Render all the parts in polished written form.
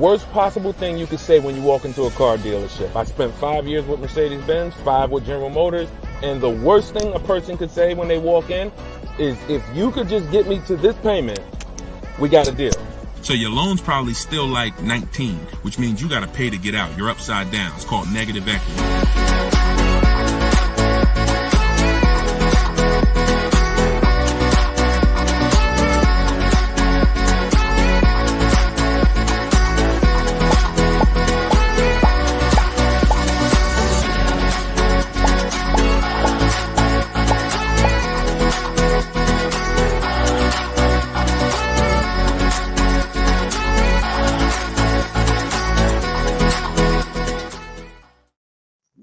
worst possible thing you could say when you walk into a car dealership. I spent 5 years with Mercedes-Benz, 5 with General Motors, and the worst thing a person could say when they walk in is, if you could just get me to this payment, we got a deal. So your loan's probably still like 19, which means you got to pay to get out. You're upside down. It's called negative equity.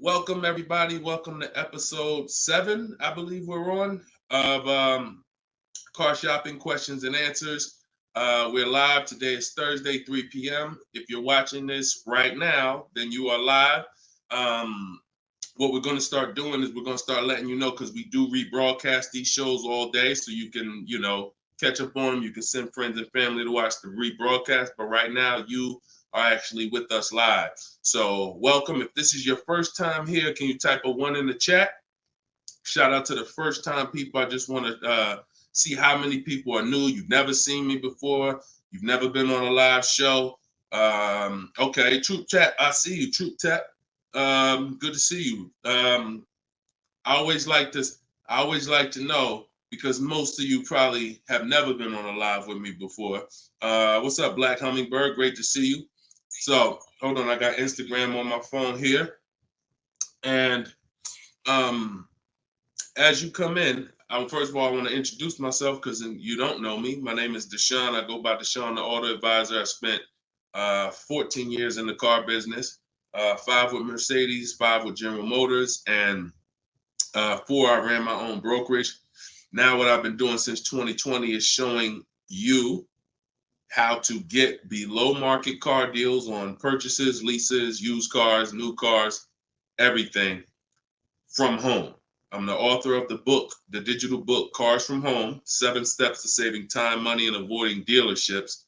Welcome, everybody. Welcome to episode 7, I believe we're on, of Car Shopping Questions and Answers. We're live. Today is Thursday, 3 p.m. If you're watching this right now, then you are live. What we're going to start doing is we're going to start letting you know, because we do rebroadcast these shows all day, so you can, catch up on them. You can send friends and family to watch the rebroadcast. But right now, you are actually with us live. So welcome. If this is your first time here, can you type a 1 in the chat? Shout out to the first time people. I just want to see how many people are new. You've never seen me before. You've never been on a live show. Okay, Troop Chat, I see you, Troop Chat. Good to see you. I always like to know, because most of you probably have never been on a live with me before. What's up, Black Hummingbird? Great to see you. So hold on, I got Instagram on my phone here. And as you come in, first of all, I want to introduce myself, because you don't know me. My name is Deshone. I go by Deshone the Auto Advisor. I spent 14 years in the car business, 5 with Mercedes, 5 with General Motors, and 4 I ran my own brokerage. Now what I've been doing since 2020 is showing you how to get below market car deals on purchases, leases, used cars, new cars, everything from home. I'm the author of the book, the digital book, Cars from Home, 7 Steps to Saving Time, Money, and Avoiding Dealerships.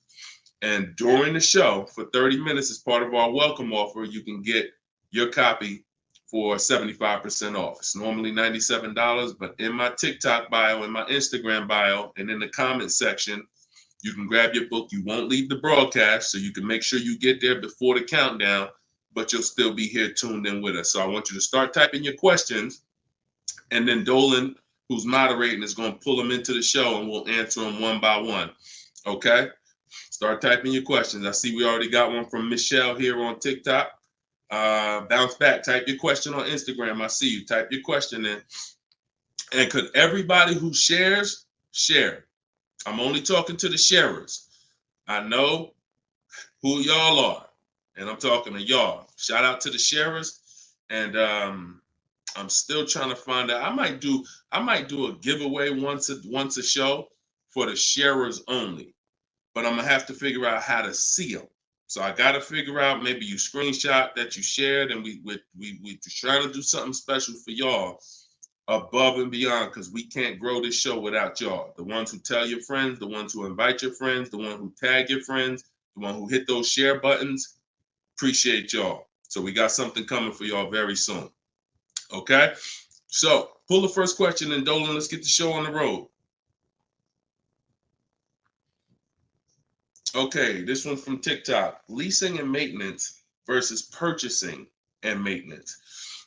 And during the show, for 30 minutes, as part of our welcome offer, you can get your copy for 75% off. It's normally $97, but in my TikTok bio, in my Instagram bio, and in the comment section, you can grab your book. You won't leave the broadcast, so you can make sure you get there before the countdown, but you'll still be here tuned in with us. So I want you to start typing your questions, and then Dolan, who's moderating, is going to pull them into the show, and we'll answer them one by one. Okay? Start typing your questions. I see we already got one from Michelle here on TikTok. Bounce back. Type your question on Instagram. I see you. Type your question in. And could everybody who shares, share? I'm only talking to the sharers. I know who y'all are, and I'm talking to y'all. Shout out to the sharers. And I'm still trying to find out. I might do a giveaway once a show for the sharers only, but I'm gonna have to figure out how to see them. So I got to figure out, maybe you screenshot that you shared, and we trying to do something special for y'all above and beyond, because we can't grow this show without y'all. The ones who tell your friends, the ones who invite your friends, the one who tag your friends, the one who hit those share buttons. Appreciate y'all. So we got something coming for y'all very soon. Okay? So pull the first question, and Dolan, let's get the show on the road. Okay, this one's from TikTok. Leasing and maintenance versus purchasing and maintenance.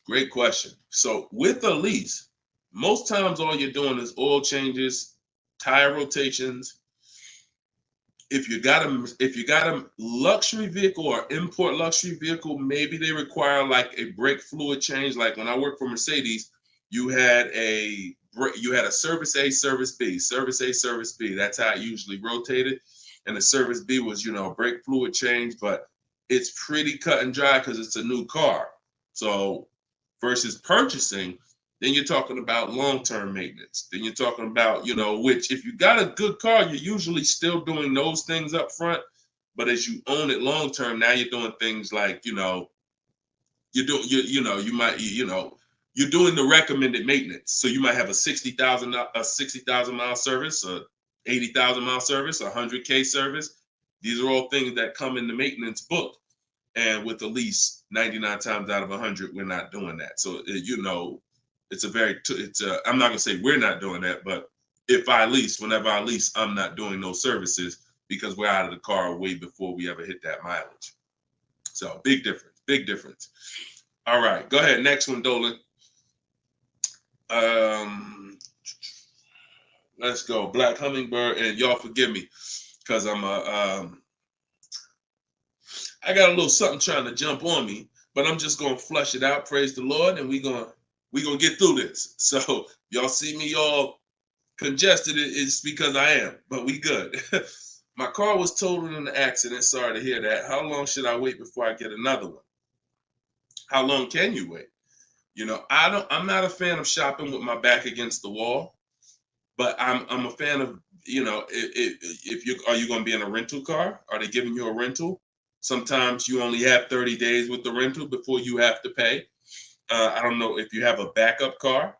Great question. So with a lease, most times all you're doing is oil changes, tire rotations. If you got a luxury vehicle or import luxury vehicle, maybe they require like a brake fluid change. Like when I worked for Mercedes, you had a service A, service B, service A, service B. That's how it usually rotated. And the service B was, a brake fluid change, but it's pretty cut and dry because it's a new car. So versus purchasing, then you're talking about long-term maintenance. Then you're talking about, which if you got a good car, you're usually still doing those things up front. But as you own it long-term, now you're doing things like, you're doing the recommended maintenance. So you might have a 60,000 mile service, a 80,000 mile service, a 100K service. These are all things that come in the maintenance book. And with a lease, 99 times out of 100, we're not doing that. So, you know, it's a very, I'm not going to say we're not doing that, but if I lease, whenever I lease, I'm not doing those services because we're out of the car way before we ever hit that mileage. So big difference, big difference. All right, go ahead. Next one, Dolan. Let's go. Black Hummingbird, and y'all forgive me because I got a little something trying to jump on me, but I'm just gonna flush it out. Praise the Lord, and we gonna get through this. So y'all see me all congested, it's because I am, but we good. My car was totaled in an accident. Sorry to hear that. How long should I wait before I get another one? How long can you wait? You know, I'm not a fan of shopping with my back against the wall, but I'm a fan of, you know, if you are you going to be in a rental car? Are they giving you a rental? Sometimes you only have 30 days with the rental before you have to pay. I don't know if you have a backup car,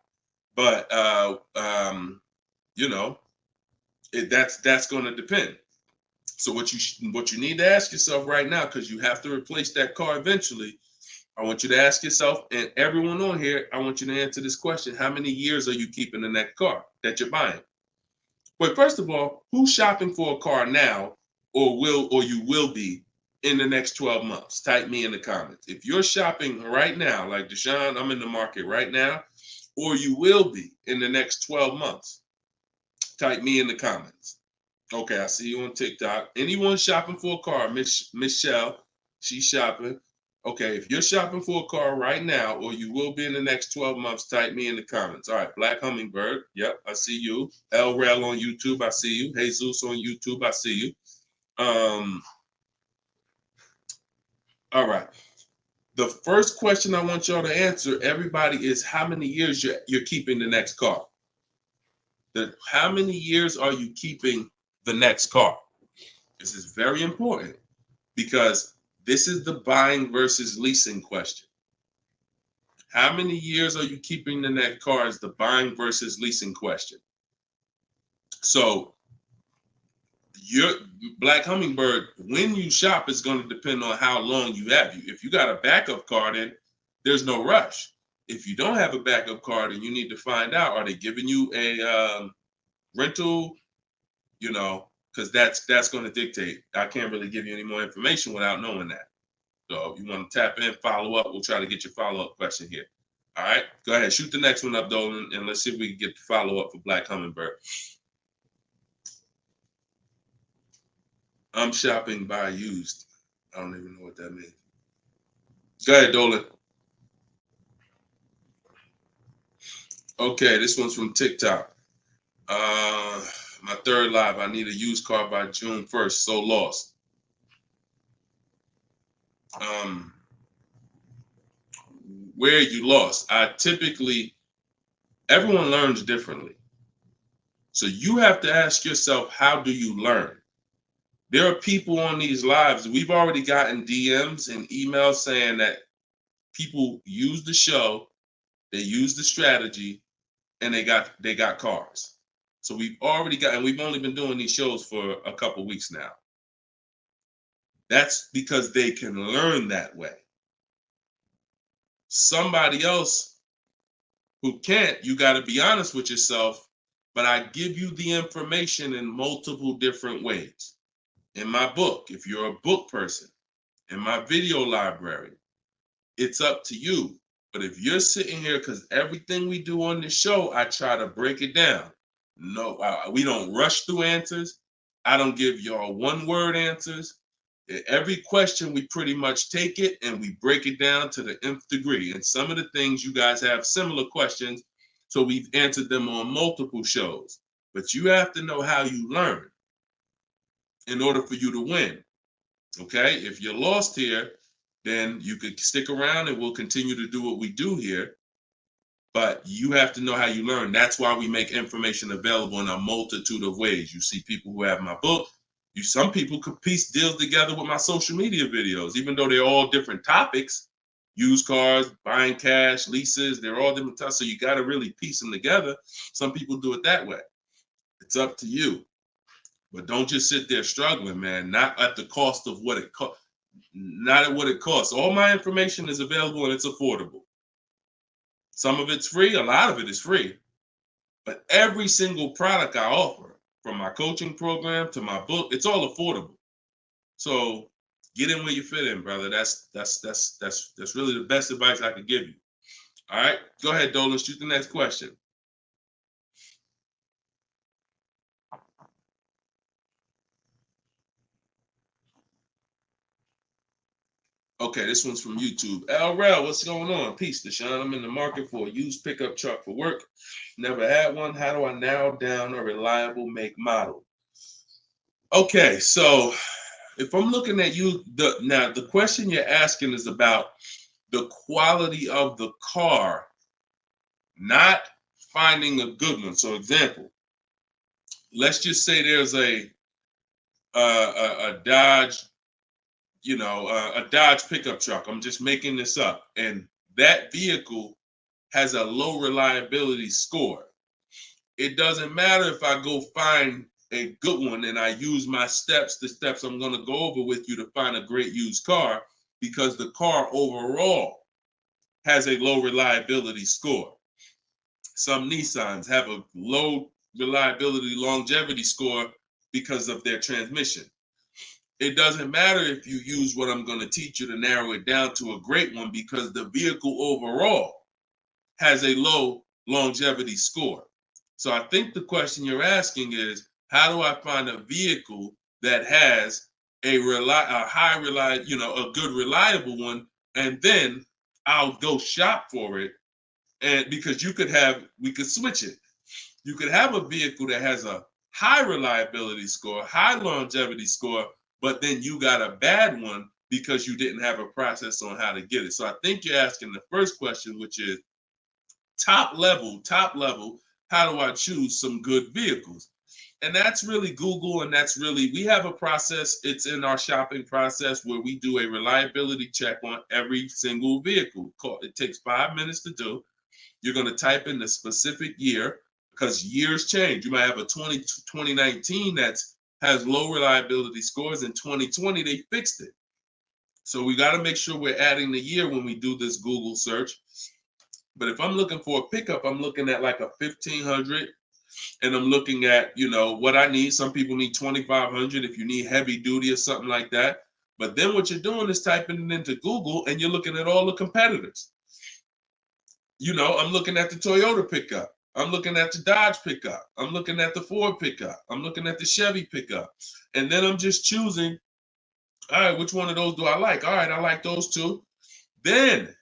but you know, that's going to depend. So what you need to ask yourself right now, because you have to replace that car eventually, I want you to ask yourself, and everyone on here, I want you to answer this question: how many years are you keeping in that car that you're buying? But first of all, who's shopping for a car now, or you will be in the next 12 months? Type me in the comments. If you're shopping right now, like Deshone, I'm in the market right now, or you will be in the next 12 months, type me in the comments. Okay, I see you on TikTok. Anyone shopping for a car? Michelle, she's shopping. Okay, if you're shopping for a car right now, or you will be in the next 12 months, type me in the comments. All right, Black Hummingbird. Yep, I see you. El Rel on YouTube, I see you. Jesus on YouTube, I see you. All right. The first question I want y'all to answer, everybody, is how many years you're keeping the next car? How many years are you keeping the next car? This is very important because this is the buying versus leasing question. How many years are you keeping the next car is the buying versus leasing question. So your Black Hummingbird, when you shop, is going to depend on how long you have. If you got a backup car, then there's no rush. If you don't have a backup car, then you need to find out, are they giving you a rental? You know, because that's going to dictate. I can't really give you any more information without knowing that. So if you want to tap in, follow up, we'll try to get your follow-up question here. All right, go ahead, shoot the next one up, Dolan, and let's see if we can get the follow-up for Black Hummingbird. I'm shopping by used. I don't even know what that means. Go ahead, Dolan. Okay, this one's from TikTok. My third live, I need a used car by June 1st, so lost. Where you lost? Everyone learns differently. So you have to ask yourself, how do you learn? There are people on these lives, we've already gotten DMs and emails saying that people use the show, they use the strategy, and they got cars. So we've already got, and we've only been doing these shows for a couple weeks now. That's because they can learn that way. Somebody else who can't, you got to be honest with yourself, but I give you the information in multiple different ways. In my book, if you're a book person, in my video library, it's up to you. But if you're sitting here, because everything we do on this show, I try to break it down. No, we don't rush through answers. I don't give y'all one-word answers. Every question, we pretty much take it and we break it down to the nth degree. And some of the things you guys have similar questions, so we've answered them on multiple shows. But you have to know how you learn in order for you to win. Okay? If you're lost here, then you could stick around and we'll continue to do what we do here. But you have to know how you learn. That's why we make information available in a multitude of ways. You see people who have my book. Some people could piece deals together with my social media videos, even though they're all different topics. Used cars, buying cash, leases, they're all different types. So you got to really piece them together. Some people do it that way. It's up to you. But don't just sit there struggling, man. Not at the cost of what it costs. Not at what it costs. All my information is available and it's affordable. Some of it's free, a lot of it is free. But every single product I offer, from my coaching program to my book, it's all affordable. So get in where you fit in, brother. That's really the best advice I could give you. All right, go ahead, Dolan. Shoot the next question. Okay, this one's from YouTube. LRel, what's going on? Peace, Deshone. I'm in the market for a used pickup truck for work. Never had one. How do I narrow down a reliable make model? Okay, so if I'm looking at you, the question you're asking is about the quality of the car, not finding a good one. So, example, let's just say there's a Dodge, a Dodge pickup truck. I'm just making this up, and that vehicle has a low reliability score. It doesn't matter if I go find a good one and I use my steps, the steps I'm going to go over with you to find a great used car, because the car overall has a low reliability score. Some Nissans have a low reliability longevity score because of their transmission. It doesn't matter if you use what I'm going to teach you to narrow it down to a great one, because the vehicle overall has a low longevity score. So I think the question you're asking is, how do I find a vehicle that has a good reliable one, and then I'll go shop for it. And because we could switch it. You could have a vehicle that has a high reliability score, high longevity score, but then you got a bad one because you didn't have a process on how to get it. So I think you're asking the first question, which is top level, how do I choose some good vehicles? And that's really Google, and we have a process. It's in our shopping process where we do a reliability check on every single vehicle. It takes 5 minutes to do. You're going to type in the specific year, because years change. You might have a 2019 that has low reliability scores. In 2020, they fixed it. So we got to make sure we're adding the year when we do this Google search. But if I'm looking for a pickup, I'm looking at like a 1500, and I'm looking at, what I need. Some people need 2500 if you need heavy duty or something like that. But then what you're doing is typing it into Google, and you're looking at all the competitors. I'm looking at the Toyota pickup. I'm looking at the Dodge pickup. I'm looking at the Ford pickup. I'm looking at the Chevy pickup. And then I'm just choosing, all right, which one of those do I like? All right, I like those two. Then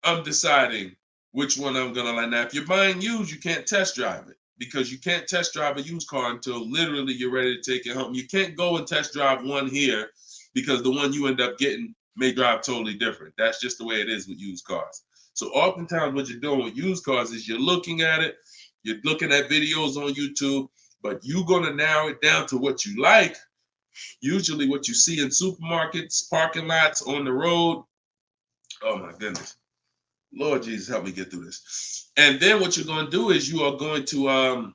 I'm deciding which one I'm going to like. Now, if you're buying used, you can't test drive it, because you can't test drive a used car until literally you're ready to take it home. You can't go and test drive one here, because the one you end up getting may drive totally different. That's just the way it is with used cars. So oftentimes what you're doing with used cars is you're looking at it, you're looking at videos on YouTube, but you're going to narrow it down to what you like, usually what you see in supermarkets, parking lots, on the road. Oh my goodness. Lord Jesus, help me get through this. And then what you're going to do is you're going to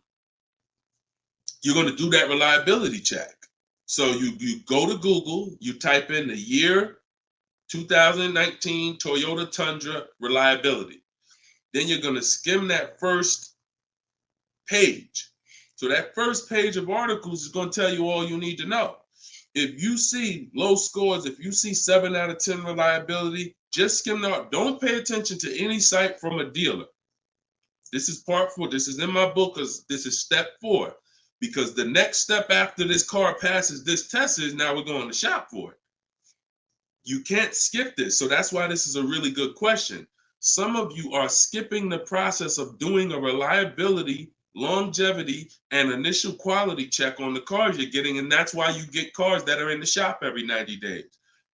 do that reliability check. So you go to Google, you type in the year 2019 Toyota Tundra reliability. Then you're going to skim that first page. So that first page of articles is going to tell you all you need to know. If you see low scores, if you see 7 out of 10 reliability, just skim that. Don't pay attention to any site from a dealer. This is part 4. This is in my book, because this is step 4. Because the next step after this car passes this test is now we're going to shop for it. You can't skip this. So that's why this is a really good question. Some of you are skipping the process of doing a reliability, longevity, and initial quality check on the cars you're getting. And that's why you get cars that are in the shop every 90 days.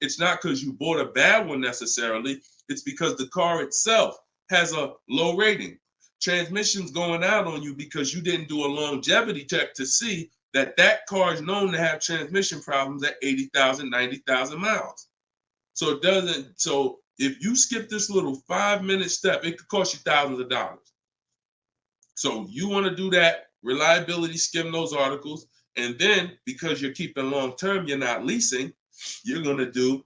It's not because you bought a bad one necessarily. It's because the car itself has a low rating. Transmission's going out on you because you didn't do a longevity check to see that that car is known to have transmission problems at 80,000, 90,000 miles. So if you skip this little 5-minute step, it could cost you thousands of dollars. So you want to do that reliability, skim those articles. And then because you're keeping long term, you're not leasing, you're going to do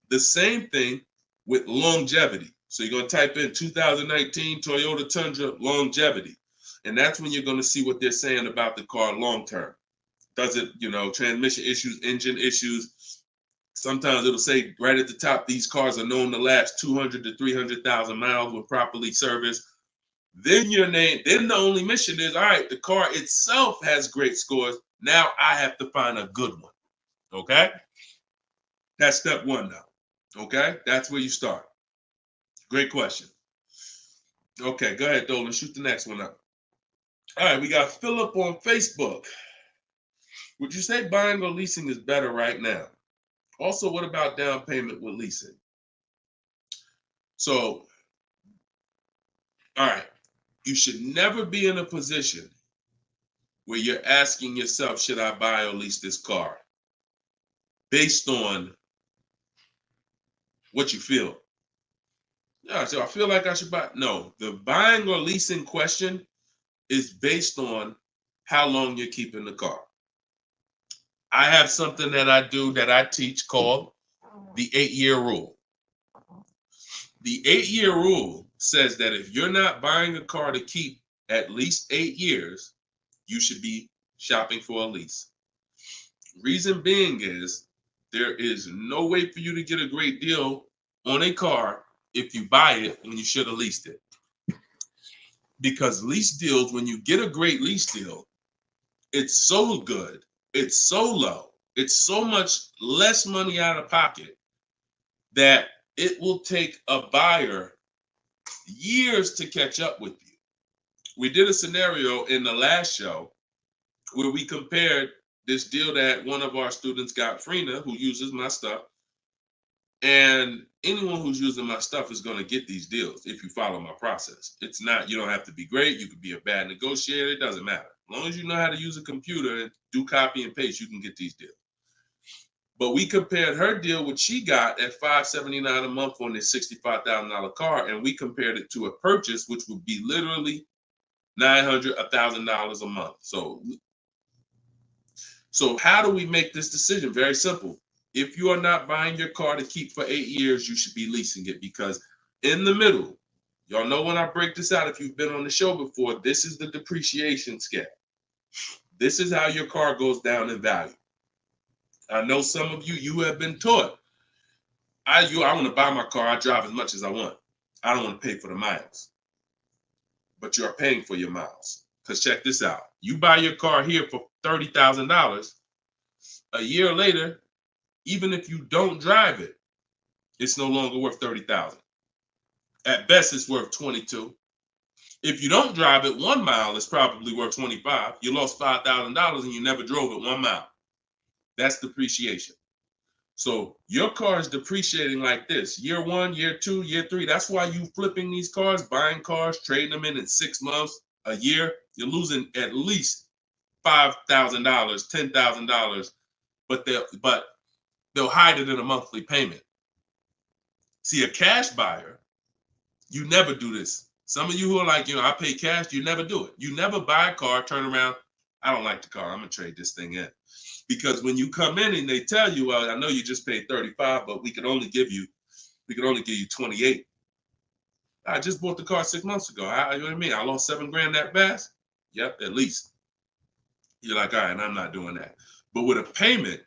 the same thing with longevity. So you're going to type in 2019 Toyota Tundra longevity. And that's when you're going to see what they're saying about the car long term. Does it, transmission issues, engine issues? Sometimes it'll say right at the top, these cars are known to last 200 to 300,000 miles when properly serviced. Then then the only mission is, all right, the car itself has great scores. Now I have to find a good one. Okay? That's step one now. Okay? That's where you start. Great question. Okay, go ahead, Dolan. Shoot the next one up. All right, we got Philip on Facebook. Would you say buying or leasing is better right now? Also, what about down payment with leasing? So, all right, you should never be in a position where you're asking yourself, should I buy or lease this car? Based on what you feel. Yeah, so I feel like I should buy. No, the buying or leasing question is based on how long you're keeping the car. I have something that I do that I teach called the 8-year rule. The 8-year rule says that if you're not buying a car to keep at least 8 years, you should be shopping for a lease. Reason being is there is no way for you to get a great deal on a car if you buy it when you should have leased it. Because lease deals, when you get a great lease deal, it's so good, it's so low, it's so much less money out of pocket that it will take a buyer years to catch up with you. We did a scenario in the last show where we compared this deal that one of our students got, Frina, who uses my stuff. And anyone who's using my stuff is going to get these deals if you follow my process. It's not, you don't have to be great. You could be a bad negotiator. It doesn't matter. As long as you know how to use a computer and do copy and paste, you can get these deals. But we compared her deal, which she got at $579 a month on this $65,000 car, and we compared it to a purchase, which would be literally $900, $1,000 a month. So how do we make this decision? Very simple. If you are not buying your car to keep for 8 years, you should be leasing it, because in the middle, y'all know when I break this out, if you've been on the show before, this is the depreciation scale. This is how your car goes down in value. I know some of you have been taught, I want to buy my car, I drive as much as I want. I don't want to pay for the miles. But you're paying for your miles. Because check this out. You buy your car here for $30,000. A year later, even if you don't drive it, it's no longer worth $30,000. At best, it's worth $22,000. If you don't drive it 1 mile, it's probably worth $25,000. You lost $5,000 and you never drove it 1 mile. That's depreciation. So your car is depreciating like this. Year 1, year 2, year 3. That's why you flipping these cars, buying cars, trading them in 6 months, a year. You're losing at least $5,000, $10,000, but they'll hide it in a monthly payment. See, a cash buyer, you never do this. Some of you who are like, I pay cash, you never do it. You never buy a car, turn around, I don't like the car, I'm gonna trade this thing in. Because when you come in and they tell you, well, I know you just paid 35, but we can only give you 28. I just bought the car 6 months ago. You know what I mean? I lost $7,000 that fast? Yep, at least. You're like, all right, I'm not doing that. But with a payment,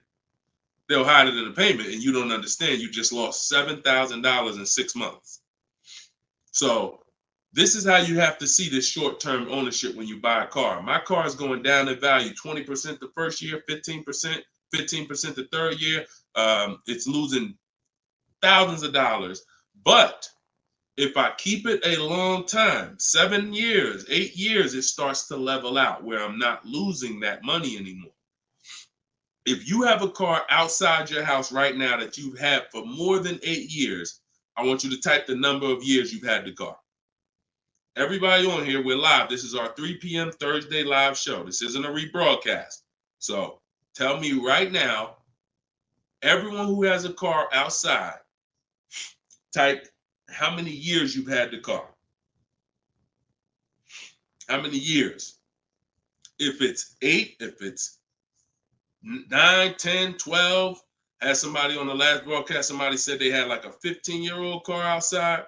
they'll hide it in a payment, and you don't understand. You just lost $7,000 in 6 months. So this is how you have to see this short-term ownership when you buy a car. My car is going down in value 20% the first year, 15% the third year. It's losing thousands of dollars. But if I keep it a long time, 7 years, 8 years, it starts to level out where I'm not losing that money anymore. If you have a car outside your house right now that you've had for more than 8 years, I want you to type the number of years you've had the car. Everybody on here, we're live. This is our 3 p.m. Thursday live show. This isn't a rebroadcast. So tell me right now, everyone who has a car outside, type how many years you've had the car. How many years? If it's 8, if it's 9, 10, 12. Had somebody on the last broadcast, somebody said they had like a 15-year-old car outside.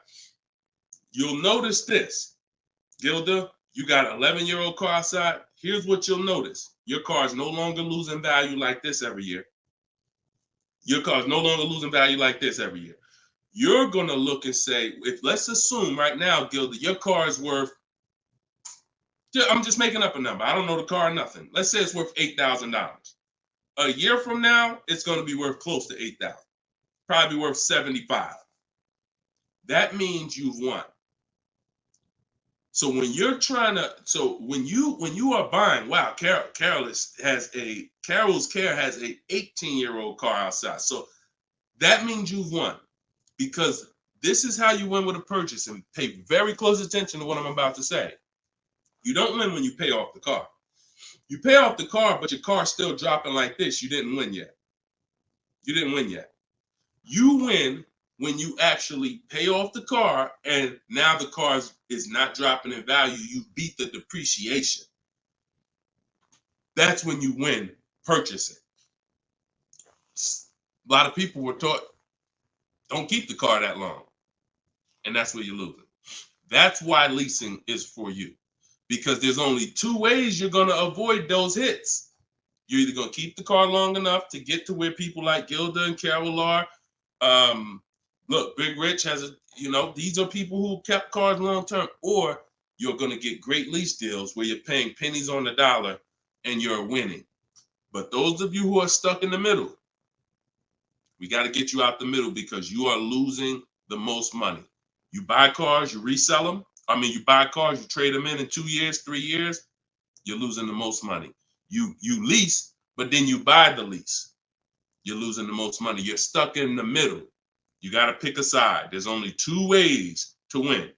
You'll notice this, Gilda, you got an 11-year-old car outside. Here's what you'll notice. Your car is no longer losing value like this every year. Your car is no longer losing value like this every year. You're going to look and say, if let's assume right now, Gilda, your car is worth, I'm just making up a number. I don't know the car, nothing. Let's say it's worth $8,000. A year from now, it's going to be worth close to $8,000. Probably worth $75,000. That means you've won. So when you're trying to, when you are buying, wow, Carol's Care has a 18-year-old car outside. So that means you've won, because this is how you win with a purchase. And pay very close attention to what I'm about to say. You don't win when you pay off the car. You pay off the car, but your car's still dropping like this. You didn't win yet. You didn't win yet. You win when you actually pay off the car and now the car is not dropping in value. You beat the depreciation. That's when you win purchasing. A lot of people were taught, don't keep the car that long. And that's where you're losing. That's why leasing is for you. Because there's only two ways you're going to avoid those hits. You're either going to keep the car long enough to get to where people like Gilda and Carol are. Look, Big Rich has these are people who kept cars long term, or you're going to get great lease deals where you're paying pennies on the dollar and you're winning. But those of you who are stuck in the middle, we got to get you out the middle, because you are losing the most money. You buy cars, you resell them. You buy cars, you trade them in 2 years, 3 years, you're losing the most money. You lease, but then you buy the lease. You're losing the most money. You're stuck in the middle. You got to pick a side. There's only two ways to win.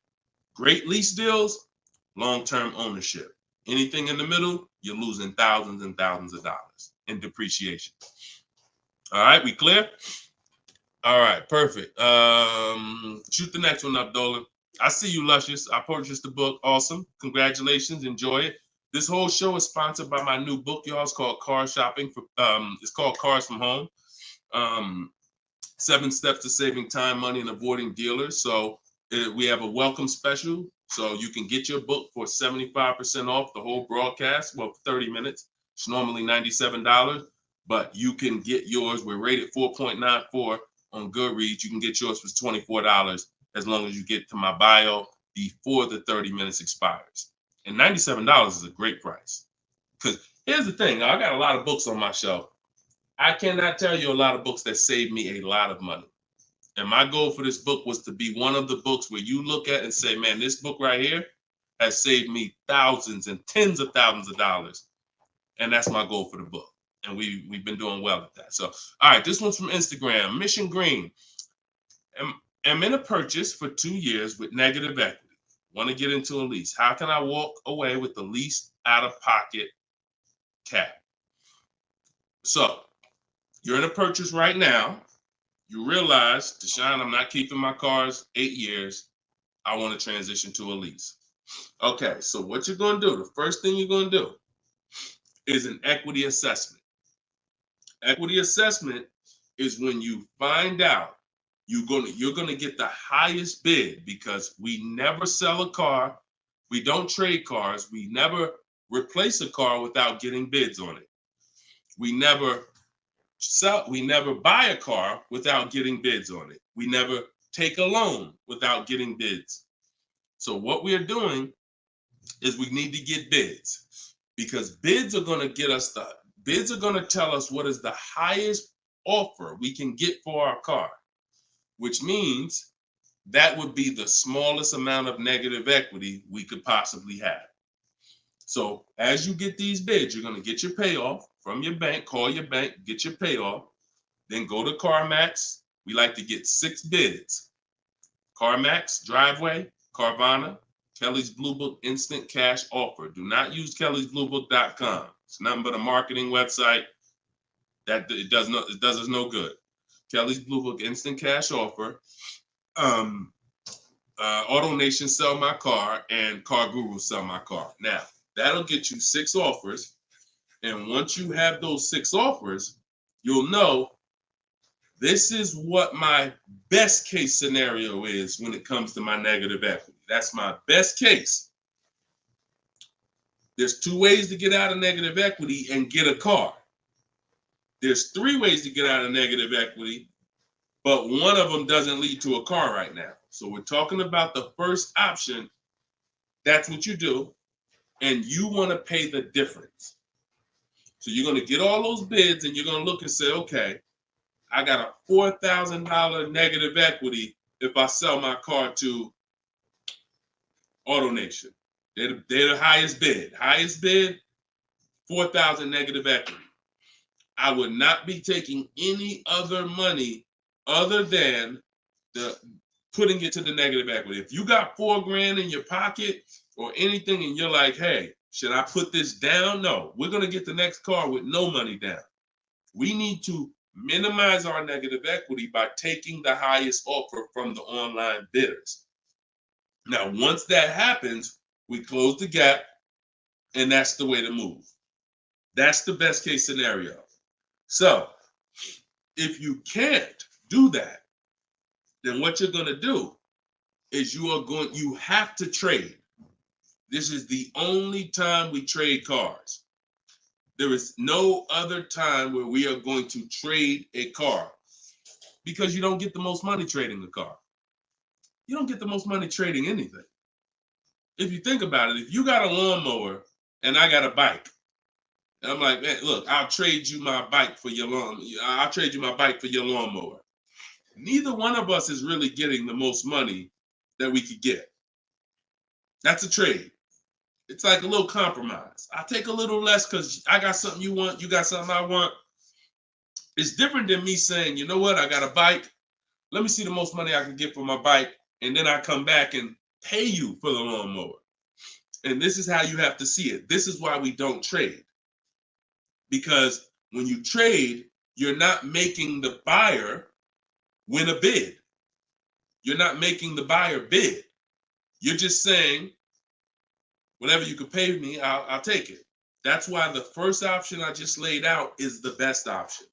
Great lease deals, long-term ownership. Anything in the middle, you're losing thousands and thousands of dollars in depreciation. All right, we clear? All right, perfect. Shoot the next one up, Dolan. I see you, Luscious. I purchased the book. Awesome. Congratulations. Enjoy it. This whole show is sponsored by my new book, y'all. It's called Car Shopping. It's called Cars from Home. 7 Steps to Saving Time, Money, and Avoiding Dealers. So we have a welcome special. So you can get your book for 75% off the whole broadcast. Well, 30 minutes. It's normally $97, but you can get yours. We're rated 4.94 on Goodreads. You can get yours for $24 as long as you get to my bio before the 30 minutes expires. And $97 is a great price. Because here's the thing. I got a lot of books on my shelf. I cannot tell you a lot of books that saved me a lot of money. And my goal for this book was to be one of the books where you look at and say, man, this book right here has saved me thousands and tens of thousands of dollars. And that's my goal for the book. And we've been doing well at that. So, all right, this one's from Instagram. Mission Green. I'm in a purchase for 2 years with negative equity. Want to get into a lease. How can I walk away with the least out-of-pocket cap? So, you're in a purchase right now. You realize, Deshone, I'm not keeping my cars 8 years. I want to transition to a lease. Okay, so what you're going to do, the first thing you're going to do is an equity assessment. Equity assessment is when you find out you're going to get the highest bid, because we never sell a car. We don't trade cars. We never replace a car without getting bids on it. We never buy a car without getting bids on it. We never take a loan without getting bids. So what we are doing is we need to get bids, because bids are going to tell us what is the highest offer we can get for our car, which means that would be the smallest amount of negative equity we could possibly have. So as you get these bids, you're going to get your payoff from your bank, call your bank, get your payoff, then go to CarMax. We like to get 6 bids. CarMax, Driveway, Carvana, Kelly's Blue Book Instant Cash Offer. Do not use kellysbluebook.com. It's nothing but a marketing website that it does us no good. Kelly's Blue Book Instant Cash Offer. Auto Nation Sell My Car, and Car Guru Sell My Car. Now, that'll get you 6 offers. And once you have those 6 offers, you'll know this is what my best case scenario is when it comes to my negative equity. That's my best case. There's 2 ways to get out of negative equity and get a car. There's 3 ways to get out of negative equity, but one of them doesn't lead to a car right now. So we're talking about the first option. That's what you do, and you want to pay the difference. So you're going to get all those bids, and you're going to look and say, okay, I got a $4,000 negative equity if I sell my car to AutoNation. They're the highest bid. Highest bid, $4,000 negative equity. I would not be taking any other money other than the putting it to the negative equity. If you got $4,000 in your pocket or anything and you're like, hey, should I put this down? No, we're going to get the next car with no money down. We need to minimize our negative equity by taking the highest offer from the online bidders. Now, once that happens, we close the gap, and that's the way to move. That's the best case scenario. So if you can't do that, then what you're going to do is you have to trade. This is the only time we trade cars. There is no other time where we are going to trade a car, because you don't get the most money trading a car. You don't get the most money trading anything. If you think about it, if you got a lawnmower and I got a bike, and I'm like, man, look, I'll trade you my bike for your I'll trade you my bike for your lawnmower. Neither one of us is really getting the most money that we could get. That's a trade. It's like a little compromise. I take a little less because I got something you want, you got something I want. It's different than me saying, you know what, I got a bike. Let me see the most money I can get for my bike, and then I come back and pay you for the lawnmower. And this is how you have to see it. This is why we don't trade. Because when you trade, you're not making the buyer win a bid. You're not making the buyer bid. You're just saying, whatever you could pay me, I'll take it. That's why the first option I just laid out is the best option.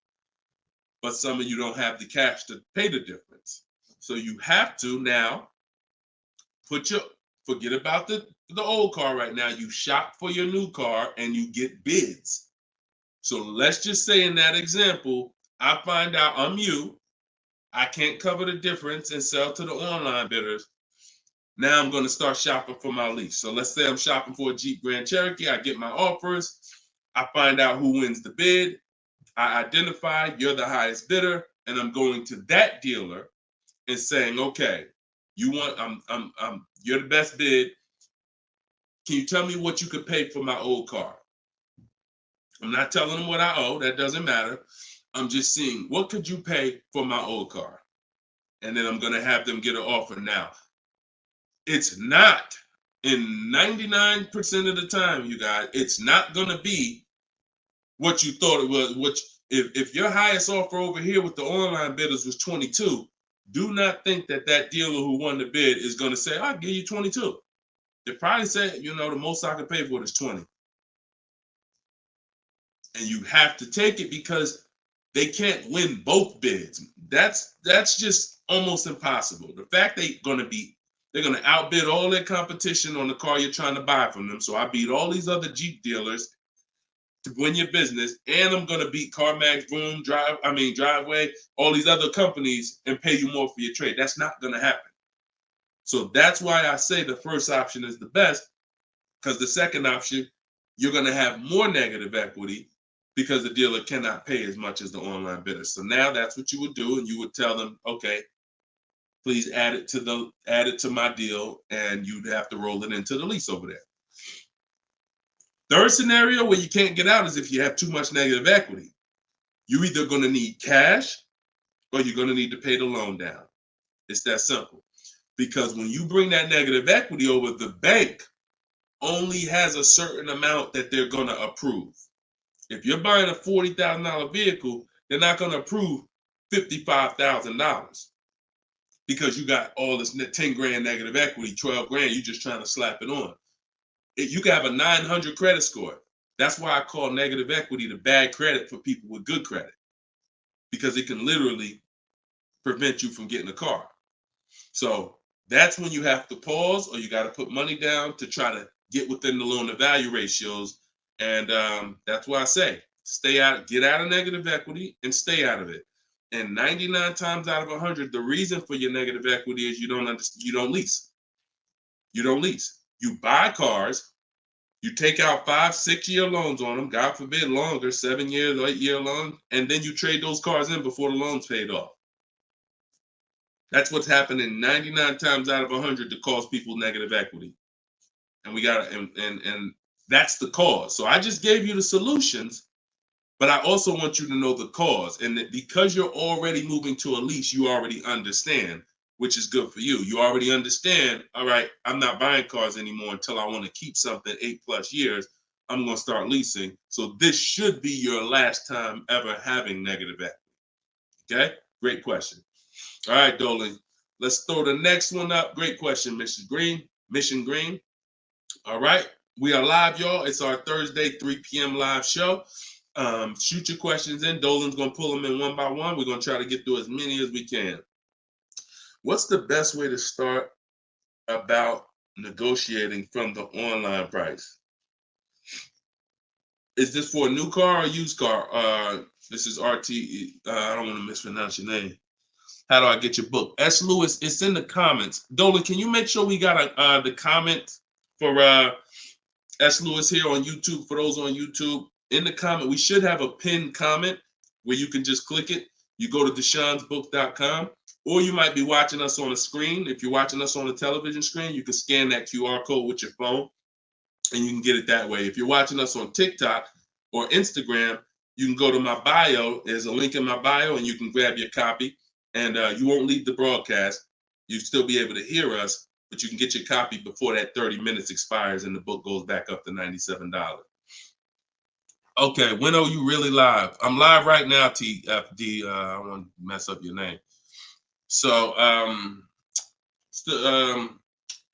But some of you don't have the cash to pay the difference. So you have to now forget about the old car right now. You shop for your new car and you get bids. So let's just say in that example, I find out I'm you. I can't cover the difference and sell to the online bidders. Now I'm going to start shopping for my lease. So let's say I'm shopping for a Jeep Grand Cherokee. I get my offers. I find out who wins the bid. I identify you're the highest bidder, and I'm going to that dealer and saying, okay, you're the best bid. Can you tell me what you could pay for my old car? I'm not telling them what I owe. That doesn't matter. I'm just seeing, what could you pay for my old car? And then I'm going to have them get an offer. Now, it's not, in 99% of the time, you guys, it's not going to be what you thought it was. If your highest offer over here with the online bidders was 22, do not think that dealer who won the bid is going to say, I'll give you 22. They probably say, the most I can pay for it is 20. And you have to take it because they can't win both bids. That's just almost impossible. The fact they're going to outbid all their competition on the car you're trying to buy from them. So I beat all these other Jeep dealers to win your business, and I'm going to beat CarMax, Boom, Driveway, all these other companies and pay you more for your trade. That's not going to happen. So that's why I say the first option is the best, because the second option, you're going to have more negative equity because the dealer cannot pay as much as the online bidder. So now that's what you would do, and you would tell them, okay, please add it to my deal, and you'd have to roll it into the lease over there. Third scenario where you can't get out is if you have too much negative equity. You're either going to need cash or you're going to need to pay the loan down. It's that simple. Because when you bring that negative equity over, the bank only has a certain amount that they're going to approve. If you're buying a $40,000 vehicle, they're not going to approve $55,000 because you got all this 10 grand negative equity, 12 grand, you're just trying to slap it on. You can have a 900 credit score. That's why I call negative equity the bad credit for people with good credit, because it can literally prevent you from getting a car. So that's when you have to pause, or you got to put money down to try to get within the loan to value ratios. And that's why I say stay out, get out of negative equity and stay out of it. And 99 times out of 100, the reason for your negative equity is you don't lease. You don't lease. You buy cars, you take out 5-6 year loans on them, God forbid longer, 7 years, 8 year loan, and then you trade those cars in before the loan's paid off. That's what's happening 99 times out of 100 to cause people negative equity. And we got and that's the cause. So I just gave you the solutions, but I also want you to know the cause. And that because you're already moving to a lease, you already understand, which is good for you. You already understand, all right, I'm not buying cars anymore until I want to keep something 8+ years. I'm going to start leasing. So this should be your last time ever having negative equity. Okay? Great question. All right, Dolan. Let's throw the next one up. Great question, Mission Green. All right. We are live, y'all. It's our Thursday, 3 p.m. live show. Shoot your questions in. Dolan's going to pull them in one by one. We're going to try to get through as many as we can. What's the best way to start about negotiating from the online price? Is this for a new car or used car? This is RT. I don't want to mispronounce your name. How do I get your book? S. Lewis, it's in the comments. Dolan, can you make sure we got the comment for S. Lewis here on YouTube? For those on YouTube, in the comment, we should have a pinned comment where you can just click it. You go to deshonsbook.com, or you might be watching us on a screen. If you're watching us on a television screen, you can scan that QR code with your phone, and you can get it that way. If you're watching us on TikTok or Instagram, you can go to my bio. There's a link in my bio, and you can grab your copy. And you won't leave the broadcast. You'll still be able to hear us, but you can get your copy before that 30 minutes expires and the book goes back up to $97. Okay, when are you really live? I'm live right now, TFD. I don't want to mess up your name. So, all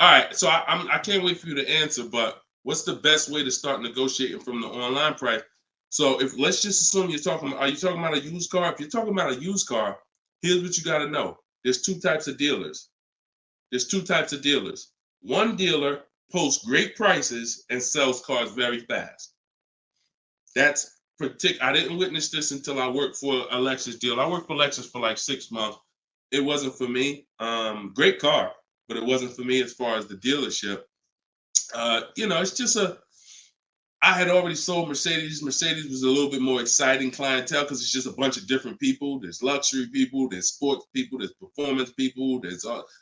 right. So I can't wait for you to answer, but what's the best way to start negotiating from the online price? So let's just assume are you talking about a used car? If you're talking about a used car, here's what you got to know. There's two types of dealers. One dealer posts great prices and sells cars very fast. That's I didn't witness this until I worked for a Lexus deal. I worked for Lexus for like 6 months. It wasn't for me. Great car, but it wasn't for me as far as the dealership. It's just I had already sold Mercedes. Mercedes was a little bit more exciting clientele because it's just a bunch of different people. There's luxury people, there's sports people, there's performance people.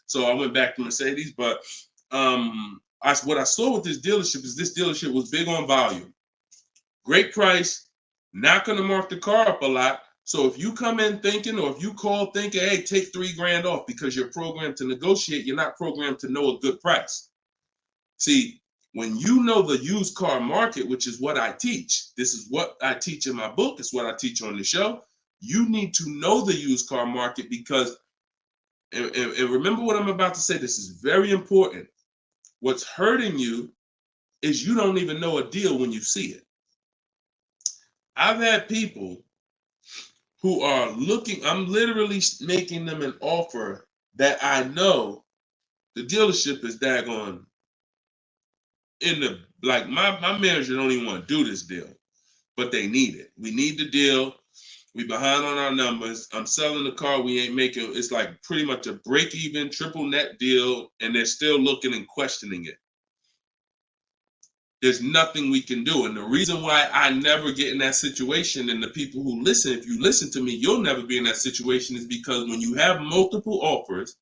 So I went back to Mercedes. But what I saw with this dealership was big on volume. Great price, not going to mark the car up a lot. So if you come in thinking, or if you call thinking, hey, take $3,000 off because you're programmed to negotiate, you're not programmed to know a good price. See, when you know the used car market, which is what I teach, this is what I teach in my book, it's what I teach on the show. You need to know the used car market because, and remember what I'm about to say, this is very important. What's hurting you is you don't even know a deal when you see it. I've had people who are looking, I'm literally making them an offer that I know the dealership is daggone my manager don't even want to do this deal, but they need it. We need the deal. We behind on our numbers. I'm selling the car. We ain't making, it's like pretty much a break even triple net deal. And they're still looking and questioning it. There's nothing we can do. And the reason why I never get in that situation, and the people who listen, if you listen to me, you'll never be in that situation, is because when you have multiple offers,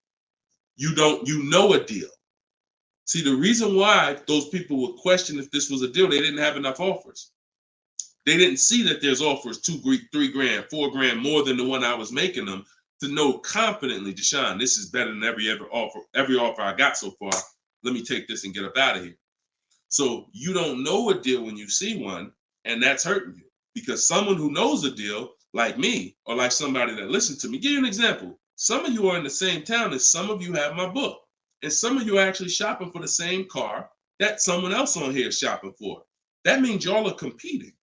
you know a deal. See, the reason why those people would question if this was a deal, they didn't have enough offers. They didn't see that there's offers $2,000, $3,000, $4,000 more than the one I was making them to know confidently, Deshone, this is better than every offer I got so far. Let me take this and get up out of here. So you don't know a deal when you see one, and that's hurting you because someone who knows a deal, like me, or like somebody that listened to me, give you an example. Some of you are in the same town as some of you have my book. And some of you are actually shopping for the same car that someone else on here is shopping for. that means y'all are competing.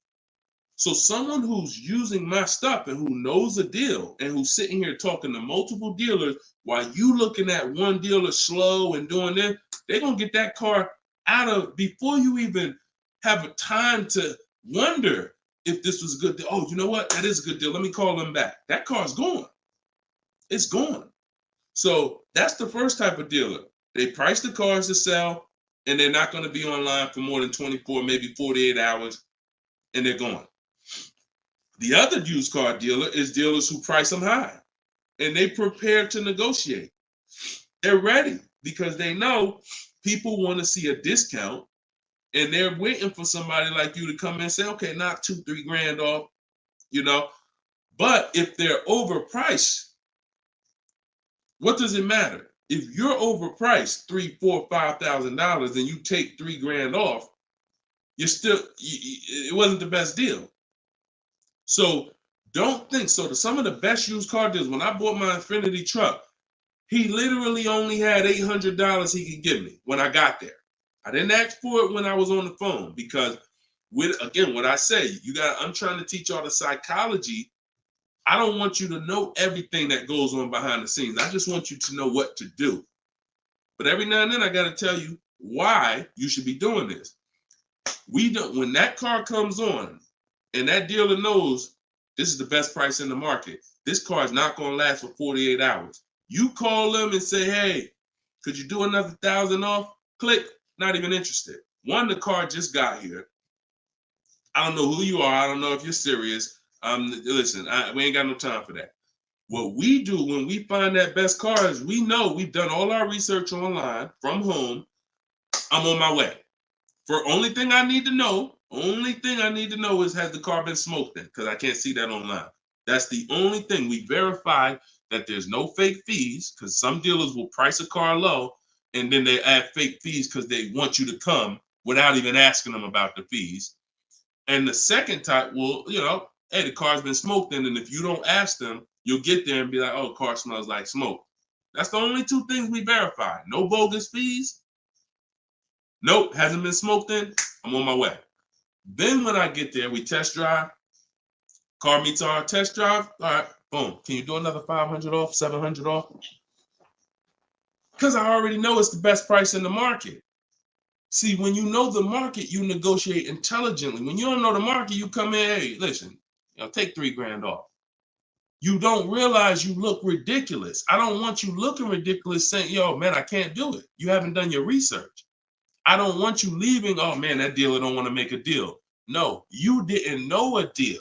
So someone who's using my stuff and who knows a deal and who's sitting here talking to multiple dealers while you looking at one dealer slow and doing this, they're going to get that car out of before you even have a time to wonder if this was a good deal. Oh, you know what? That is a good deal. Let me call them back. That car's gone. It's gone. So that's the first type of dealer. They price the cars to sell, and they're not going to be online for more than 24, maybe 48 hours, and they're gone. The other used car dealer is dealers who price them high, and they prepare to negotiate. They're ready because they know people want to see a discount, and they're waiting for somebody like you to come in and say, okay, knock $2-3 grand off, you know. But if they're overpriced, what does it matter? If you're overpriced $3,000, $4,000, $5,000, and you take $3 grand off, you're still, it wasn't the best deal. So don't think so. Some of the best used car deals, when I bought my Infiniti truck, he literally only had $800 he could give me when I got there. I didn't ask for it when I was on the phone because, again, what I say, I'm trying to teach y'all the psychology. I don't want you to know everything that goes on behind the scenes. I just want you to know what to do. But every now and then I got to tell you why you should be doing this. When that car comes on, and that dealer knows this is the best price in the market, this car is not going to last for 48 hours. You call them and say, hey, could you do another 1,000 off? Click, not even interested. One, the car just got here. I don't know who you are. I don't know if you're serious. Listen, we ain't got no time for that. What we do when we find that best car is we know we've done all our research online from home. I'm on my way. Only thing I need to know is, has the car been smoked in? Because I can't see that online. That's the only thing. We verify that there's no fake fees, because some dealers will price a car low and then they add fake fees because they want you to come without even asking them about the fees. And the second type will, hey, the car's been smoked in, and if you don't ask them, you'll get there and be like, oh, car smells like smoke. That's the only two things we verify. No bogus fees. Nope, hasn't been smoked in. I'm on my way. Then when I get there, we test drive. Car meets our test drive. All right, boom. Can you do another 500 off, 700 off? Because I already know it's the best price in the market. See, when you know the market, you negotiate intelligently. When you don't know the market, you come in, hey, listen, take $3 grand off. You don't realize you look ridiculous. I don't want you looking ridiculous saying, yo, man, I can't do it. You haven't done your research. I don't want you leaving, oh man, that dealer don't want to make a deal. No, you didn't know a deal.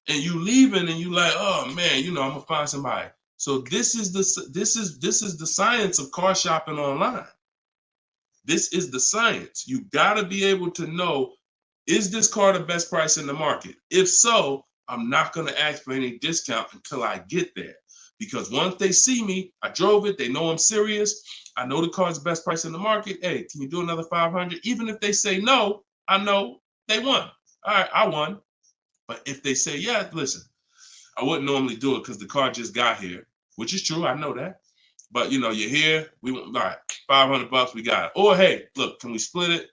And you leaving and you like, oh man, I'm gonna find somebody. So this is the science of car shopping online. This is the science. You gotta be able to know, is this car the best price in the market? If so, I'm not gonna ask for any discount until I get there. Because once they see me, I drove it, they know I'm serious. I know the car's the best price in the market. Hey, can you do another 500? Even if they say no, I know they won. All right, I won. But if they say, yeah, listen, I wouldn't normally do it because the car just got here, which is true. I know that. But, you're here. We want, all right, $500, we got it. Or, hey, look, can we split it?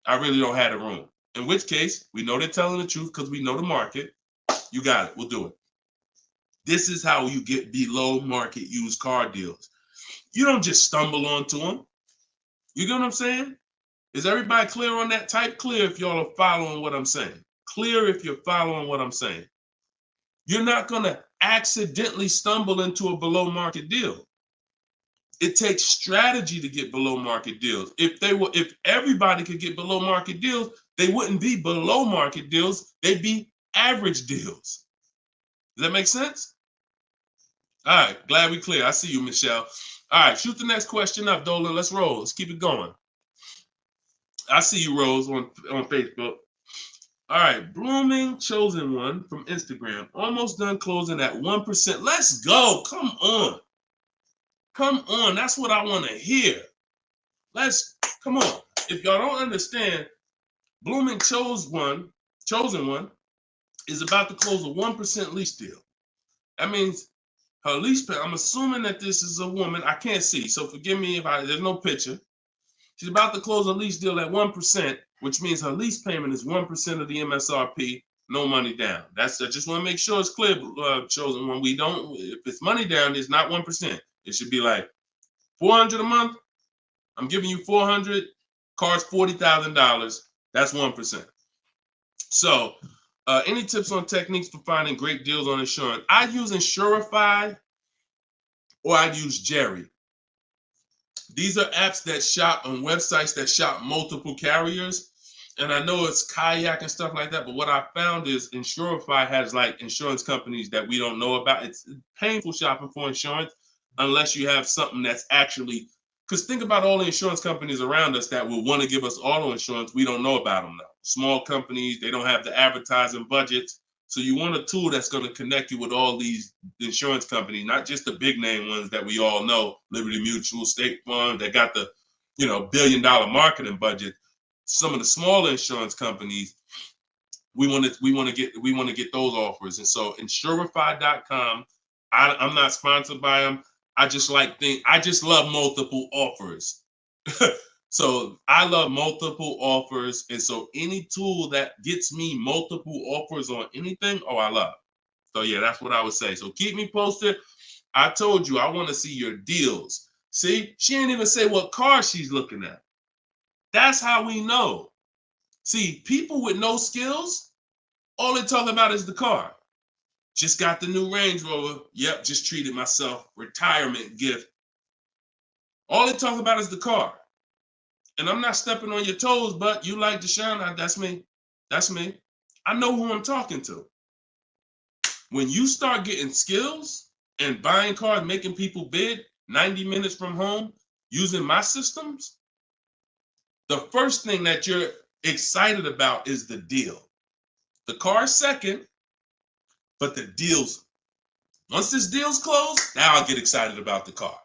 I really don't have the room. In which case, we know they're telling the truth because we know the market. You got it. We'll do it. This is how you get below market used car deals. You don't just stumble onto them. You get what I'm saying? Is everybody clear on that? Type clear if y'all are following what I'm saying. Clear if you're following what I'm saying. You're not going to accidentally stumble into a below market deal. It takes strategy to get below market deals. If everybody could get below market deals, they wouldn't be below market deals. They'd be average deals. Does that make sense? All right, glad we clear. I see you, Michelle. All right, shoot the next question up, Dolan. Let's roll. Let's keep it going. I see you, Rose, on Facebook. All right, Blooming Chosen One from Instagram. Almost done closing at 1%. Let's go. Come on. Come on. That's what I want to hear. Come on. If y'all don't understand, Blooming Chosen One is about to close a 1% lease deal. That means her lease pay, I'm assuming that this is a woman. I can't see, so forgive me if there's no picture. She's about to close a lease deal at 1%, which means her lease payment is 1% of the MSRP, no money down. I just want to make sure it's clear, chosen one. We don't, if it's money down, it's not 1%. It should be like $400 a month. I'm giving you $400, car's $40,000. That's 1%. So, any tips on techniques for finding great deals on insurance? I use Insurify or I use Jerry. These are apps that shop on websites that shop multiple carriers. And I know it's Kayak and stuff like that, but what I found is Insurify has like insurance companies that we don't know about. It's painful shopping for insurance unless you have something that's actually, because think about all the insurance companies around us that will want to give us auto insurance. We don't know about them now. Small companies, they don't have the advertising budgets. So you want a tool that's going to connect you with all these insurance companies, not just the big name ones that we all know, Liberty Mutual, State Farm, that got the, $1 billion marketing budget. Some of the smaller insurance companies, we want to get those offers. And so Insurify.com, I'm not sponsored by them. I just love multiple offers. So I love multiple offers. And so any tool that gets me multiple offers on anything, I love. So yeah, that's what I would say. So keep me posted. I told you, I want to see your deals. See, she ain't even say what car she's looking at. That's how we know. See, people with no skills, all they talk about is the car. Just got the new Range Rover. Yep, just treated myself. Retirement gift. All they talk about is the car. And I'm not stepping on your toes, but you like Deshone, that's me. That's me. I know who I'm talking to. When you start getting skills and buying cars, making people bid 90 minutes from home, using my systems, the first thing that you're excited about is the deal. The car is second, but the deals, once this deal's closed, now I'll get excited about the car.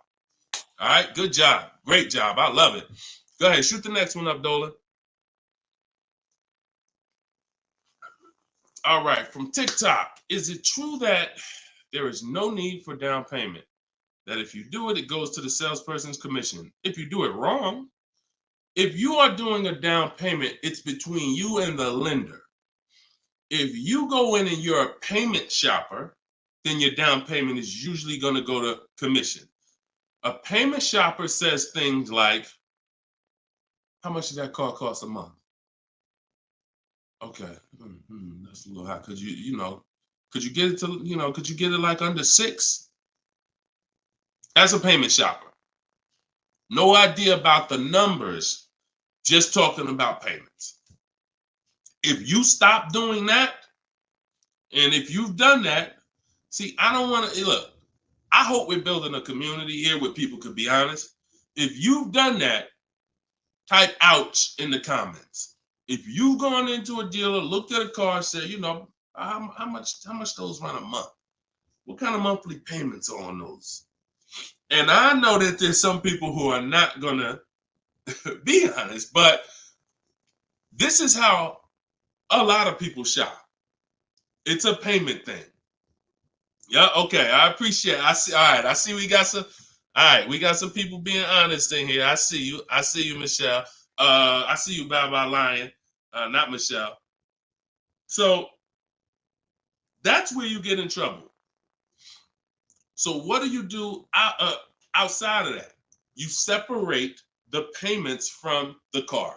All right, good job. Great job. I love it. Go ahead, shoot the next one up, Dolan. All right, from TikTok. Is it true that there is no need for down payment? That if you do it, it goes to the salesperson's commission. If you do it wrong, if you are doing a down payment, it's between you and the lender. If you go in and you're a payment shopper, then your down payment is usually going to go to commission. A payment shopper says things like, how much does that car cost a month? Okay, that's a little high. Could you get it to, could you get it like under 6? As a payment shopper, no idea about the numbers, just talking about payments. If you stop doing that, and if you've done that, see, I don't want to, look, I hope we're building a community here where people could be honest. If you've done that, type ouch in the comments. If you've gone into a dealer, looked at a car, and said, how much those run a month? What kind of monthly payments are on those? And I know that there's some people who are not gonna be honest, but this is how a lot of people shop. It's a payment thing. Yeah, okay, I appreciate it. I see. All right, I see we got some. All right, we got some people being honest in here. I see you. I see you, Michelle. I see you, Bye Lion. Not Michelle. So that's where you get in trouble. So what do you do outside of that? You separate the payments from the car.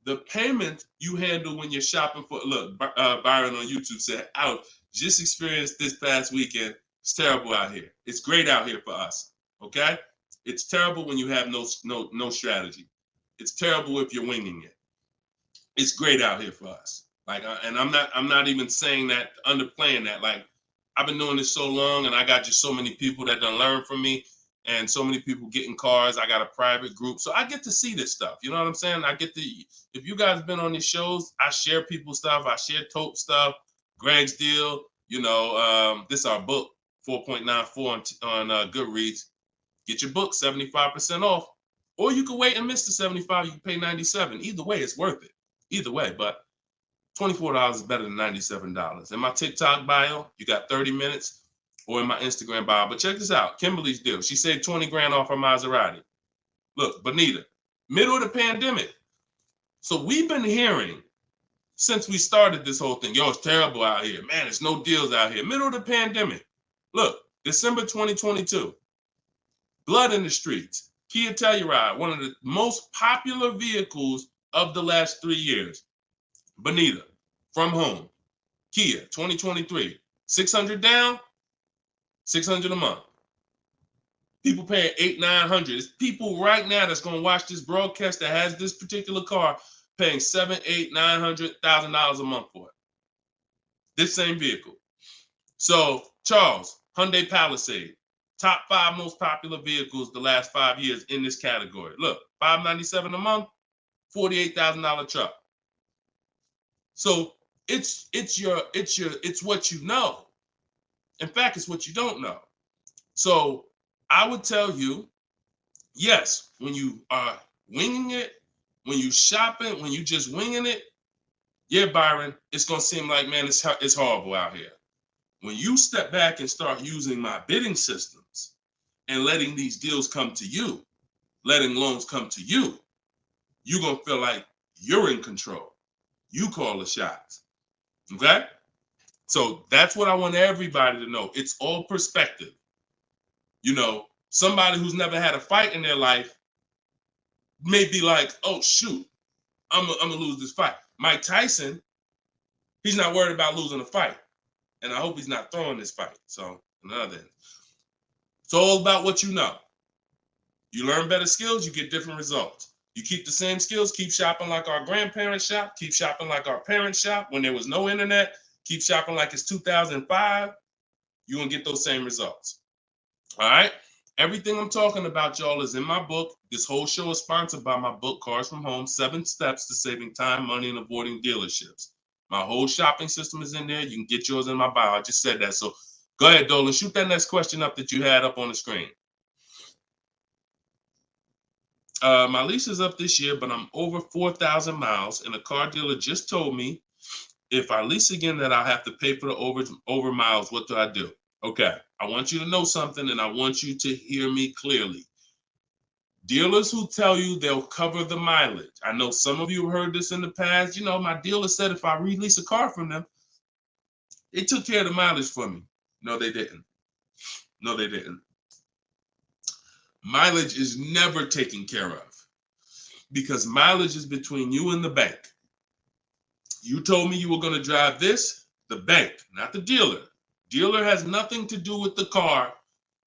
The payment you handle when you're shopping for, look, Byron on YouTube said, ouch, just experienced this past weekend. It's terrible out here. It's great out here for us, okay? It's terrible when you have no strategy. It's terrible if you're winging it. It's great out here for us. Like, and I'm not even saying that, underplaying that. Like, I've been doing this so long, and I got just so many people that done learn from me, and so many people getting cars. I got a private group, so I get to see this stuff. You know what I'm saying? If you guys been on these shows, I share people's stuff. I share Tope stuff, Greg's deal. This is our book, 4.94 on Goodreads. Get your book 75% off, or you can wait and miss the 75. You can pay $97. Either way, it's worth it. Either way, but $24 is better than $97. In my TikTok bio, you got 30 minutes, or in my Instagram bio. But check this out, Kimberly's deal. She saved 20 grand off her Maserati. Look, Bonita, Middle of the pandemic. So we've been hearing since we started this whole thing, yo, it's terrible out here. Man, there's no deals out here. Middle of the pandemic. Look, December 2022. Blood in the streets. Kia Telluride, one of the most popular vehicles of the last 3 years. Bonita, from home. Kia, 2023. 600 down, 600 a month. People paying $800-900. It's people right now that's going to watch this broadcast that has this particular car paying $700,000-900,000 a month for it. This same vehicle. So, Charles, Hyundai Palisade, top 5 most popular vehicles the last 5 years in this category. Look, $597 a month, $48,000 truck. So it's what you know. In fact, it's what you don't know. So I would tell you, yes, when you are winging it, when you shopping, when you just winging it, yeah, Byron, it's gonna seem like, man, it's horrible out here. When you step back and start using my bidding systems and letting these deals come to you, letting loans come to you, you're gonna feel like you're in control. You call the shots. Okay? So that's what I want everybody to know. It's all perspective. You know, somebody who's never had a fight in their life may be like, oh, shoot, I'm gonna lose this fight. Mike Tyson, he's not worried about losing a fight. And I hope he's not throwing this fight. So, another end. It's all about what you know. You learn better skills, you get different results. You keep the same skills, keep shopping like our grandparents shop, keep shopping like our parents shop when there was no internet, keep shopping like it's 2005, you're going to get those same results. All right? Everything I'm talking about, y'all, is in my book. This whole show is sponsored by my book, Cars from Home, 7 Steps to Saving Time, Money, and Avoiding Dealerships. My whole shopping system is in there. You can get yours in my bio. I just said that. So go ahead, Dolan. Shoot that next question up that you had up on the screen. My lease is up this year, but I'm over 4,000 miles, and a car dealer just told me if I lease again that I'll have to pay for the over miles. What do I do? Okay, I want you to know something, and I want you to hear me clearly. Dealers who tell you they'll cover the mileage. I know some of you have heard this in the past. You know, my dealer said if I release a car from them, they took care of the mileage for me. No, they didn't. No, they didn't. Mileage is never taken care of because mileage is between you and the bank. You told me you were going to drive this, the bank, not the dealer. Dealer has nothing to do with the car.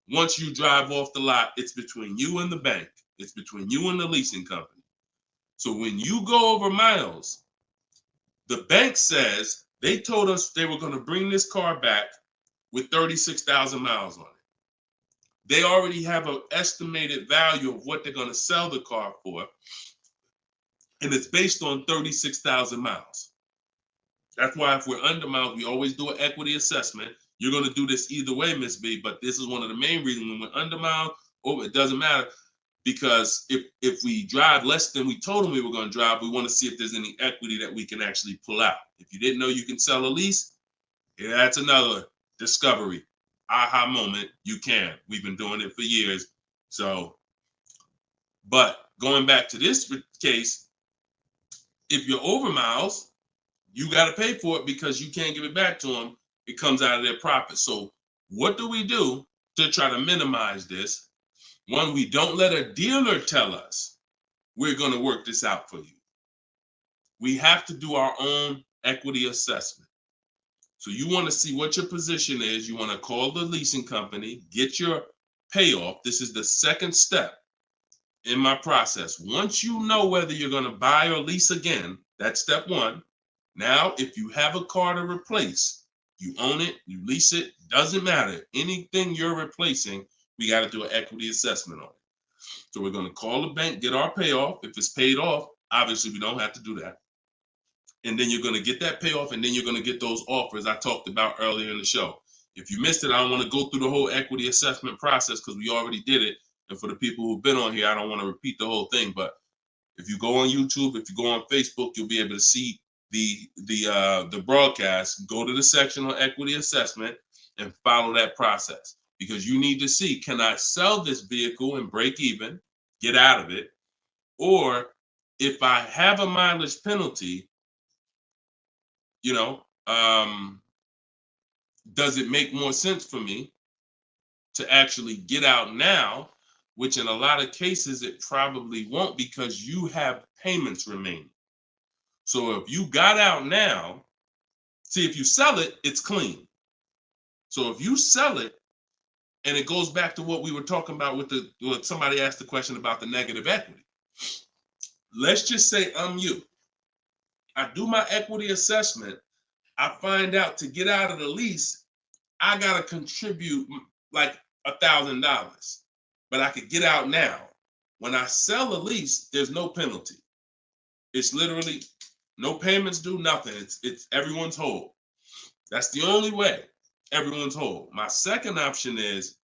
Once you drive off the lot, it's between you and the bank. It's between you and the leasing company. So when you go over miles, the bank says they told us they were going to bring this car back with 36,000 miles on it. They already have an estimated value of what they're going to sell the car for, and it's based on 36,000 miles. That's why if we're under miles, we always do an equity assessment. You're going to do this either way, Miss B, but this is one of the main reasons when we're under miles, it doesn't matter, because if we drive less than we told them we were going to drive, we want to see if there's any equity that we can actually pull out. If you didn't know you can sell a lease, yeah, that's another discovery. Aha moment, you can. We've been doing it for years. So, but going back to this case, if you're over miles, you got to pay for it because you can't give it back to them. It comes out of their profit. So what do we do to try to minimize this? One, we don't let a dealer tell us we're going to work this out for you. We have to do our own equity assessment. So you want to see what your position is. You want to call the leasing company, get your payoff. This is the second step in my process. Once you know whether you're going to buy or lease again, that's step one. Now, if you have a car to replace, you own it, you lease it, doesn't matter. Anything you're replacing, we got to do an equity assessment on it. So we're going to call the bank, get our payoff. If it's paid off, obviously we don't have to do that. And then you're going to get that payoff, and then you're going to get those offers I talked about earlier in the show. If you missed it, I don't want to go through the whole equity assessment process because we already did it. And for the people who've been on here, I don't want to repeat the whole thing. But if you go on YouTube, if you go on Facebook, you'll be able to see the broadcast. Go to the section on equity assessment and follow that process, because you need to see, can I sell this vehicle and break even, get out of it? Or if I have a mileage penalty, you know, does it make more sense for me to actually get out now, which in a lot of cases it probably won't because you have payments remaining. So if you got out now, see, if you sell it, it's clean. So if you sell it, and it goes back to what we were talking about with what somebody asked the question about the negative equity. Let's just say I'm you. I do my equity assessment. I find out to get out of the lease, I got to contribute like $1,000, but I could get out now. When I sell a lease, there's no penalty. It's literally no payments due, nothing. It's everyone's whole. That's the only way everyone's whole. My second option is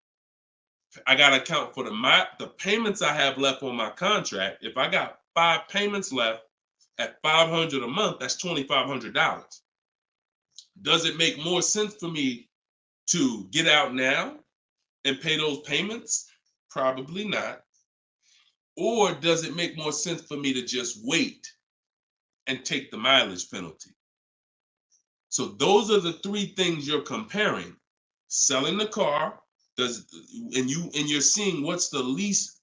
I got to account for the payments I have left on my contract. If I got 5 payments left at $500 a month, that's $2,500. Does it make more sense for me to get out now and pay those payments? Probably not. Or does it make more sense for me to just wait and take the mileage penalty? So those are the 3 things you're comparing. Selling the car, and you're seeing what's the least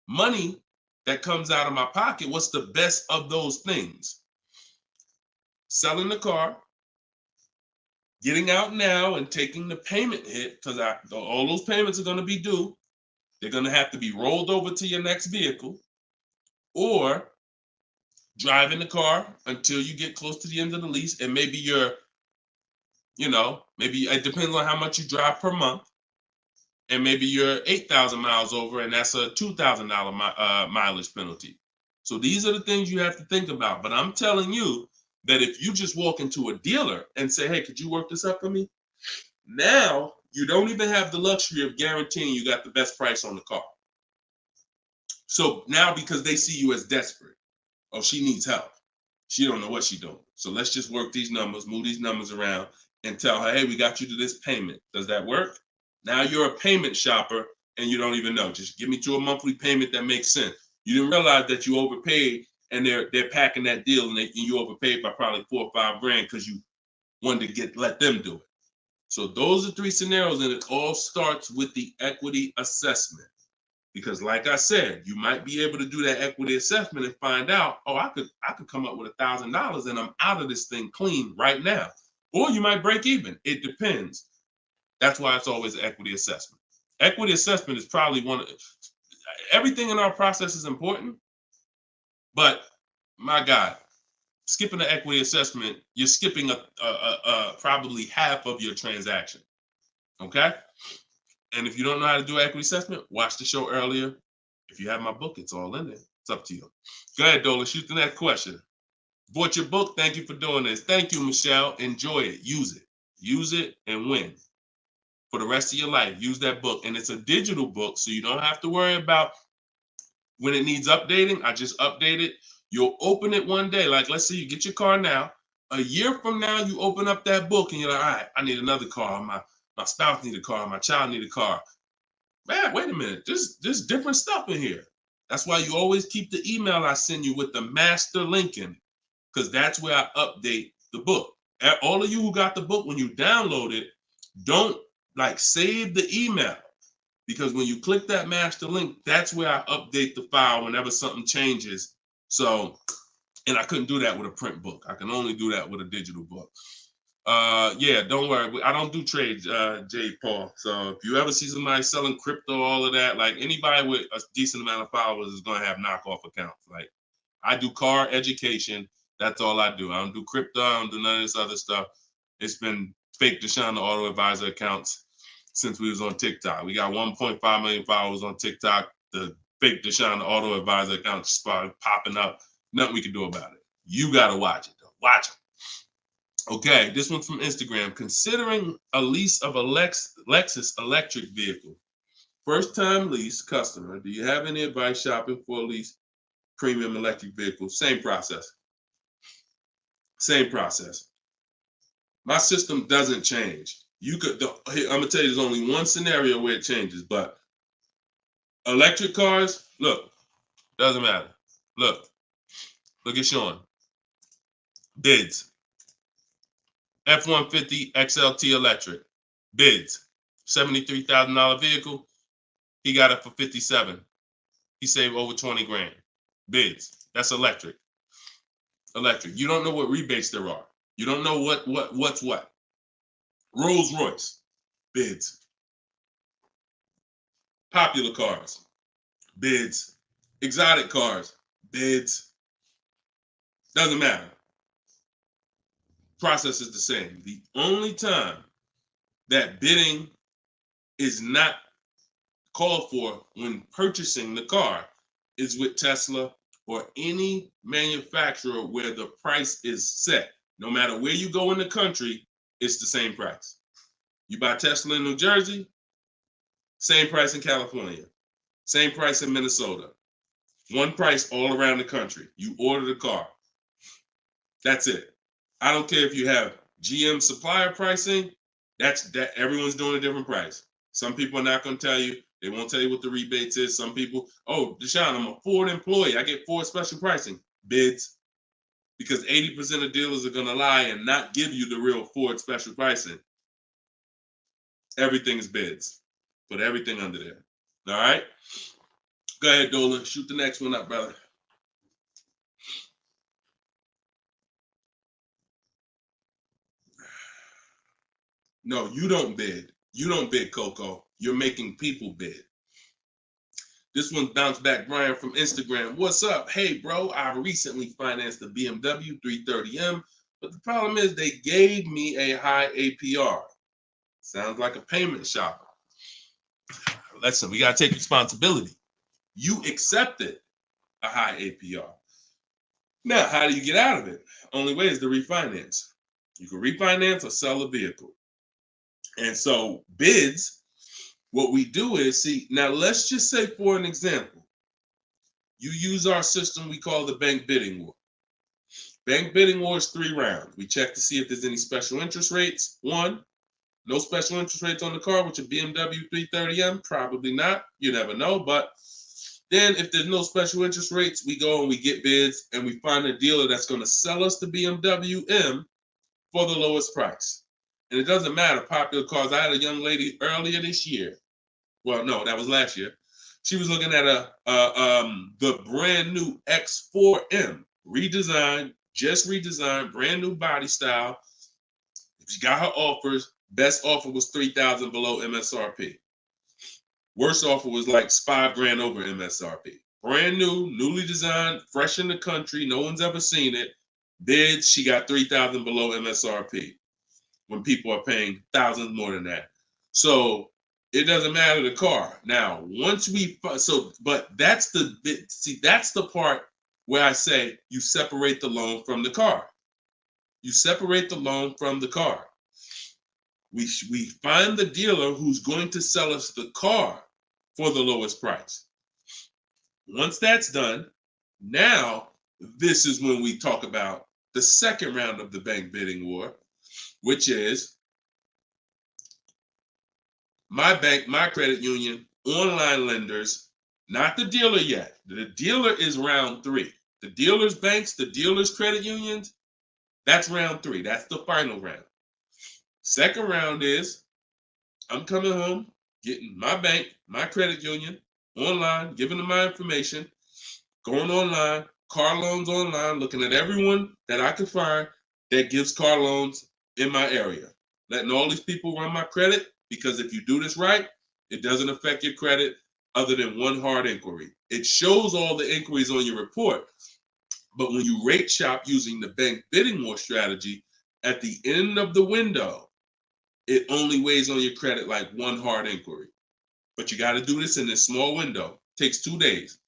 money that comes out of my pocket. What's the best of those things? Selling the car, getting out now and taking the payment hit, because all those payments are going to be due. They're going to have to be rolled over to your next vehicle, or driving the car until you get close to the end of the lease, and maybe maybe it depends on how much you drive per month. And maybe you're 8,000 miles over, and that's a $2,000 mileage penalty. So these are the things you have to think about. But I'm telling you that if you just walk into a dealer and say, hey, could you work this up for me? Now you don't even have the luxury of guaranteeing you got the best price on the car. So now, because they see you as desperate, oh, she needs help. She don't know what she's doing. So let's just work these numbers, move these numbers around, and tell her, hey, we got you to this payment. Does that work? Now you're a payment shopper and you don't even know. Just give me to a monthly payment that makes sense. You didn't realize that you overpaid, and they're packing that deal, and you overpaid by probably $4 or $5 grand because you wanted to let them do it. So those are 3 scenarios, and it all starts with the equity assessment. Because like I said, you might be able to do that equity assessment and find out, oh, I could come up with $1,000 and I'm out of this thing clean right now. Or you might break even. It depends. That's why it's always an equity assessment. Equity assessment is probably everything in our process is important, but my God, skipping the equity assessment, you're skipping probably half of your transaction. Okay? And if you don't know how to do equity assessment, watch the show earlier. If you have my book, it's all in there. It's up to you. Go ahead, Dola, shoot the next question. Bought your book. Thank you for doing this. Thank you, Michelle. Enjoy it. Use it. Use it and win. For the rest of your life, use that book. And it's a digital book, so you don't have to worry about when it needs updating. I just update it. You'll open it one day. Like, let's say you get your car now. A year from now, you open up that book and you're like, all right, I need another car. My spouse need a car. My child need a car. Man, wait a minute. There's different stuff in here. That's why you always keep the email I send you with the master link in it, because that's where I update the book. All of you who got the book, when you download it, don't save the email, because when you click that master link, that's where I update the file whenever something changes. So, and I couldn't do that with a print book. I can only do that with a digital book. Yeah, don't worry. I don't do trades, J. Paul. So if you ever see somebody selling crypto, all of that, like anybody with a decent amount of followers is going to have knockoff accounts. Like, I do car education. That's all I do. I don't do crypto. I don't do none of this other stuff. It's been fake Deshone the Auto Advisor accounts since we was on TikTok. We got 1.5 million followers on TikTok. The fake Deshone the Auto Advisor account started popping up. Nothing we can do about it. You got to watch it, though. Watch it. Okay, this one's from Instagram. Considering a lease of a Lexus electric vehicle. First time lease customer. Do you have any advice shopping for a lease premium electric vehicle? Same process. Same process. My system doesn't change. I'm gonna tell you, there's only one scenario where it changes, but electric cars, look, doesn't matter. Look at Sean. Bids. F-150 XLT electric. Bids. $73,000 vehicle. He got it for 57. He saved over 20 grand. Bids. That's electric. Electric. You don't know what rebates there are. You don't know what's what. Rolls Royce. Bids. Popular cars. Bids. Exotic cars. Bids. Doesn't matter. Process is the same. The only time that bidding is not called for when purchasing the car is with Tesla or any manufacturer where the price is set. No matter where you go in the country, it's the same price. You buy Tesla in New Jersey, same price in California, same price in Minnesota. One price all around the country. You order the car. That's it. I don't care if you have GM supplier pricing. That everyone's doing a different price. Some people are not going to tell you. They won't tell you what the rebates is. Some people, oh, Deshone, I'm a Ford employee. I get Ford special pricing. Bids. Because 80% of dealers are going to lie and not give you the real Ford special pricing. Everything is bids. Put everything under there. All right? Go ahead, Dolan. Shoot the next one up, brother. No, you don't bid. You don't bid, Coco. You're making people bid. This one bounced back, Brian from Instagram. What's up? Hey, bro, I recently financed the BMW 330M, but the problem is they gave me a high APR. Sounds like a payment shopper. Listen, we got to take responsibility. You accepted a high APR. Now, how do you get out of it? Only way is to refinance. You can refinance or sell a vehicle. And so bids, what we do is, see, now let's just say for an example, you use our system we call the bank bidding war. Bank bidding war is 3 rounds. We check to see if there's any special interest rates. 1, no special interest rates on the car, which a BMW 330M, probably not. You never know. But then if there's no special interest rates, we go and we get bids and we find a dealer that's going to sell us the BMW M for the lowest price. And it doesn't matter, popular cars. I had a young lady earlier this year. Well, no, that was last year. She was looking at the brand new X4M, redesigned, just redesigned, brand new body style. She got her offers. Best offer was $3,000 below MSRP. Worst offer was like $5,000 over MSRP. Brand new, newly designed, fresh in the country. No one's ever seen it. Bids, she got $3,000 below MSRP. When people are paying thousands more than that. So it doesn't matter the car. Now, once we, but that's that's the part where I say you separate the loan from the car. You separate the loan from the car. We find the dealer who's going to sell us the car for the lowest price. Once that's done, now this is when we talk about the second round of the bank bidding war, which is my bank, my credit union, online lenders, not the dealer yet. The dealer is round 3. The dealer's banks, the dealer's credit unions, that's round 3. That's the final round. Second round is I'm coming home, getting my bank, my credit union, online, giving them my information, going online, car loans online, looking at everyone that I can find that gives car loans in my area, letting all these people run my credit, because if you do this right, it doesn't affect your credit other than one hard inquiry. It shows all the inquiries on your report, but when you rate shop using the bank bidding war strategy, at the end of the window, it only weighs on your credit like one hard inquiry. But you got to do this in this small window. It takes 2 days.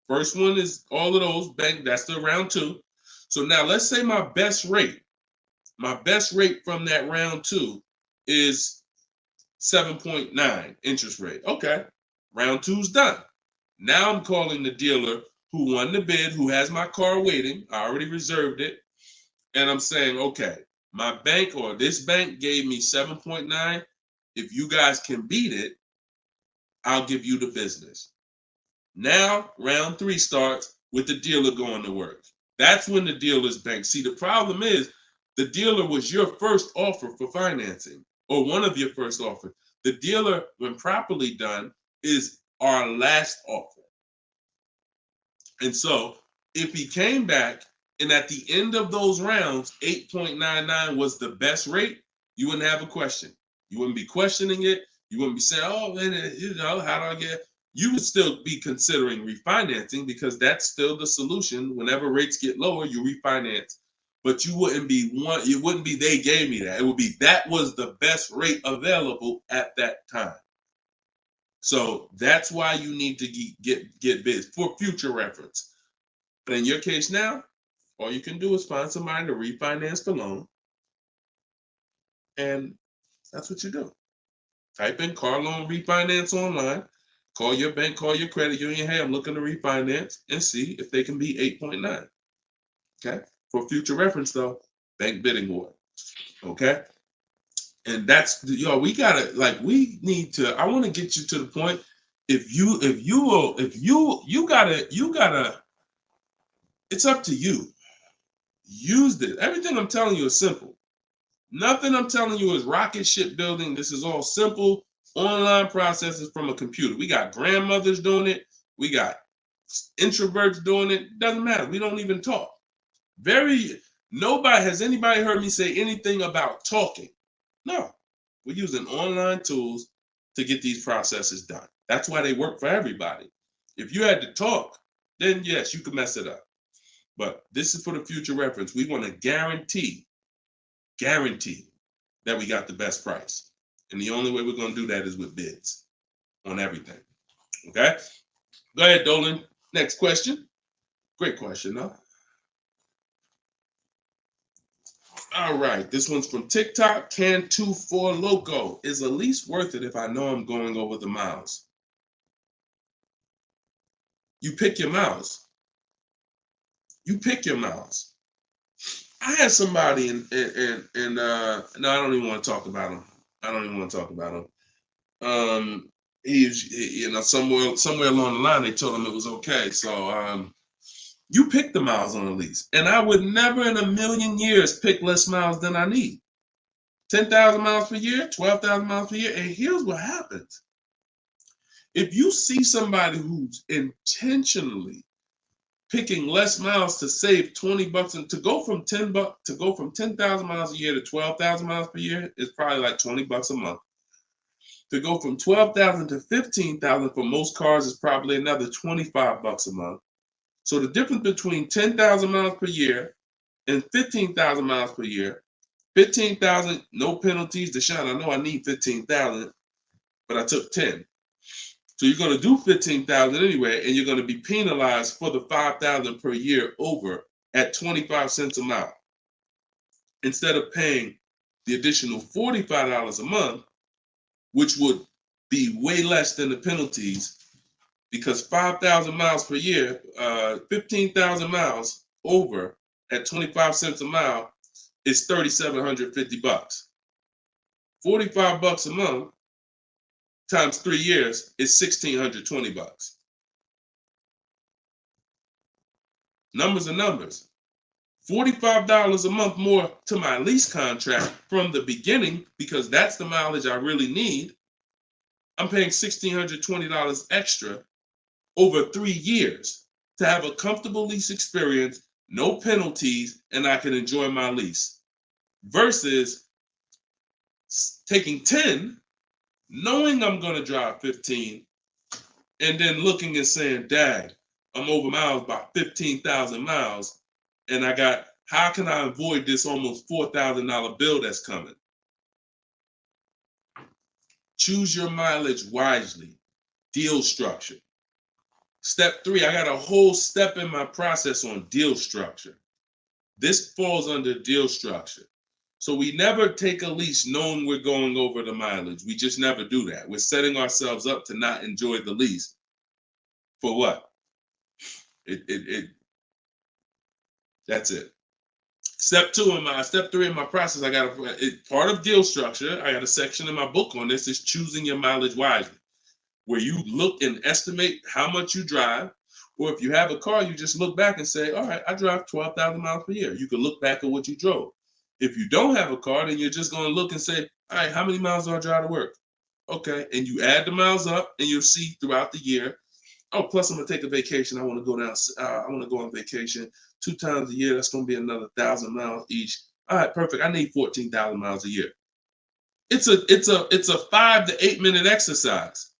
First one is all of those bank, that's the round 2. So now let's say my best rate from that round 2 is 7.9 interest rate. Okay, round 2's done. Now I'm calling the dealer who won the bid, who has my car waiting. I already reserved it. And I'm saying, okay, my bank or this bank gave me 7.9. If you guys can beat it, I'll give you the business. Now round 3 starts. with the dealer going to work. That's when the dealer's bank. See, the problem is the dealer was your first offer for financing, or one of your first offers. The dealer, when properly done, is our last offer. And so if he came back and at the end of those rounds, 8.99 was the best rate, you wouldn't have a question. You wouldn't be questioning it. You wouldn't be saying, oh, man, how do I get? You would still be considering refinancing because that's still the solution. Whenever rates get lower, you refinance. But you wouldn't be it wouldn't be they gave me that. It would be that was the best rate available at that time. So that's why you need to get bids for future reference. But in your case now, all you can do is find somebody to refinance the loan. And that's what you do. Type in car loan refinance online. Call your bank, call your credit union. Hey, I'm looking to refinance and see if they can be 8.9. Okay. For future reference, though, bank bidding war. Okay. And that's we gotta we need to. I want to get you to the point. You gotta. It's up to you. Use this. Everything I'm telling you is simple. Nothing I'm telling you is rocket ship building. This is all simple online processes from a computer. We got grandmothers doing it. We got introverts doing it. Doesn't matter. We don't even talk. Has anybody heard me say anything about talking? No. We're using online tools to get these processes done. That's why they work for everybody. If you had to talk, then yes, you could mess it up. But this is for the future reference. We want to guarantee that we got the best price. And the only way we're going to do that is with bids on everything. Okay? Go ahead, Dolan. Next question. Great question, though. All right. This one's from TikTok. Can24 Loco. Is a lease worth it if I know I'm going over the miles? You pick your miles. You pick your miles. I had somebody no, I don't even want to talk about him. He somewhere along the line they told him it was okay. So you pick the miles on a lease, and I would never in a million years pick less miles than I need. 10,000 miles per year, 12,000 miles per year, and here's what happens: if you see somebody who's intentionally picking less miles to save $20 and to go from 10,000 miles a year to 12,000 miles per year is probably like $20 a month. To go from 12,000 to 15,000 for most cars is probably another $25 a month. So the difference between 10,000 miles per year and 15,000 miles per year, 15,000, no penalties. Deshone, I know I need 15,000, but I took 10. So you're going to do 15,000 anyway, and you're going to be penalized for the 5,000 per year over at 25 cents a mile. Instead of paying the additional $45 a month, which would be way less than the penalties, because 5,000 miles per year, 15,000 miles over at 25 cents a mile is $3,750. $45 a month times 3 years is $1,620. Numbers are numbers. $45 a month more to my lease contract from the beginning, because that's the mileage I really need. I'm paying $1,620 extra over 3 years to have a comfortable lease experience, no penalties, and I can enjoy my lease. Versus taking 10, knowing I'm going to drive 15, and then looking and saying, dang, I'm over miles by 15,000 miles, and how can I avoid this almost $4,000 bill that's coming? Choose your mileage wisely. Deal structure. Step 3, I got a whole step in my process on deal structure. This falls under deal structure. So we never take a lease knowing we're going over the mileage. We just never do that. We're setting ourselves up to not enjoy the lease. For what? That's it. Step 3 in my process, I got part of deal structure. I got a section in my book on this, is choosing your mileage wisely, where you look and estimate how much you drive, Or if you have a car, you just look back and say, all right, I drive 12,000 miles per year. You can look back at what you drove. If you don't have a car, then you're just going to look and say, all right, how many miles do I drive to work? Okay, and you add the miles up, and you'll see throughout the year. Oh, plus I'm gonna take a vacation. I want to go down. I want to go on vacation 2 times a year. That's gonna be another 1,000 miles each. All right, perfect. I need 14,000 miles a year. It's a 5 to 8 minute exercise,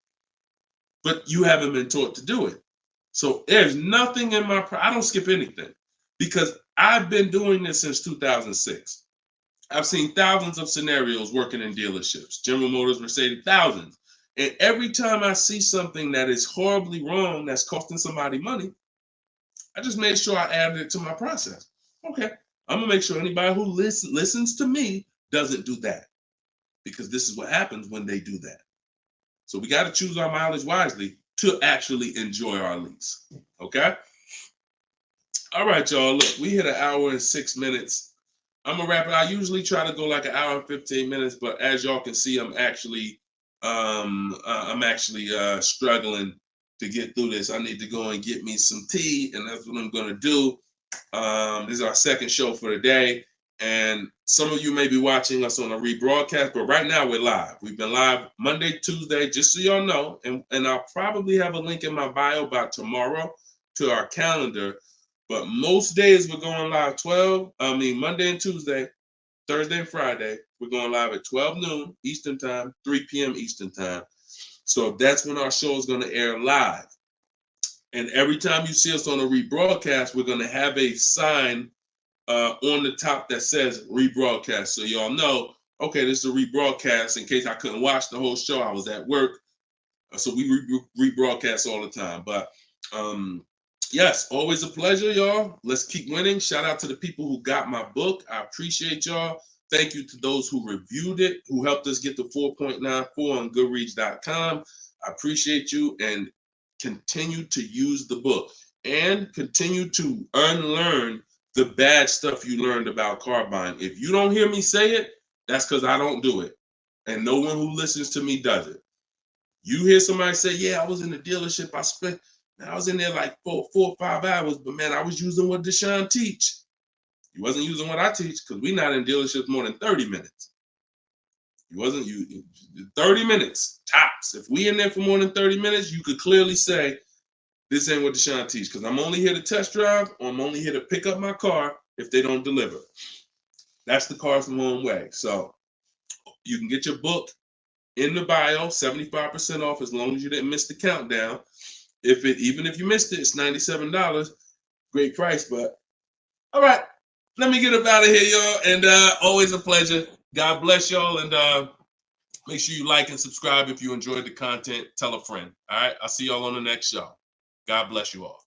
but you haven't been taught to do it. So there's nothing in my. I don't skip anything because I've been doing this since 2006. I've seen thousands of scenarios working in dealerships, General Motors, Mercedes, thousands. And every time I see something that is horribly wrong, that's costing somebody money, I just made sure I added it to my process. Okay, I'm gonna make sure anybody who listens to me doesn't do that, because this is what happens when they do that. So we got to choose our mileage wisely to actually enjoy our lease. Okay. All right, y'all. Look, we hit 1 hour and 6 minutes. I'm gonna wrap it. I usually try to go like 1 hour and 15 minutes, but as y'all can see, I'm actually struggling to get through this. I need to go and get me some tea, and that's what I'm gonna do. This is our second show for the day, and some of you may be watching us on a rebroadcast, but right now we're live. We've been live Monday, Tuesday, just so y'all know, and I'll probably have a link in my bio by tomorrow to our calendar. But most days we're going live Monday and Tuesday, Thursday and Friday. We're going live at 12 noon Eastern time, 3 p.m. Eastern time. So that's when our show is going to air live. And every time you see us on a rebroadcast, we're going to have a sign on the top that says rebroadcast. So y'all know, okay, this is a rebroadcast. In case I couldn't watch the whole show, I was at work. So we rebroadcast all the time. But yes, always a pleasure, y'all. Let's keep winning. Shout out to the people who got my book. I appreciate y'all. Thank you to those who reviewed it, who helped us get to 4.94 on Goodreads.com. I appreciate you, and continue to use the book and continue to unlearn the bad stuff you learned about car buying. If you don't hear me say it, that's because I don't do it. And no one who listens to me does it. You hear somebody say, yeah, I was in the dealership. I was in there like 4 or 5 hours, but man, I was using what Deshone teach. You wasn't using what I teach, because we're not in dealerships more than 30 minutes. 30 minutes, tops. If we in there for more than 30 minutes, you could clearly say, this ain't what Deshone teach, because I'm only here to test drive, or I'm only here to pick up my car if they don't deliver. That's the Cars from Home way. So you can get your book in the bio, 75% off, as long as you didn't miss the countdown. Even if you missed it, it's $97. Great price, but all right. Let me get up out of here, y'all. And always a pleasure. God bless y'all. And make sure you like and subscribe if you enjoyed the content. Tell a friend. All right. I'll see y'all on the next show. God bless you all.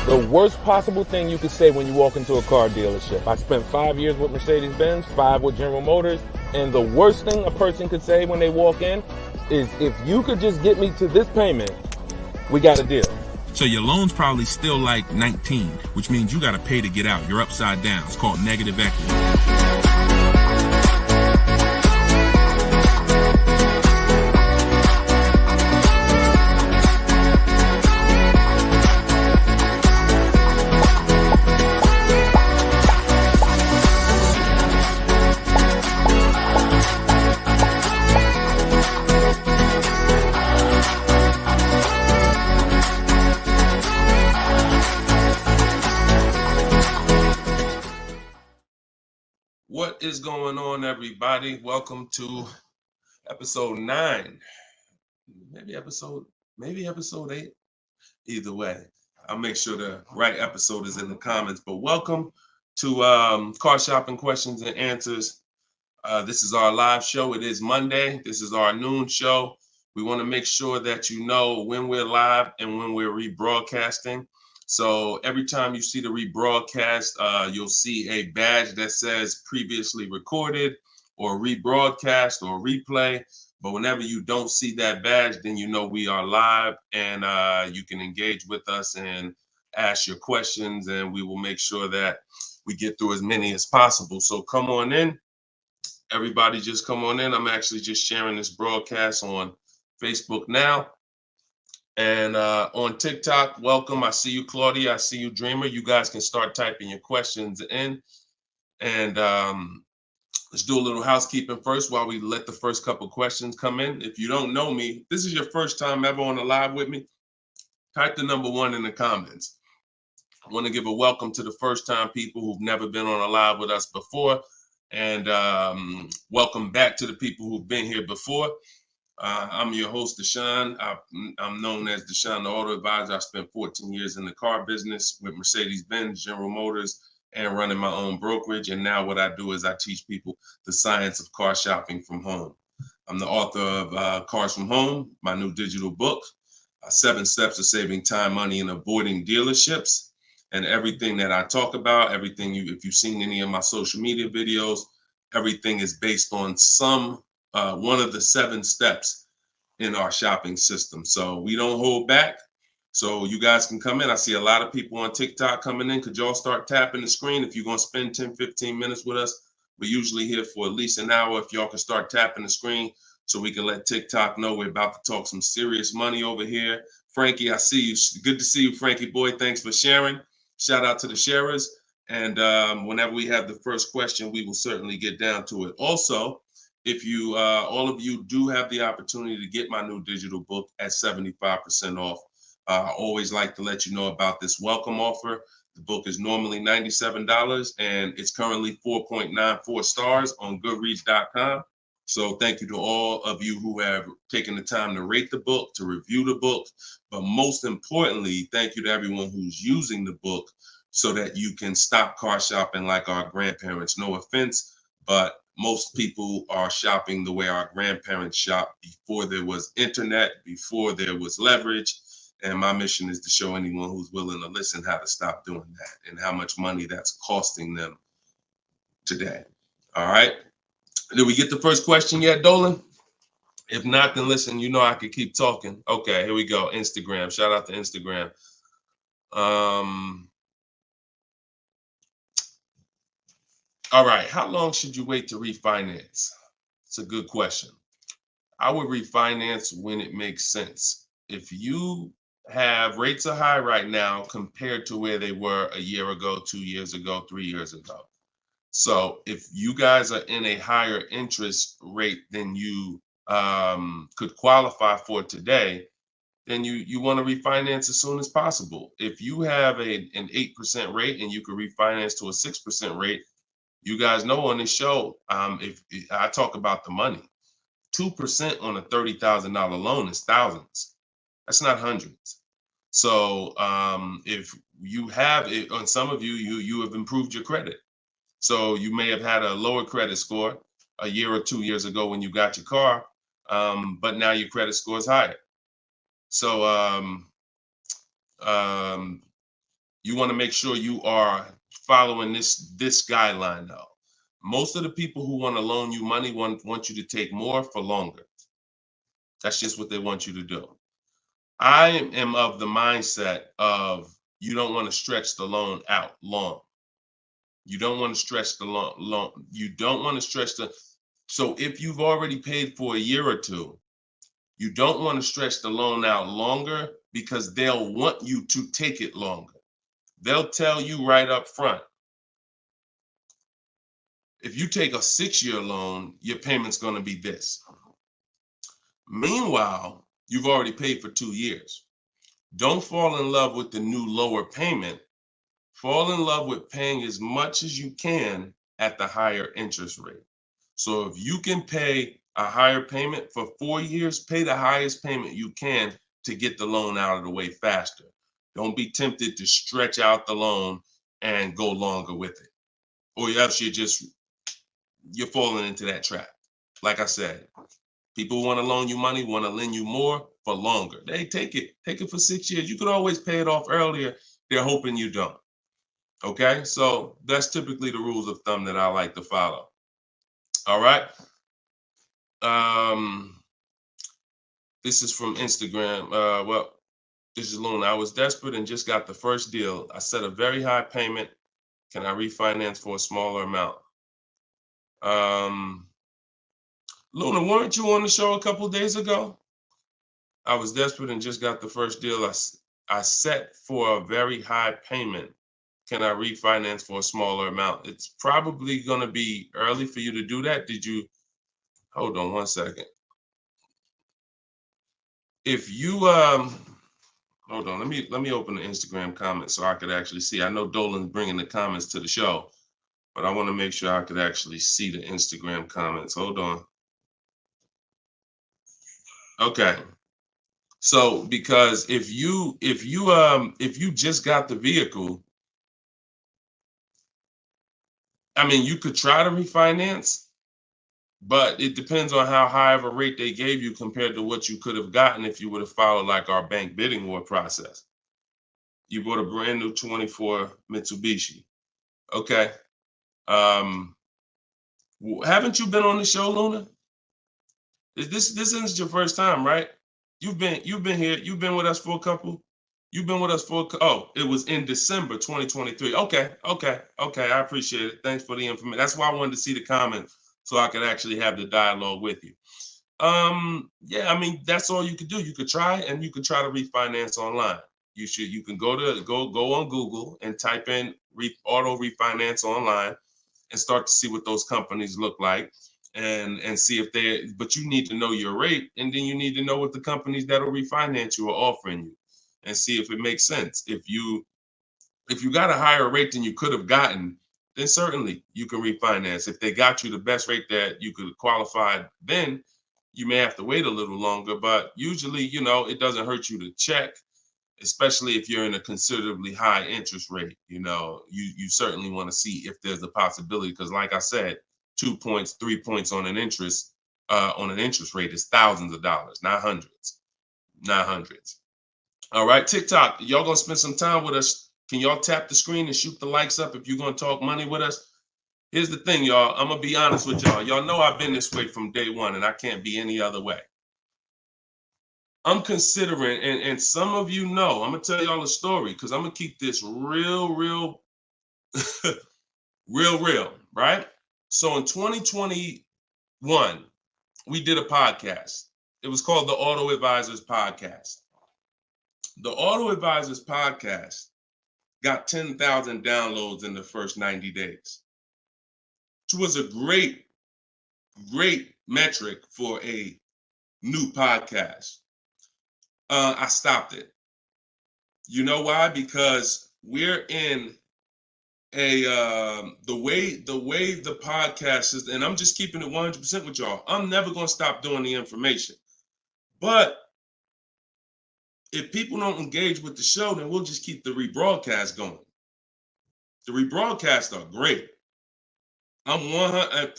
The worst possible thing you could say when you walk into a car dealership. I spent 5 years with Mercedes-Benz, 5 with General Motors, and the worst thing a person could say when they walk in is, if you could just get me to this payment, we got a deal. So your loan's probably still like 19, which means you got to pay to get out. You're upside down. It's called negative equity. What is going on, everybody? Welcome to episode 9. Maybe episode 8. Either way, I'll make sure the right episode is in the comments. But welcome to Car Shopping Questions and Answers. This is our live show. It is Monday. This is our noon show. We want to make sure that you know when we're live and when we're rebroadcasting. So every time you see the rebroadcast, you'll see a badge that says previously recorded or rebroadcast or replay. But whenever you don't see that badge, then you know we are live, and you can engage with us and ask your questions, and we will make sure that we get through as many as possible. So come on in. Everybody just come on in. I'm actually just sharing this broadcast on Facebook now. And on TikTok, welcome. I see you, Claudia. I see you, Dreamer. You guys can start typing your questions in. And let's do a little housekeeping first while we let the first couple questions come in. If you don't know me, this is your first time ever on a live with me, type the number 1 in the comments. I want to give a welcome to the first time people who've never been on a live with us before. And welcome back to the people who've been here before. I'm your host, Deshone. I'm known as Deshone the Auto Advisor. I spent 14 years in the car business with Mercedes-Benz, General Motors, and running my own brokerage. And now what I do is I teach people the science of car shopping from home. I'm the author of Cars from Home, my new digital book, 7 Steps to Saving Time, Money, and Avoiding Dealerships. And everything that I talk about, everything if you've seen any of my social media videos, everything is based on one of the 7 steps in our shopping system. So we don't hold back. So you guys can come in. I see a lot of people on TikTok coming in. Could y'all start tapping the screen if you're going to spend 10, 15 minutes with us? We're usually here for at least an hour. If y'all can start tapping the screen so we can let TikTok know we're about to talk some serious money over here. Frankie, I see you. Good to see you, Frankie boy. Thanks for sharing. Shout out to the sharers. And whenever we have the first question, we will certainly get down to it. Also, if you, all of you do have the opportunity to get my new digital book at 75% off. I always like to let you know about this welcome offer. The book is normally $97 and it's currently 4.94 stars on Goodreads.com. So thank you to all of you who have taken the time to rate the book, to review the book. But most importantly, thank you to everyone who's using the book so that you can stop car shopping like our grandparents. No offense, but most people are shopping the way our grandparents shopped before there was internet, before there was leverage. And my mission is to show anyone who's willing to listen how to stop doing that and how much money that's costing them today. All right. Did we get the first question yet, Dolan? If not, then listen, you know I could keep talking. Okay, here we go. Instagram. Shout out to Instagram. All right. How long should you wait to refinance? It's a good question. I would refinance when it makes sense. If you have rates are high right now compared to where they were a year ago, 2 years ago, 3 years ago. So if you guys are in a higher interest rate than you could qualify for today, then you want to refinance as soon as possible. If you have an 8% rate and you could refinance to a 6% rate, you guys know on this show, if I talk about the money, 2% on a $30,000 loan is thousands. That's not hundreds. So if you have it, on some of you have improved your credit. So you may have had a lower credit score a year or 2 years ago when you got your car, but now your credit score is higher. So you want to make sure you are following this guideline though. Most of the people who want to loan you money want you to take more for longer. That's just what they want you to do. I am of the mindset of you don't want to stretch the loan out long. You don't want to stretch the loan. You don't want to stretch so if you've already paid for a year or two, you don't want to stretch the loan out longer because they'll want you to take it longer. They'll tell you right up front, if you take a 6-year loan, your payment's going to be this. Meanwhile, you've already paid for 2 years. Don't fall in love with the new lower payment. Fall in love with paying as much as you can at the higher interest rate. So if you can pay a higher payment for 4 years, pay the highest payment you can to get the loan out of the way faster. Don't be tempted to stretch out the loan and go longer with it. Or else you're falling into that trap. Like I said, people want to loan you money, want to lend you more for longer. They take it for 6 years. You could always pay it off earlier. They're hoping you don't. Okay, so that's typically the rules of thumb that I like to follow. All right. This is from Instagram. Well, this is Luna. I was desperate and just got the first deal. I set a very high payment. Can I refinance for a smaller amount? Luna, weren't you on the show a couple days ago? I was desperate and just got the first deal. I set for a very high payment. Can I refinance for a smaller amount? It's probably going to be early for you to do that. Did you? Hold on one second. If you hold on, let me open the Instagram comments so I could actually see. I know Dolan's bringing the comments to the show, but I want to make sure I could actually see the Instagram comments. Hold on. Okay. So because if you just got the vehicle, I mean, you could try to refinance, but it depends on how high of a rate they gave you compared to what you could have gotten if you would have followed like our bank bidding war process. You bought a brand new 24 Mitsubishi. Okay. Haven't you been on the show, Luna? This isn't your first time, right? You've been here. You've been with us for a couple. You've been with us for oh, it was in December 2023. Okay. I appreciate it. Thanks for the information. That's why I wanted to see the comments so I could actually have the dialogue with you. Yeah, I mean, that's all you could do. You could try and you could try to refinance online. You can go on Google and type in auto refinance online and start to see what those companies look like and see if but you need to know your rate, and then you need to know what the companies that'll refinance you are offering you and see if it makes sense. If you got a higher rate than you could have gotten, then certainly you can refinance. If they got you the best rate that you could qualify, then you may have to wait a little longer, but usually, it doesn't hurt you to check, especially if you're in a considerably high interest rate. You certainly want to see if there's a possibility, because like I said, 2 points, 3 points on an interest rate is thousands of dollars, not hundreds. All right, TikTok, y'all gonna spend some time with us. Can y'all tap the screen and shoot the likes up if you're gonna talk money with us? Here's the thing, y'all. I'm gonna be honest with y'all. Y'all know I've been this way from day one, and I can't be any other way. I'm considering, and some of you know, I'm gonna tell y'all a story because I'm gonna keep this real, real, real, right? So in 2021, we did a podcast. It was called the Auto Advisors Podcast. The Auto Advisors Podcast got 10,000 downloads in the first 90 days, which was a great metric for a new podcast. I stopped it. You know why? Because we're in the way the podcast is, and I'm just keeping it 100% with y'all. I'm never gonna stop doing the information, but if people don't engage with the show, then we'll just keep the rebroadcast going. The rebroadcasts are great. I'm 100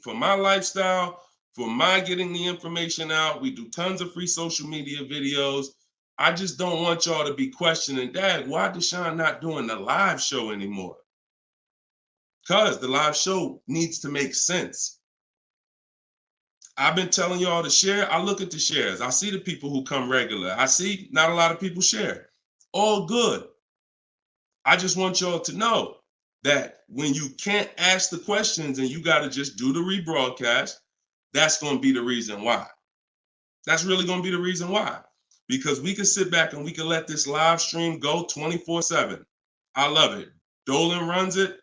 for my lifestyle, for my getting the information out. We do tons of free social media videos. I just don't want y'all to be questioning, Dad, why Deshone not doing the live show anymore? Because the live show needs to make sense. I've been telling y'all to share. I look at the shares. I see the people who come regular. I see not a lot of people share. All good. I just want y'all to know that when you can't ask the questions and you got to just do the rebroadcast, that's going to be the reason why. That's really going to be the reason why. Because we can sit back and we can let this live stream go 24/7. I love it. Dolan runs it.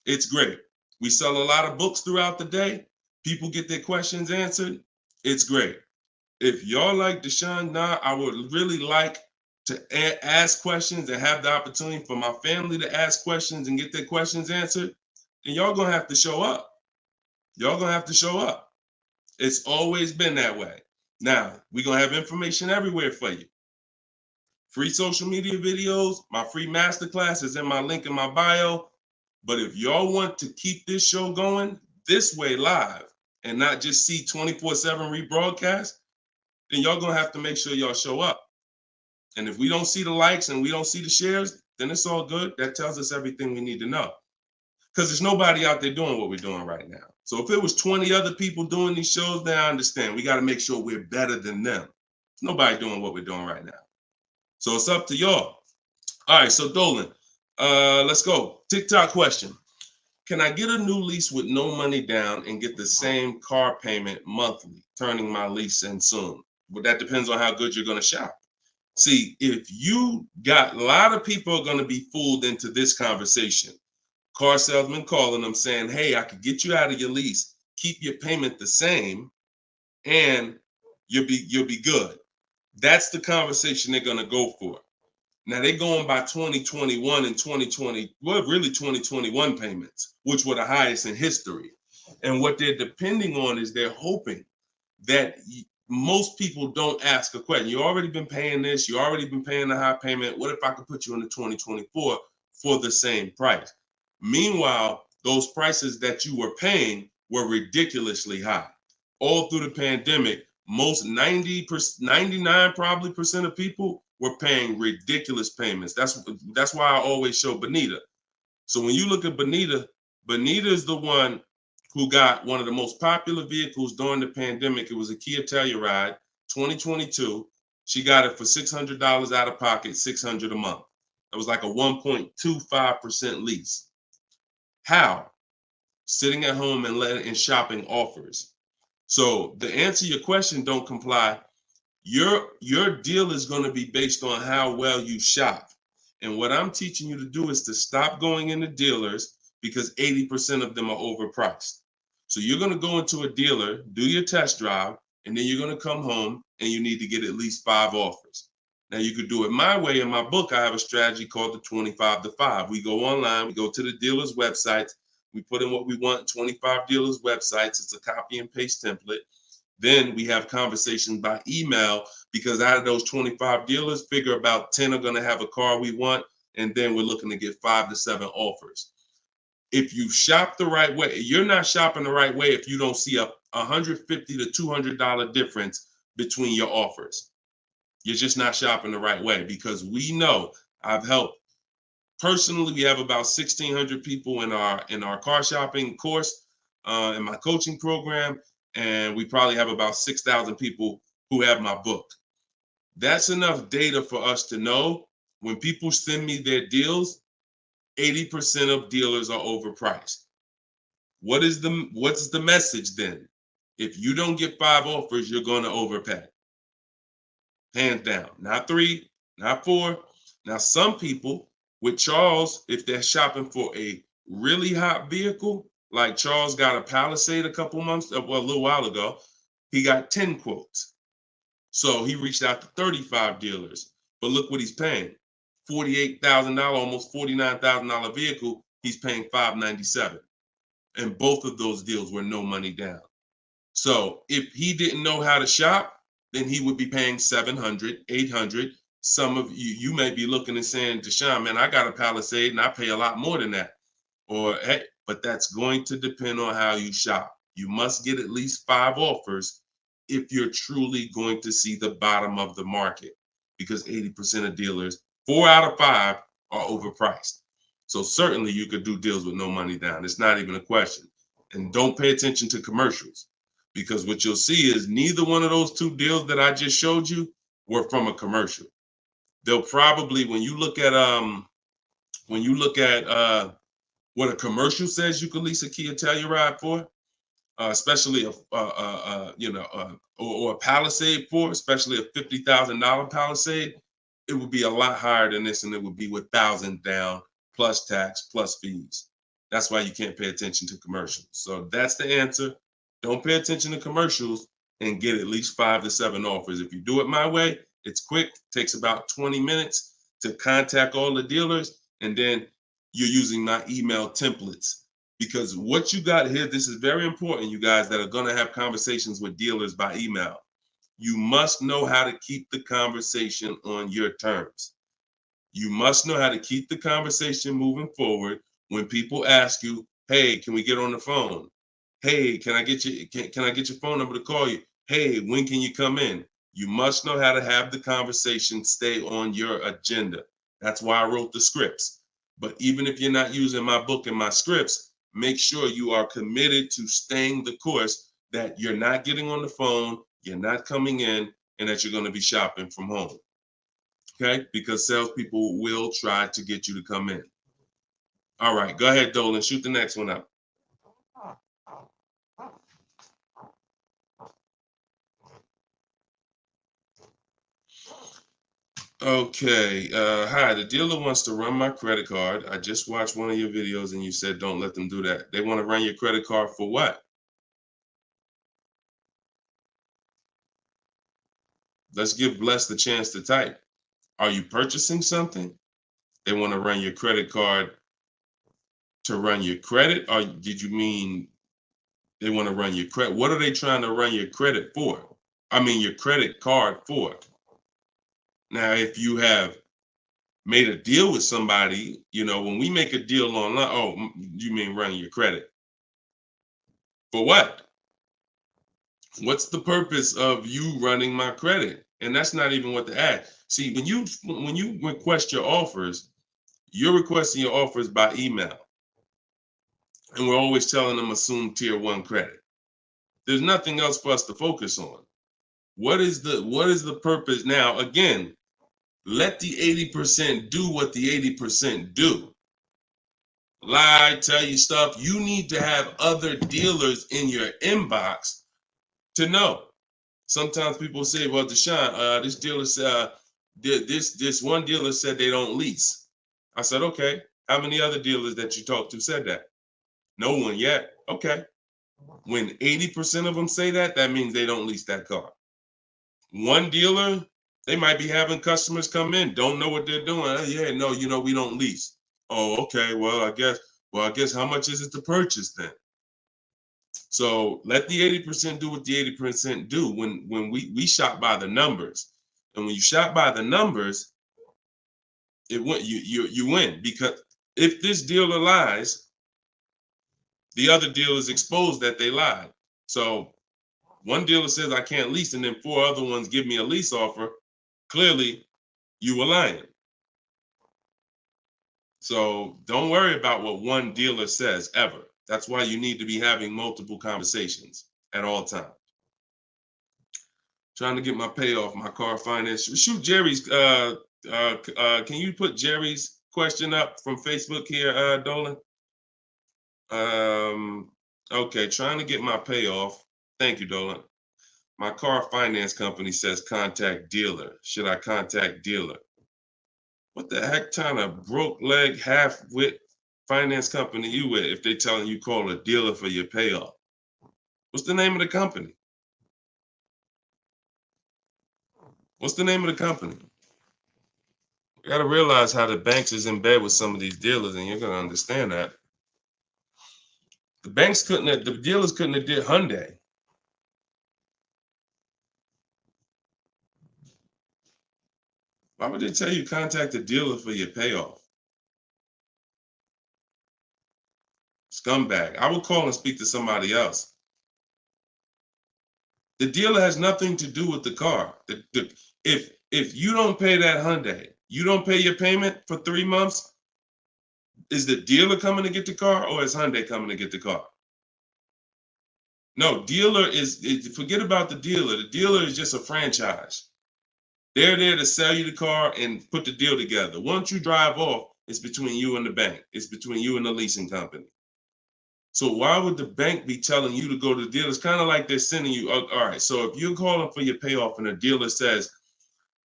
It's great. We sell a lot of books throughout the day. People get their questions answered. It's great. If y'all like Deshone, I would really like to ask questions and have the opportunity for my family to ask questions and get their questions answered, then y'all gonna have to show up. Y'all gonna have to show up. It's always been that way. Now, we're gonna have information everywhere for you. Free social media videos, my free masterclass is in my link in my bio. But if y'all want to keep this show going this way live and not just see 24/7 rebroadcast, then y'all gonna have to make sure y'all show up. And if we don't see the likes and we don't see the shares, then it's all good. That tells us everything we need to know. because there's nobody out there doing what we're doing right now. So if it was 20 other people doing these shows, then I understand. We got to make sure we're better than them. There's nobody doing what we're doing right now. So it's up to y'all. All right, so Dolan, let's go. TikTok question. Can I get a new lease with no money down and get the same car payment monthly, turning my lease in soon? But that depends on how good you're going to shop. See, if you got, a lot of people are going to be fooled into this conversation. Car salesman calling them saying, hey, I could get you out of your lease, keep your payment the same, and you'll be good. That's the conversation they're going to go for. Now they're going by 2021 and 2020, well, really 2021 payments, which were the highest in history. And what they're depending on is they're hoping that most people don't ask a question. You already been paying this, you already been paying the high payment. What if I could put you into 2024 for the same price? Meanwhile, those prices that you were paying were ridiculously high. All through the pandemic, most 99 probably percent of people were paying ridiculous payments. That's why I always show Bonita. So when you look at Bonita, Bonita is the one who got one of the most popular vehicles during the pandemic. It was a Kia Telluride 2022. She got it for $600 out of pocket, $600 a month. It was like a 1.25% lease. How? Sitting at home and shopping offers. So to answer your question, don't comply. Your deal is going to be based on how well you shop. And what I'm teaching you to do is to stop going into dealers because 80% of them are overpriced. So you're going to go into a dealer, do your test drive, and then you're going to come home and you need to get at least 5 offers. Now you could do it my way. In my book, I have a strategy called the 25 to 5. We go online, we go to the dealer's websites, we put in what we want, 25 dealers' websites. It's a copy and paste template. Then we have conversations by email because out of those 25 dealers, figure about 10 are going to have a car we want. And then we're looking to get 5 to 7 offers. If you shop the right way, you're not shopping the right way if you don't see a $150 to $200 difference between your offers. You're just not shopping the right way because we know I've helped. Personally, we have about 1,600 people in our car shopping course, in my coaching program, and we probably have about 6,000 people who have my book. That's enough data for us to know when people send me their deals, 80% of dealers are overpriced. What's the message then? If you don't get 5 offers, you're going to overpay. Hands down. Not 3, not 4. Now, some people with Charles, if they're shopping for a really hot vehicle, like Charles got a Palisade a little while ago, he got 10 quotes. So he reached out to 35 dealers. But look what he's paying. $48,000, almost $49,000 vehicle, he's paying $597. And both of those deals were no money down. So if he didn't know how to shop, then he would be paying $700, $800. Some of you may be looking and saying, Deshone, man, I got a Palisade and I pay a lot more than that. Or, hey, but that's going to depend on how you shop. You must get at least 5 offers if you're truly going to see the bottom of the market, because 80% of dealers, 4 out of 5 are overpriced. So certainly you could do deals with no money down. It's not even a question. And don't pay attention to commercials, because what you'll see is neither one of those 2 deals that I just showed you were from a commercial. They'll probably, when you look at what a commercial says you can lease a Kia Telluride for, especially or a Palisade for, especially a $50,000 Palisade, it would be a lot higher than this, and it would be with 1,000 down plus tax plus fees. That's why you can't pay attention to commercials. So that's the answer. Don't pay attention to commercials and get at least 5 to 7 offers. If you do it my way, it's quick. Takes about 20 minutes to contact all the dealers, and then you're using my email templates. Because what you got here, this is very important, you guys that are going to have conversations with dealers by email. You must know how to keep the conversation on your terms. You must know how to keep the conversation moving forward when people ask you, hey, can we get on the phone? Hey, can I get your phone number to call you? Hey, when can you come in? You must know how to have the conversation stay on your agenda. That's why I wrote the scripts. But even if you're not using my book and my scripts, make sure you are committed to staying the course, that you're not getting on the phone, you're not coming in, and that you're going to be shopping from home. Okay? Because salespeople will try to get you to come in. All right, go ahead, Dolan. Shoot the next one up. Okay. Hi, the dealer wants to run my credit card. I just watched one of your videos and you said don't let them do that. They want to run your credit card for what? Let's give Bless the chance to type. Are you purchasing something? They want to run your credit card to run your credit? Or did you mean they want to run your credit? What are they trying to run your credit for? I mean, your credit card for. Now, if you have made a deal with somebody, when we make a deal online, oh, you mean running your credit? For what? What's the purpose of you running my credit? And that's not even what the ad. See, when you request your offers, you're requesting your offers by email. And we're always telling them assume tier 1 credit. There's nothing else for us to focus on. What is the purpose? Now, again, let the 80% do what the 80% do. Lie, tell you stuff. You need to have other dealers in your inbox to know. Sometimes people say, well, Deshone, this dealer said, this one dealer said they don't lease. I said, okay. How many other dealers that you talked to said that? No one yet. Okay. When 80% of them say that, that means they don't lease that car. One dealer, they might be having customers come in, don't know what they're doing. Oh, yeah, no, we don't lease. Oh, okay. Well, I guess how much is it to purchase then? So let the 80% do what the 80% do. When we shop by the numbers, and when you shop by the numbers, you win, because if this dealer lies, the other dealer is exposed that they lied. So one dealer says I can't lease, and then 4 other ones give me a lease offer. Clearly, you were lying. So don't worry about what one dealer says ever. That's why you need to be having multiple conversations at all times. Trying to get my payoff, my car finance. Shoot Jerry's. Can you put Jerry's question up from Facebook here, Dolan? Okay, trying to get my payoff. Thank you, Dolan. My car finance company says contact dealer. Should I contact dealer? What the heck kind of broke leg, half-wit finance company you with if they telling you call a dealer for your payoff? What's the name of the company? What's the name of the company? You got to realize how the banks is in bed with some of these dealers, and you're going to understand that. The dealers couldn't have did Hyundai. Why would they tell you contact the dealer for your payoff? Scumbag. I would call and speak to somebody else. The dealer has nothing to do with the car. If you don't pay that Hyundai, you don't pay your payment for 3 months, is the dealer coming to get the car, or is Hyundai coming to get the car? No, forget about the dealer. The dealer is just a franchise. They're there to sell you the car and put the deal together. Once you drive off, it's between you and the bank. It's between you and the leasing company. So why would the bank be telling you to go to the dealer? It's kind of like they're sending you, all right, so if you're calling for your payoff and the dealer says,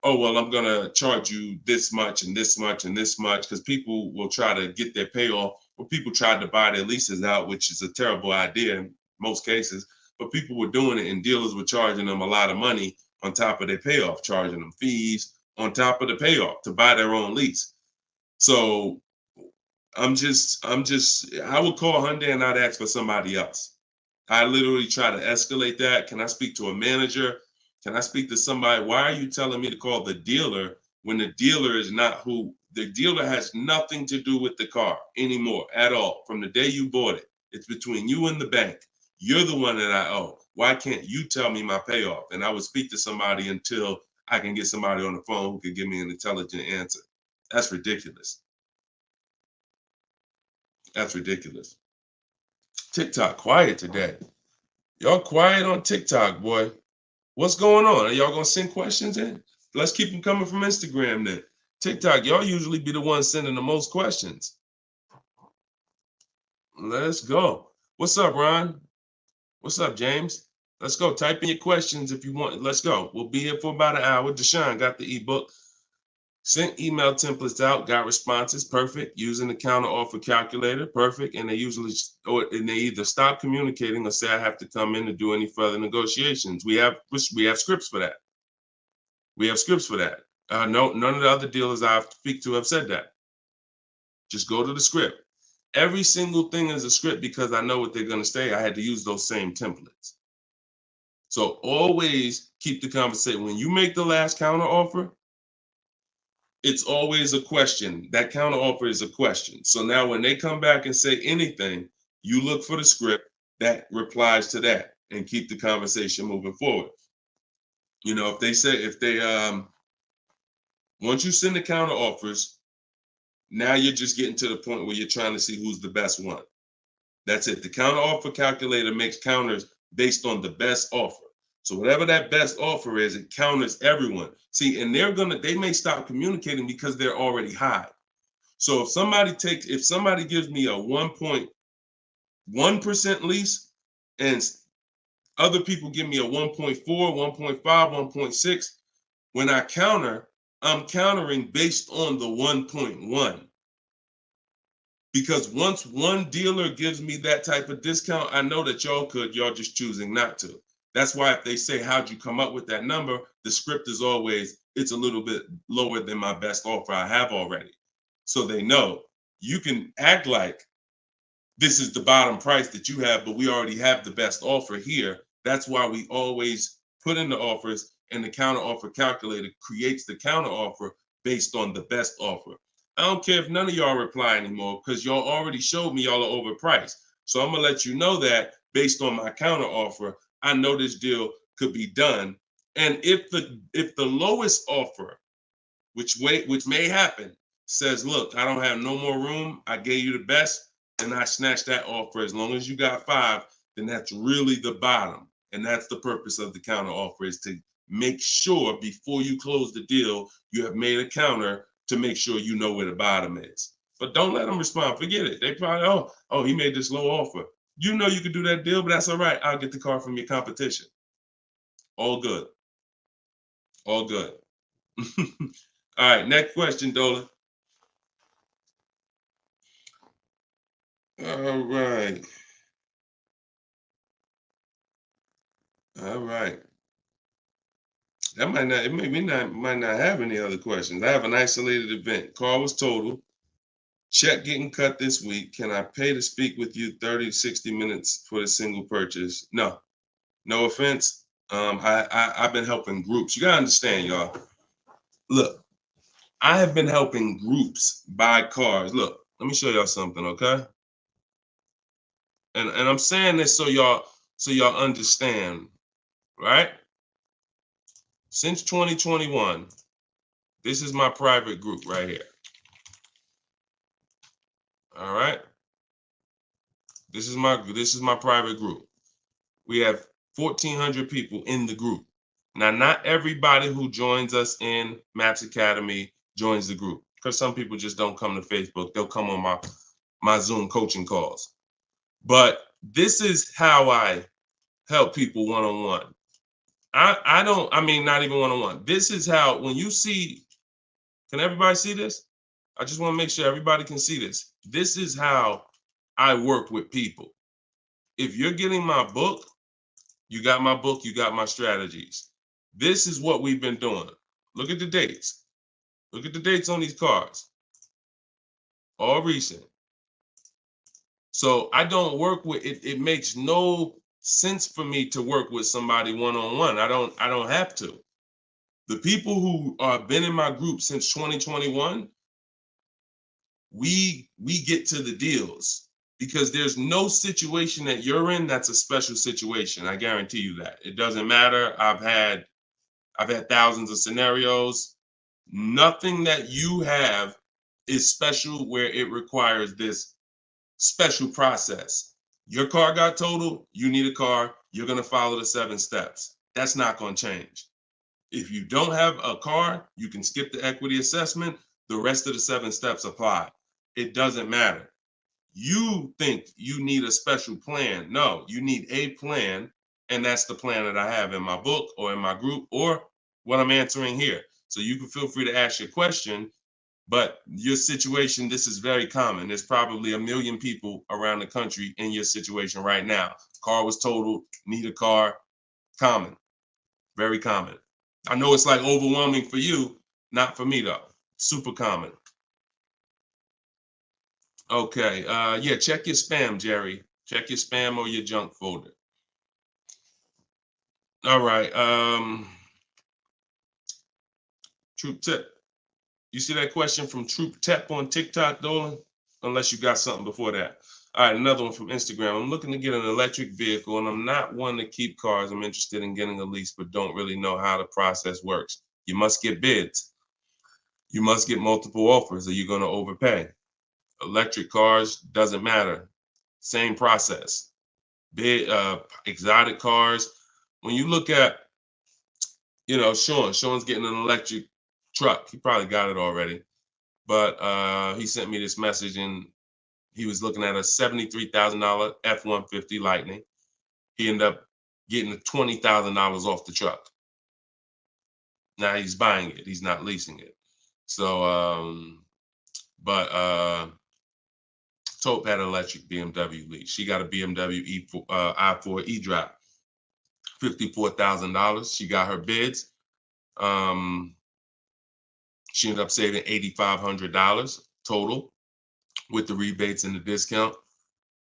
oh, well, I'm going to charge you this much and this much and this much, because people will try to get their payoff, or people tried to buy their leases out, which is a terrible idea in most cases, but people were doing it and dealers were charging them a lot of money on top of their payoff, charging them fees on top of the payoff to buy their own lease. So I would call Hyundai and I'd ask for somebody else. I literally try to escalate that. Can I speak to a manager? Can I speak to somebody? Why are you telling me to call the dealer when the dealer is not who? The dealer has nothing to do with the car anymore at all. From the day you bought it, it's between you and the bank. You're the one that I owe. Why can't you tell me my payoff? And I would speak to somebody until I can get somebody on the phone who can give me an intelligent answer. That's ridiculous. That's ridiculous. TikTok quiet today. Y'all quiet on TikTok, boy. What's going on? Are y'all gonna send questions in? Let's keep them coming from Instagram then. TikTok, y'all usually be the ones sending the most questions. Let's go. What's up, Ron? What's up, James? Let's go. Type in your questions if you want. Let's go. We'll be here for about an hour. Deshone got the ebook. Sent email templates out, got responses, perfect. Using the counter offer calculator, perfect. And they usually, and they either stop communicating or say I have to come in to do any further negotiations. We have scripts for that. We have scripts for that. No, none of the other dealers I speak to have said that. Just go to the script. Every single thing is a script because I know what they're going to say. I had to use those same templates. So always keep the conversation. When you make the last counter offer, it's always a question. That counter offer is a question. So now when they come back and say anything, you look for the script that replies to that and keep the conversation moving forward. You know, once you send the counter offers, now you're just getting to the point where you're trying to see who's the best one. That's it. The counter offer calculator makes counters based on the best offer. So whatever that best offer is, it counters everyone. See, and they may stop communicating because they're already high. So if somebody gives me a 1.1% lease and other people give me a 1.4, 1.5, 1.6, when I counter, I'm countering based on the 1.1. Because once one dealer gives me that type of discount, I know that y'all just choosing not to. That's why if they say, how'd you come up with that number? The script is always, it's a little bit lower than my best offer I have already. So they know you can act like this is the bottom price that you have, but we already have the best offer here. That's why we always put in the offers, and the counter offer calculator creates the counter offer based on the best offer. I don't care if none of y'all reply anymore because y'all already showed me y'all are overpriced. So I'm gonna let you know that based on my counter offer, I know this deal could be done. And if the lowest offer, which may happen, says, look, I don't have no more room, I gave you the best, and I snatched that offer. As long as you got 5, then that's really the bottom. And that's the purpose of the counter offer, is to make sure before you close the deal, you have made a counter to make sure you know where the bottom is. But don't let them respond. Forget it. They probably, oh, he made this low offer. You know you could do that deal, but that's all right. I'll get the car from your competition. All good. All good. All right, next question, Dolan. All right. All right. That might not have any other questions. I have an isolated event. Car was totaled. Check getting cut this week. Can I pay to speak with you 30, 60 minutes for the single purchase? No. No offense. I've been helping groups. You gotta understand, y'all. Look, I have been helping groups buy cars. Look, let me show y'all something, okay? And I'm saying this so y'all understand, right? Since 2021, this is my private group right here. All right. This is my private group. We have 1,400 people in the group. Now, not everybody who joins us in Maps Academy joins the group, because some people just don't come to Facebook. They'll come on my Zoom coaching calls. But this is how I help people one-on-one. Not even one-on-one. This is how, when you see, can everybody see this? I just want to make sure everybody can see this. This is how I work with people. If you're getting my book, you got my book, you got my strategies. This is what we've been doing. Look at the dates. Look at the dates on these cards. All recent. So I don't work with it. It makes no sense for me to work with somebody one-on-one. I don't have to. The people who have been in my group since 2021, we get to the deals, because there's no situation that you're in that's a special situation. I guarantee you that. It doesn't matter. I've had thousands of scenarios. Nothing that you have is special where it requires this special process. Your car got totaled, you need a car, you're going to follow the 7 steps. That's not going to change. If you don't have a car, you can skip the equity assessment. The rest of the 7 steps apply. It doesn't matter. You think you need a special plan. No, you need a plan. And that's the plan that I have in my book or in my group or what I'm answering here. So you can feel free to ask your question. But your situation, this is very common. There's probably 1 million people around the country in your situation right now. Car was totaled, need a car. Common, very common. I know it's like overwhelming for you, not for me though. Super common. Okay, yeah, check your spam, Jerry. Check your spam or your junk folder. All right, Troop Tip. You see that question from Troop Tep on TikTok, Dolan? Unless you got something before that. All right, another one from Instagram. I'm looking to get an electric vehicle, and I'm not one to keep cars. I'm interested in getting a lease, but don't really know how the process works. You must get bids. You must get multiple offers, or you're going to overpay. Electric cars, doesn't matter. Same process. Bid, exotic cars. When you look at, Sean's getting an electric truck. He probably got it already. But he sent me this message, and he was looking at a $73,000 F-150 Lightning. He ended up getting $20,000 off the truck. Now he's buying it. He's not leasing it. So, Taupe had an electric BMW lease. She got a BMW i4 e-drive, $54,000. She got her bids. She ended up saving $8,500 total with the rebates and the discount.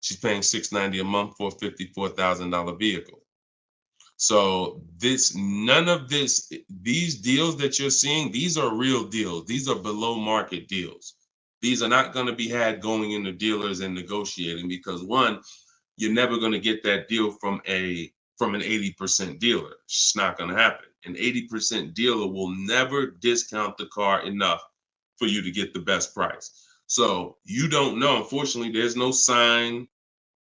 She's paying $690 a month for a $54,000 vehicle. So these deals that you're seeing, these are real deals. These are below market deals. These are not going to be had going into dealers and negotiating because one, you're never going to get that deal from an 80% dealer. It's not going to happen. An 80% dealer will never discount the car enough for you to get the best price. So you don't know. Unfortunately, there's no sign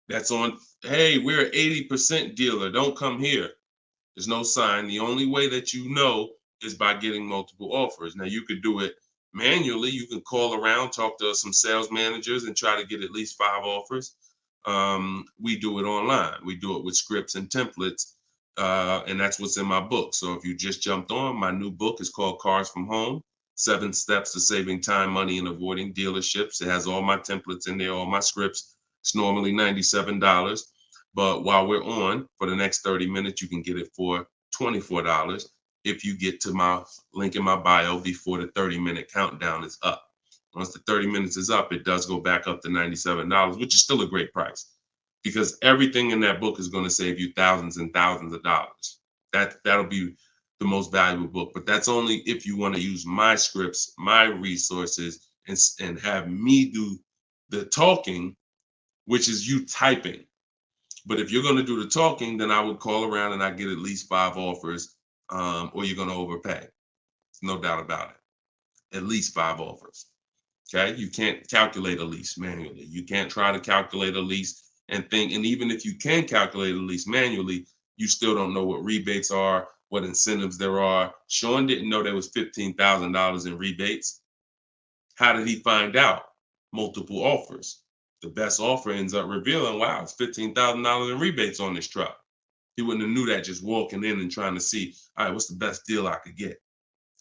that's on, hey, we're an 80% dealer. Don't come here. There's no sign. The only way that you know is by getting multiple offers. Now, you could do it manually. You can call around, talk to some sales managers, and try to get at least 5 offers. We do it online. We do it with scripts and templates, and that's what's in my book. So if you just jumped on, my new book is called Cars from Home, 7 Steps to Saving Time, Money, and Avoiding Dealerships. It has all my templates in there, all my scripts. It's normally $97. But while we're on, for the next 30 minutes, you can get it for $24 if you get to my link in my bio before the 30-minute countdown is up. Once the 30 minutes is up, it does go back up to $97, which is still a great price because everything in that book is going to save you thousands and thousands of dollars. That'll be the most valuable book, but that's only if you want to use my scripts, my resources, and have me do the talking, which is you typing. But if you're going to do the talking, then I would call around and I get at least 5 offers, or you're going to overpay. No doubt about it. At least 5 offers. Okay. You can't calculate a lease manually. You can't try to calculate a lease and think. And even if you can calculate a lease manually, you still don't know what rebates are, what incentives there are. Sean didn't know there was $15,000 in rebates. How did he find out? Multiple offers. The best offer ends up revealing, wow, it's $15,000 in rebates on this truck. He wouldn't have knew that just walking in and trying to see, all right, what's the best deal I could get?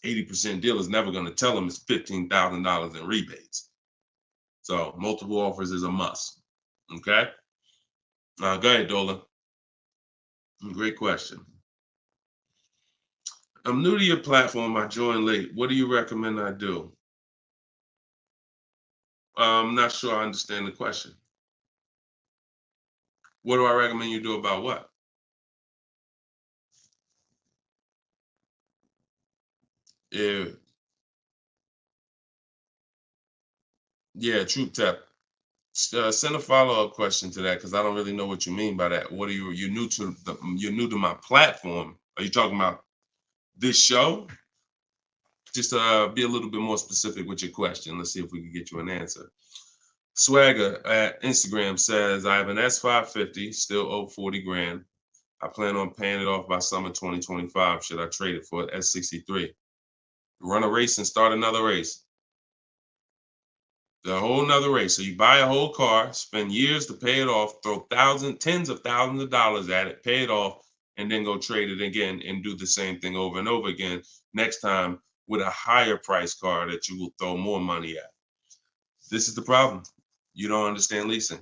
80% deal is never going to tell him it's $15,000 in rebates. So multiple offers is a must. Okay. Go ahead, Dolan. Great question. I'm new to your platform. I joined late. What do you recommend I do? I'm not sure I understand the question. What do I recommend you do about what? Yeah, Troop Tap. Send a follow-up question to that because I don't really know what you mean by that. What are you're new to my platform? Are you talking about this show? Just be a little bit more specific with your question. Let's see if we can get you an answer. Swagger at Instagram says, I have an S550, still owe 40 grand. I plan on paying it off by summer 2025. Should I trade it for an S63? Run a race and start another race. The whole nother race. So you buy a whole car, spend years to pay it off, throw tens of thousands of dollars at it, pay it off, and then go trade it again and do the same thing over and over again. Next time with a higher price car that you will throw more money at. This is the problem. You don't understand leasing.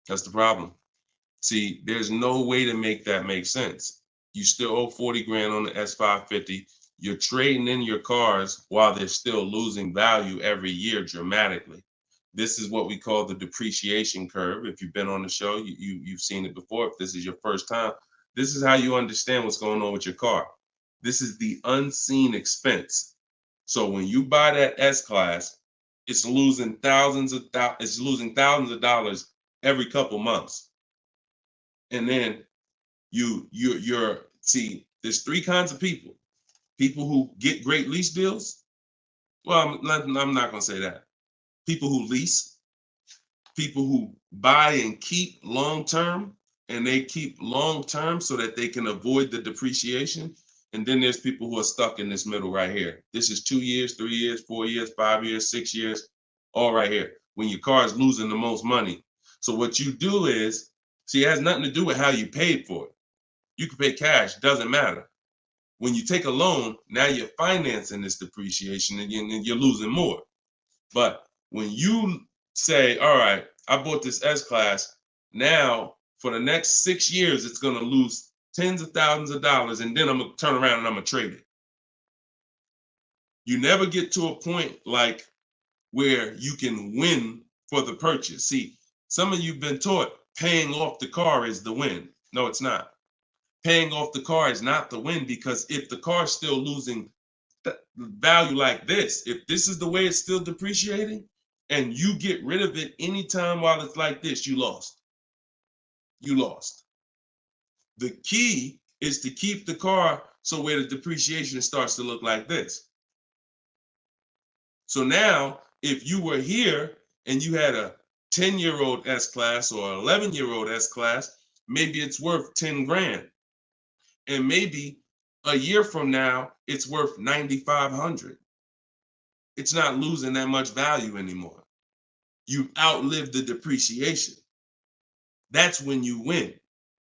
That's the problem. See, there's no way to make that make sense. You still owe 40 grand on the S550. You're trading in your cars while they're still losing value every year dramatically. This is what we call the depreciation curve. If you've been on the show, you've seen it before. If this is your first time, this is how you understand what's going on with your car. This is the unseen expense. So when you buy that S-Class, it's losing thousands of dollars every couple months. And then you're see, there's three kinds of people. People who get great lease deals. Well, I'm not going to say that. People who lease, people who buy and keep long term, and they keep long term so that they can avoid the depreciation. And then there's people who are stuck in this middle right here. This is 2 years, 3 years, 4 years, 5 years, 6 years, all right here, when your car is losing the most money. So what you do is, see, it has nothing to do with how you paid for it. You can pay cash, doesn't matter. When you take a loan, now you're financing this depreciation and you're losing more. But when you say, all right, I bought this S-Class, now for the next 6 years, it's going to lose tens of thousands of dollars, and then I'm going to turn around and I'm going to trade it. You never get to a point like where you can win for the purchase. See, some of you've been taught paying off the car is the win. No, it's not. Paying off the car is not the win, because if the car is still losing value like this, if this is the way it's still depreciating, and you get rid of it anytime while it's like this, you lost. You lost. The key is to keep the car so where the depreciation starts to look like this. So now, if you were here and you had a 10-year-old S-Class or 11-year-old S-Class, maybe it's worth 10 grand. And maybe a year from now, it's worth 9,500. It's not losing that much value anymore. You outlived the depreciation. That's when you win.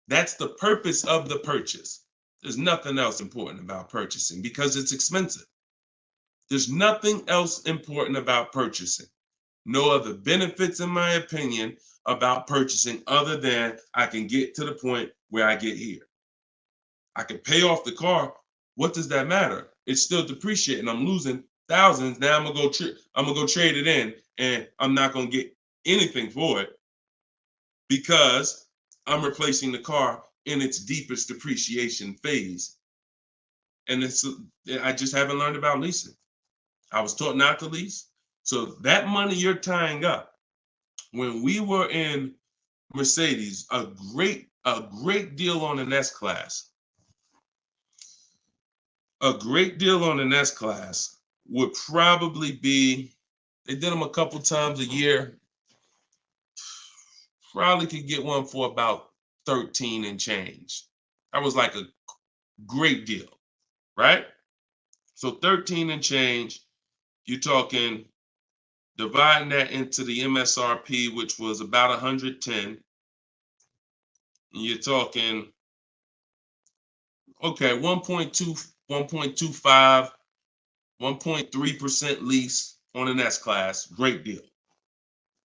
That's the purpose of the purchase. There's nothing else important about purchasing because it's expensive. There's nothing else important about purchasing. No other benefits, in my opinion, about purchasing other than I can get to the point where I get here. I can pay off the car. What does that matter? It's still depreciating. I'm losing thousands. Now I'm gonna go trade it in, and I'm not gonna get anything for it because I'm replacing the car in its deepest depreciation phase. And I just haven't learned about leasing. I was taught not to lease. So that money you're tying up, when we were in Mercedes, a great deal on an S-Class. A great deal on an S-Class would probably be, they did them a couple times a year, probably could get one for about 13 and change. That was like a great deal, right? So 13 and change, you're talking, dividing that into the MSRP, which was about 110, you're talking, okay, 1.2, 1.25, 1.3% lease on an S-Class, great deal.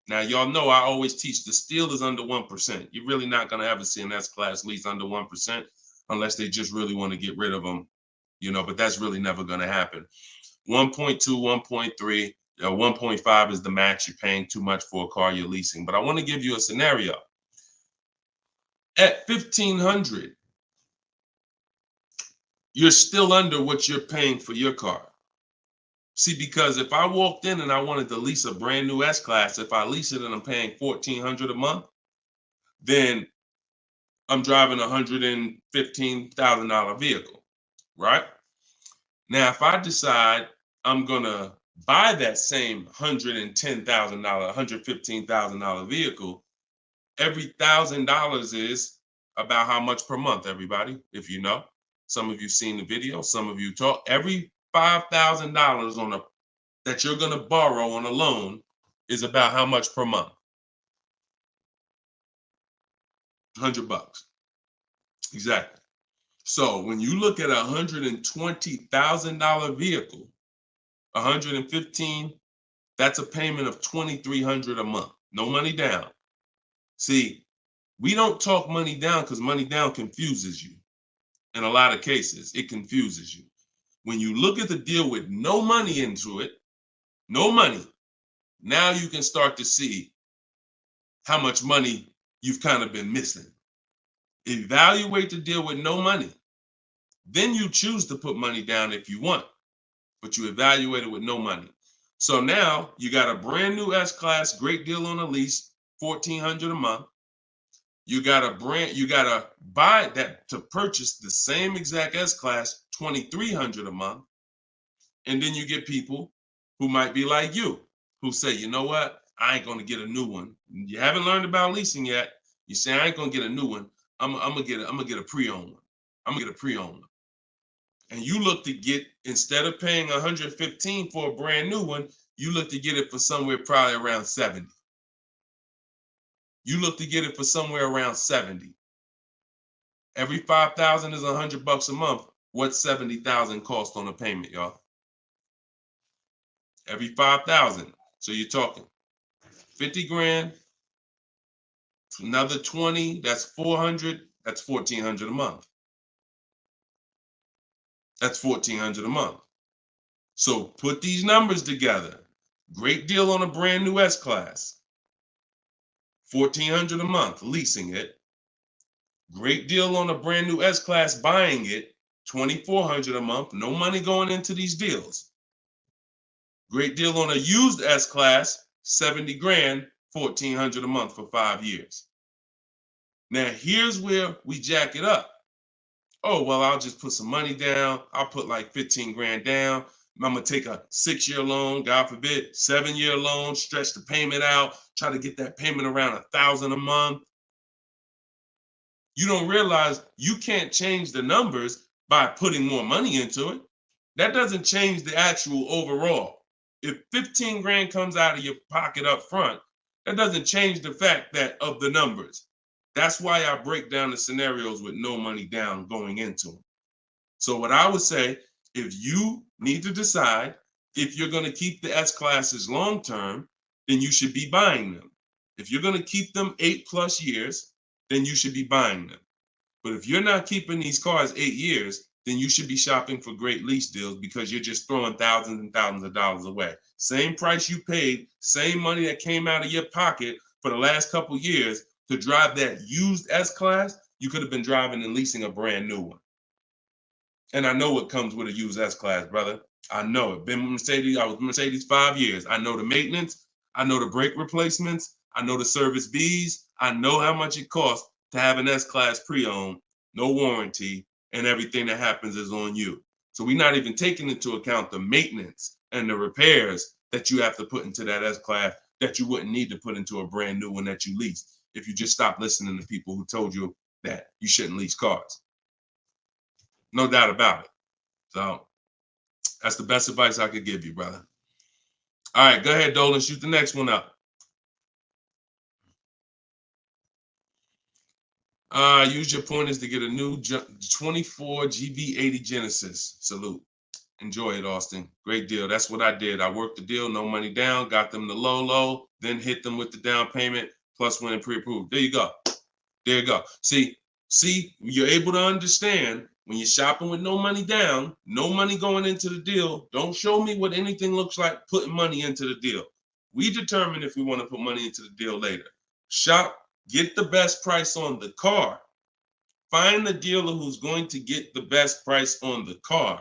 Now, y'all know I always teach the steal is under 1%. You're really not going to ever see an S-Class lease under 1% unless they just really want to get rid of them, but that's really never going to happen. 1.2, 1.3, 1.5 is the max. You're paying too much for a car you're leasing. But I want to give you a scenario. At $1,500, you're still under what you're paying for your car. See, because if I walked in and I wanted to lease a brand new S-Class, if I lease it and I'm paying $1,400 a month, then I'm driving a $115,000 vehicle, right? Now, if I decide I'm gonna buy that same $110,000, $115,000 vehicle, every $1,000 is about how much per month, everybody, if you know. Some of you seen the video, some of you talk. Every $5,000 on a that you're going to borrow on a loan is about how much per month? $100. Exactly. So when you look at a $120,000 vehicle, 115, that's a payment of $2,300 a month. No money down. See, we don't talk money down because money down confuses you. In a lot of cases, it confuses you. When you look at the deal with no money into it, no money, now you can start to see how much money you've kind of been missing. Evaluate the deal with no money. Then you choose to put money down if you want, but you evaluate it with no money. So now you got a brand new S-Class, great deal on a lease, $1,400 a month. You gotta buy that to purchase the same exact S-Class, $2,300 a month. And then you get people who might be like you, who say, you know what? I ain't gonna get a new one. You haven't learned about leasing yet. You say, I ain't gonna get a new one. I'm gonna get a pre-owned one. I'm gonna get a pre-owned one. And you look to get, instead of paying $115 for a brand new one, you look to get it for somewhere probably around 70. You look to get it for somewhere around 70. Every 5,000 is $100 a month. What's 70,000 cost on a payment, y'all? Every 5,000. So you're talking 50 grand, another 20, that's 400, that's 1,400 a month. That's 1,400 a month. So put these numbers together. Great deal on a brand new S-Class. 1,400 a month, leasing it. Great deal on a brand new S-Class, buying it. 2,400 a month, no money going into these deals. Great deal on a used S-Class, 70 grand, 1,400 a month for 5 years. Now here's where we jack it up. Oh, well, I'll just put some money down. I'll put like 15 grand down. I'm gonna take a 6-year loan, God forbid, 7-year loan, stretch the payment out, try to get that payment around 1,000 a month. You don't realize you can't change the numbers by putting more money into it. That doesn't change the actual overall. If 15 grand comes out of your pocket up front, that doesn't change the fact that of the numbers. That's why I break down the scenarios with no money down going into them. So what I would say, if you need to decide if you're going to keep the S-Classes long term, then you should be buying them. If you're going to keep them 8+ years, then you should be buying them. But if you're not keeping these cars 8 years, then you should be shopping for great lease deals because you're just throwing thousands and thousands of dollars away. Same price you paid, same money that came out of your pocket for the last couple of years to drive that used S-Class, you could have been driving and leasing a brand new one. And I know what comes with a used S-Class, brother. I know it. Been with Mercedes. I was with Mercedes 5 years. I know the maintenance. I know the brake replacements. I know the service Bs. I know how much it costs to have an S-Class pre-owned, no warranty, and everything that happens is on you. So we're not even taking into account the maintenance and the repairs that you have to put into that S-Class that you wouldn't need to put into a brand new one that you lease if you just stop listening to people who told you that you shouldn't lease cars. No doubt about it. So that's the best advice I could give you, brother. All right, go ahead, Dolan. Shoot the next one up. Use your pointers to get a new 24 GB80 Genesis. Salute. Enjoy it, Austin. Great deal. That's what I did. I worked the deal, no money down, got them the low, then hit them with the down payment, plus went and pre-approved. There you go. There you go. See, you're able to understand when you're shopping with no money down, no money going into the deal. Don't show me what anything looks like putting money into the deal. We determine if we want to put money into the deal later. Shop, get the best price on the car. Find the dealer who's going to get the best price on the car.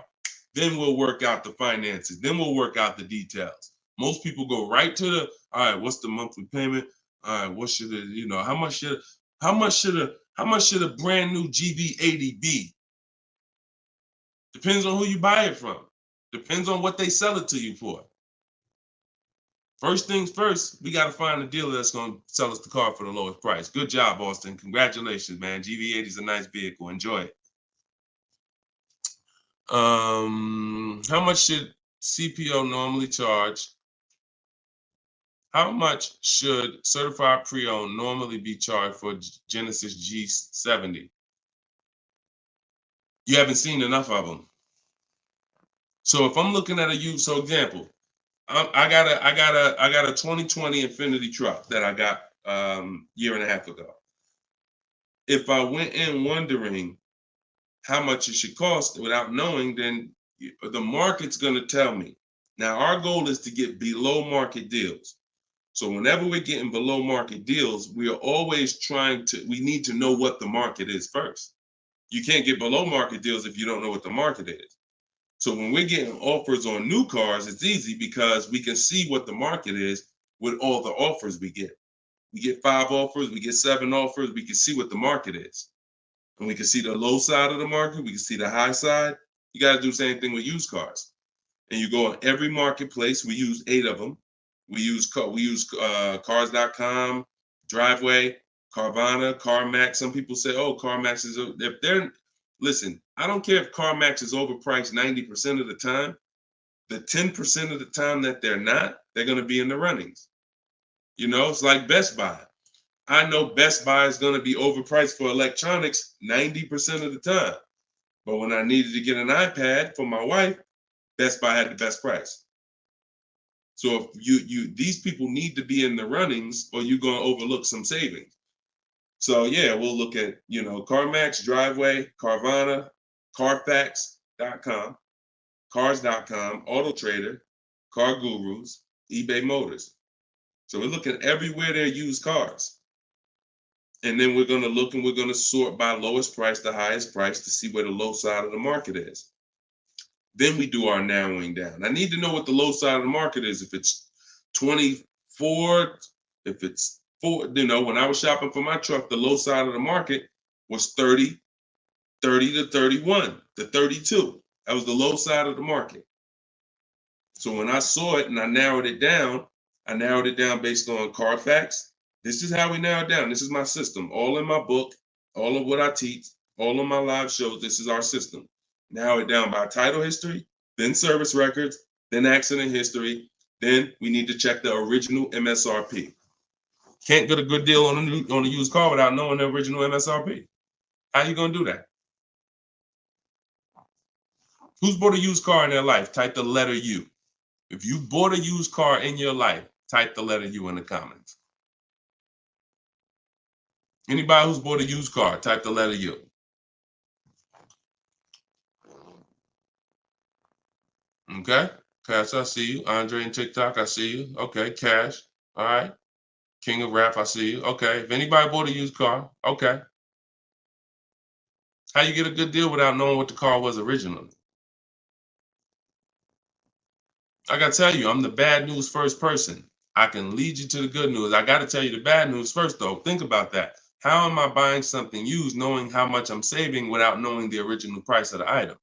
Then we'll work out the finances. Then we'll work out the details. Most people go right to the, all right, what's the monthly payment? All right, what should it, how much should a brand new GB80 be? Depends on who you buy it from. Depends on what they sell it to you for. First things first, we got to find a dealer that's going to sell us the car for the lowest price. Good job, Austin. Congratulations, man. GV80 is a nice vehicle. Enjoy it. How much should CPO normally charge? How much should certified pre-owned normally be charged for Genesis G70? You haven't seen enough of them. So if I'm looking at a used, so example, I got a 2020 Infinity truck that I got year and a half ago. If I went in wondering how much it should cost without knowing, then the market's going to tell me. Now our goal is to get below market deals. So whenever we're getting below market deals, we are always we need to know what the market is first. You can't get below market deals if you don't know what the market is. So when we're getting offers on new cars, it's easy because we can see what the market is with all the offers we get. We get 5 offers, we get 7 offers, we can see what the market is. And we can see the low side of the market, we can see the high side. You got to do the same thing with used cars. And you go on every marketplace, we use 8 of them. We use cars.com, Driveway, Carvana, CarMax. Some people say, oh, CarMax is, if they're, listen, I don't care if CarMax is overpriced 90% of the time. The 10% of the time that they're not, they're going to be in the runnings. You know, it's like Best Buy. I know Best Buy is going to be overpriced for electronics 90% of the time. But when I needed to get an iPad for my wife, Best Buy had the best price. So if these people need to be in the runnings or you're going to overlook some savings. So yeah, we'll look at, CarMax, Driveway, Carvana, Carfax.com, Cars.com, Auto Trader, Car Gurus, eBay Motors. So we're looking everywhere there used cars. And then we're going to look and we're going to sort by lowest price to highest price to see where the low side of the market is. Then we do our narrowing down. I need to know what the low side of the market is. If it's 24, if it's 4, when I was shopping for my truck, the low side of the market was 30 to 31 to 32. That was the low side of the market. So when I saw it and I narrowed it down based on Carfax. This is how we narrow it down. This is my system. All in my book, all of what I teach, all of my live shows, this is our system. Narrow it down by title history, then service records, then accident history. Then we need to check the original MSRP. Can't get a good deal on a used car without knowing the original MSRP. How you gonna do that? Who's bought a used car in their life? Type the letter U. If you bought a used car in your life, type the letter U in the comments. Anybody who's bought a used car, type the letter U. Okay, Cash, I see you. Andre and TikTok, I see you. Okay, Cash, all right. King of Rap, I see you. Okay, if anybody bought a used car, okay. How you get a good deal without knowing what the car was originally? I gotta tell you, I'm the bad news first person. I can lead you to the good news. I gotta tell you the bad news first though. Think about that. How am I buying something used knowing how much I'm saving without knowing the original price of the item?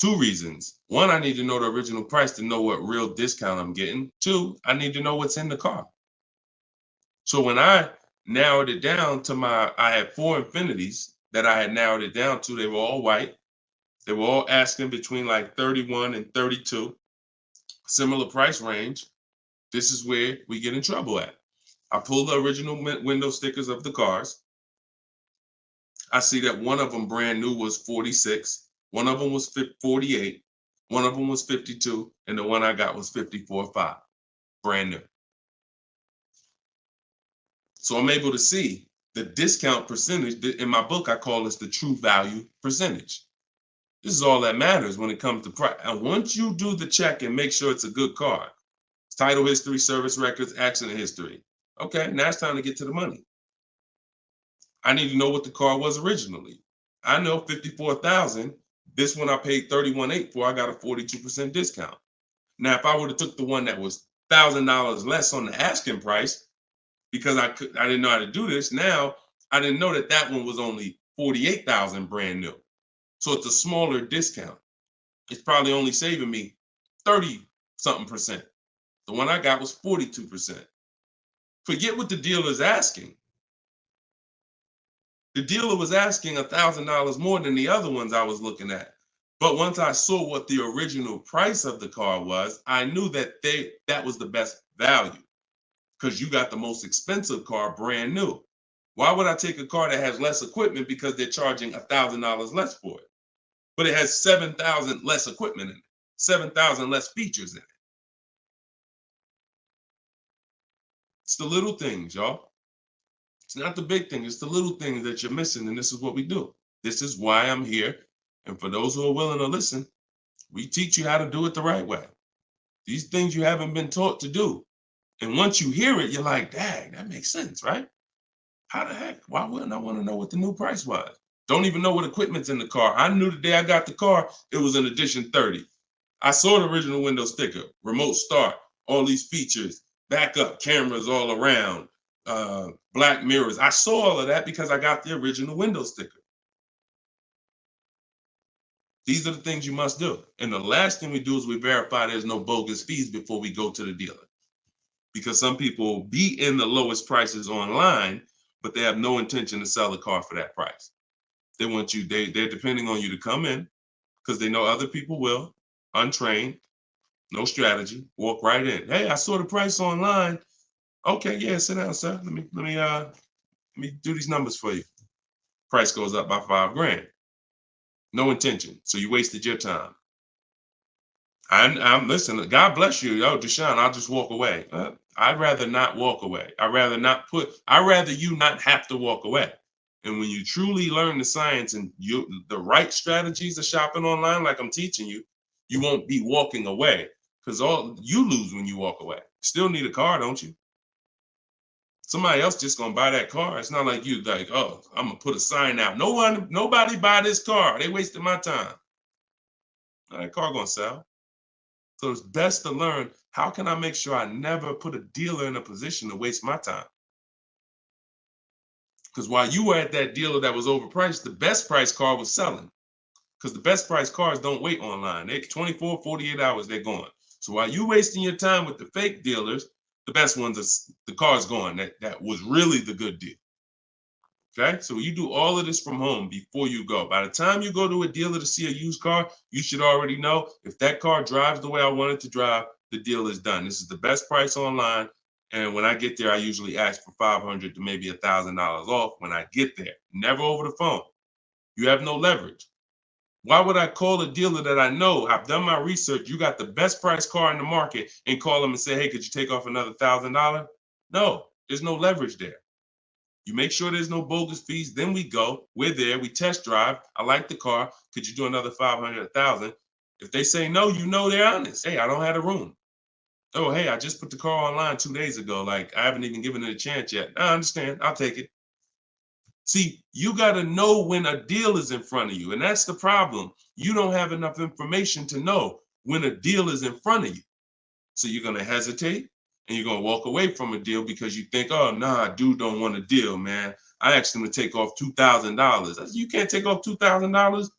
2 reasons. 1, I need to know the original price to know what real discount I'm getting. 2, I need to know what's in the car. So when I narrowed it down to I had 4 Infinities that I had narrowed it down to. They were all white. They were all asking between like 31 and 32, similar price range. This is where we get in trouble at. I pulled the original window stickers of the cars. I see that one of them brand new was 46. One of them was 48. One of them was 52. And the one I got was 54.5, brand new. So I'm able to see the discount percentage. In my book, I call this the true value percentage. This is all that matters when it comes to price. And once you do the check and make sure it's a good car, title history, service records, accident history. Okay, now it's time to get to the money. I need to know what the car was originally. I know 54,000. This one I paid 31.8 for. I got a 42% discount. Now, if I would have took the one that was $1,000 less on the asking price, because I didn't know how to do this. Now I didn't know that one was only 48,000 brand new. So it's a smaller discount. It's probably only saving me 30-something%. The one I got was 42%. Forget what the dealer's asking. The dealer was asking $1,000 more than the other ones I was looking at. But once I saw what the original price of the car was, I knew that that was the best value because you got the most expensive car brand new. Why would I take a car that has less equipment because they're charging $1,000 less for it? But it has 7,000 less equipment in it, 7,000 less features in it. It's the little things, y'all. It's not the big thing. It's the little things that you're missing. And this is what we do. This is why I'm here. And for those who are willing to listen, we teach you how to do it the right way. These things you haven't been taught to do. And once you hear it, you're like, dang, that makes sense, right? How the heck? Why wouldn't I want to know what the new price was? Don't even know what equipment's in the car. I knew the day I got the car, it was an edition 30. I saw the original window sticker, remote start, all these features, backup cameras all around, black mirrors. I saw all of that because I got the original window sticker. These are the things you must do. And the last thing we do is we verify there's no bogus fees before we go to the dealer. Because some people will be in the lowest prices online, but they have no intention to sell the car for that price. They want you, they're depending on you to come in because they know other people will, untrained, no strategy, walk right in. Hey, I saw the price online. Okay, yeah, sit down, sir. Let me do these numbers for you. Price goes up by $5,000. No intention. So you wasted your time. I'm listen, God bless you. Yo, Deshone, I'll just walk away. I'd rather not walk away. I'd rather you not have to walk away. And when you truly learn the science and the right strategies of shopping online, like I'm teaching you, you won't be walking away because all you lose when you walk away. Still need a car, don't you? Somebody else just gonna buy that car. It's not like you like, oh, I'm gonna put a sign out. Nobody buy this car. They wasted my time. That car gonna sell. So it's best to learn, how can I make sure I never put a dealer in a position to waste my time? Because while you were at that dealer that was overpriced, the best price car was selling. Because the best price cars don't wait online. They 24, 48 hours, they're gone. So while you wasting your time with the fake dealers, the best ones are the car's gone. That was really the good deal. Okay, so you do all of this from home before you go. By the time you go to a dealer to see a used car, you should already know if that car drives the way I want it to drive, the deal is done. This is the best price online. And when I get there, I usually ask for $500 to maybe $1,000 off when I get there. Never over the phone. You have no leverage. Why would I call a dealer that I know, I've done my research, you got the best price car in the market, and call them and say, hey, could you take off another $1,000? No, there's no leverage there. You make sure there's no bogus fees. Then we go. We're there. We test drive. I like the car. Could you do another 500, 1,000? If they say no, you know they're honest. Hey, I don't have a room. Oh, hey, I just put the car online 2 days ago. Like, I haven't even given it a chance yet. I understand. I'll take it. See, you got to know when a deal is in front of you. And that's the problem. You don't have enough information to know when a deal is in front of you. So you're going to hesitate. And you're going to walk away from a deal because you think, oh, nah, dude don't want a deal, man. I asked him to take off $2,000. You can't take off $2,000.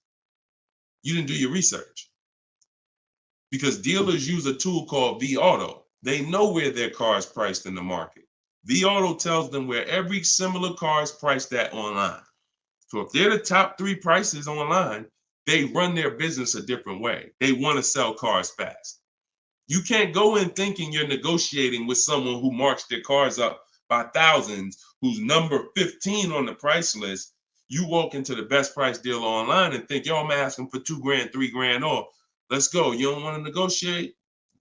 You didn't do your research. Because dealers use a tool called vAuto. They know where their car is priced in the market. vAuto tells them where every similar car is priced at online. So if they're the top 3 prices online, they run their business a different way. They want to sell cars fast. You can't go in thinking you're negotiating with someone who marks their cars up by thousands, who's number 15 on the price list. You walk into the best price deal online and think, yo, I'm asking for $2,000, $3,000 off. Let's go. You don't want to negotiate?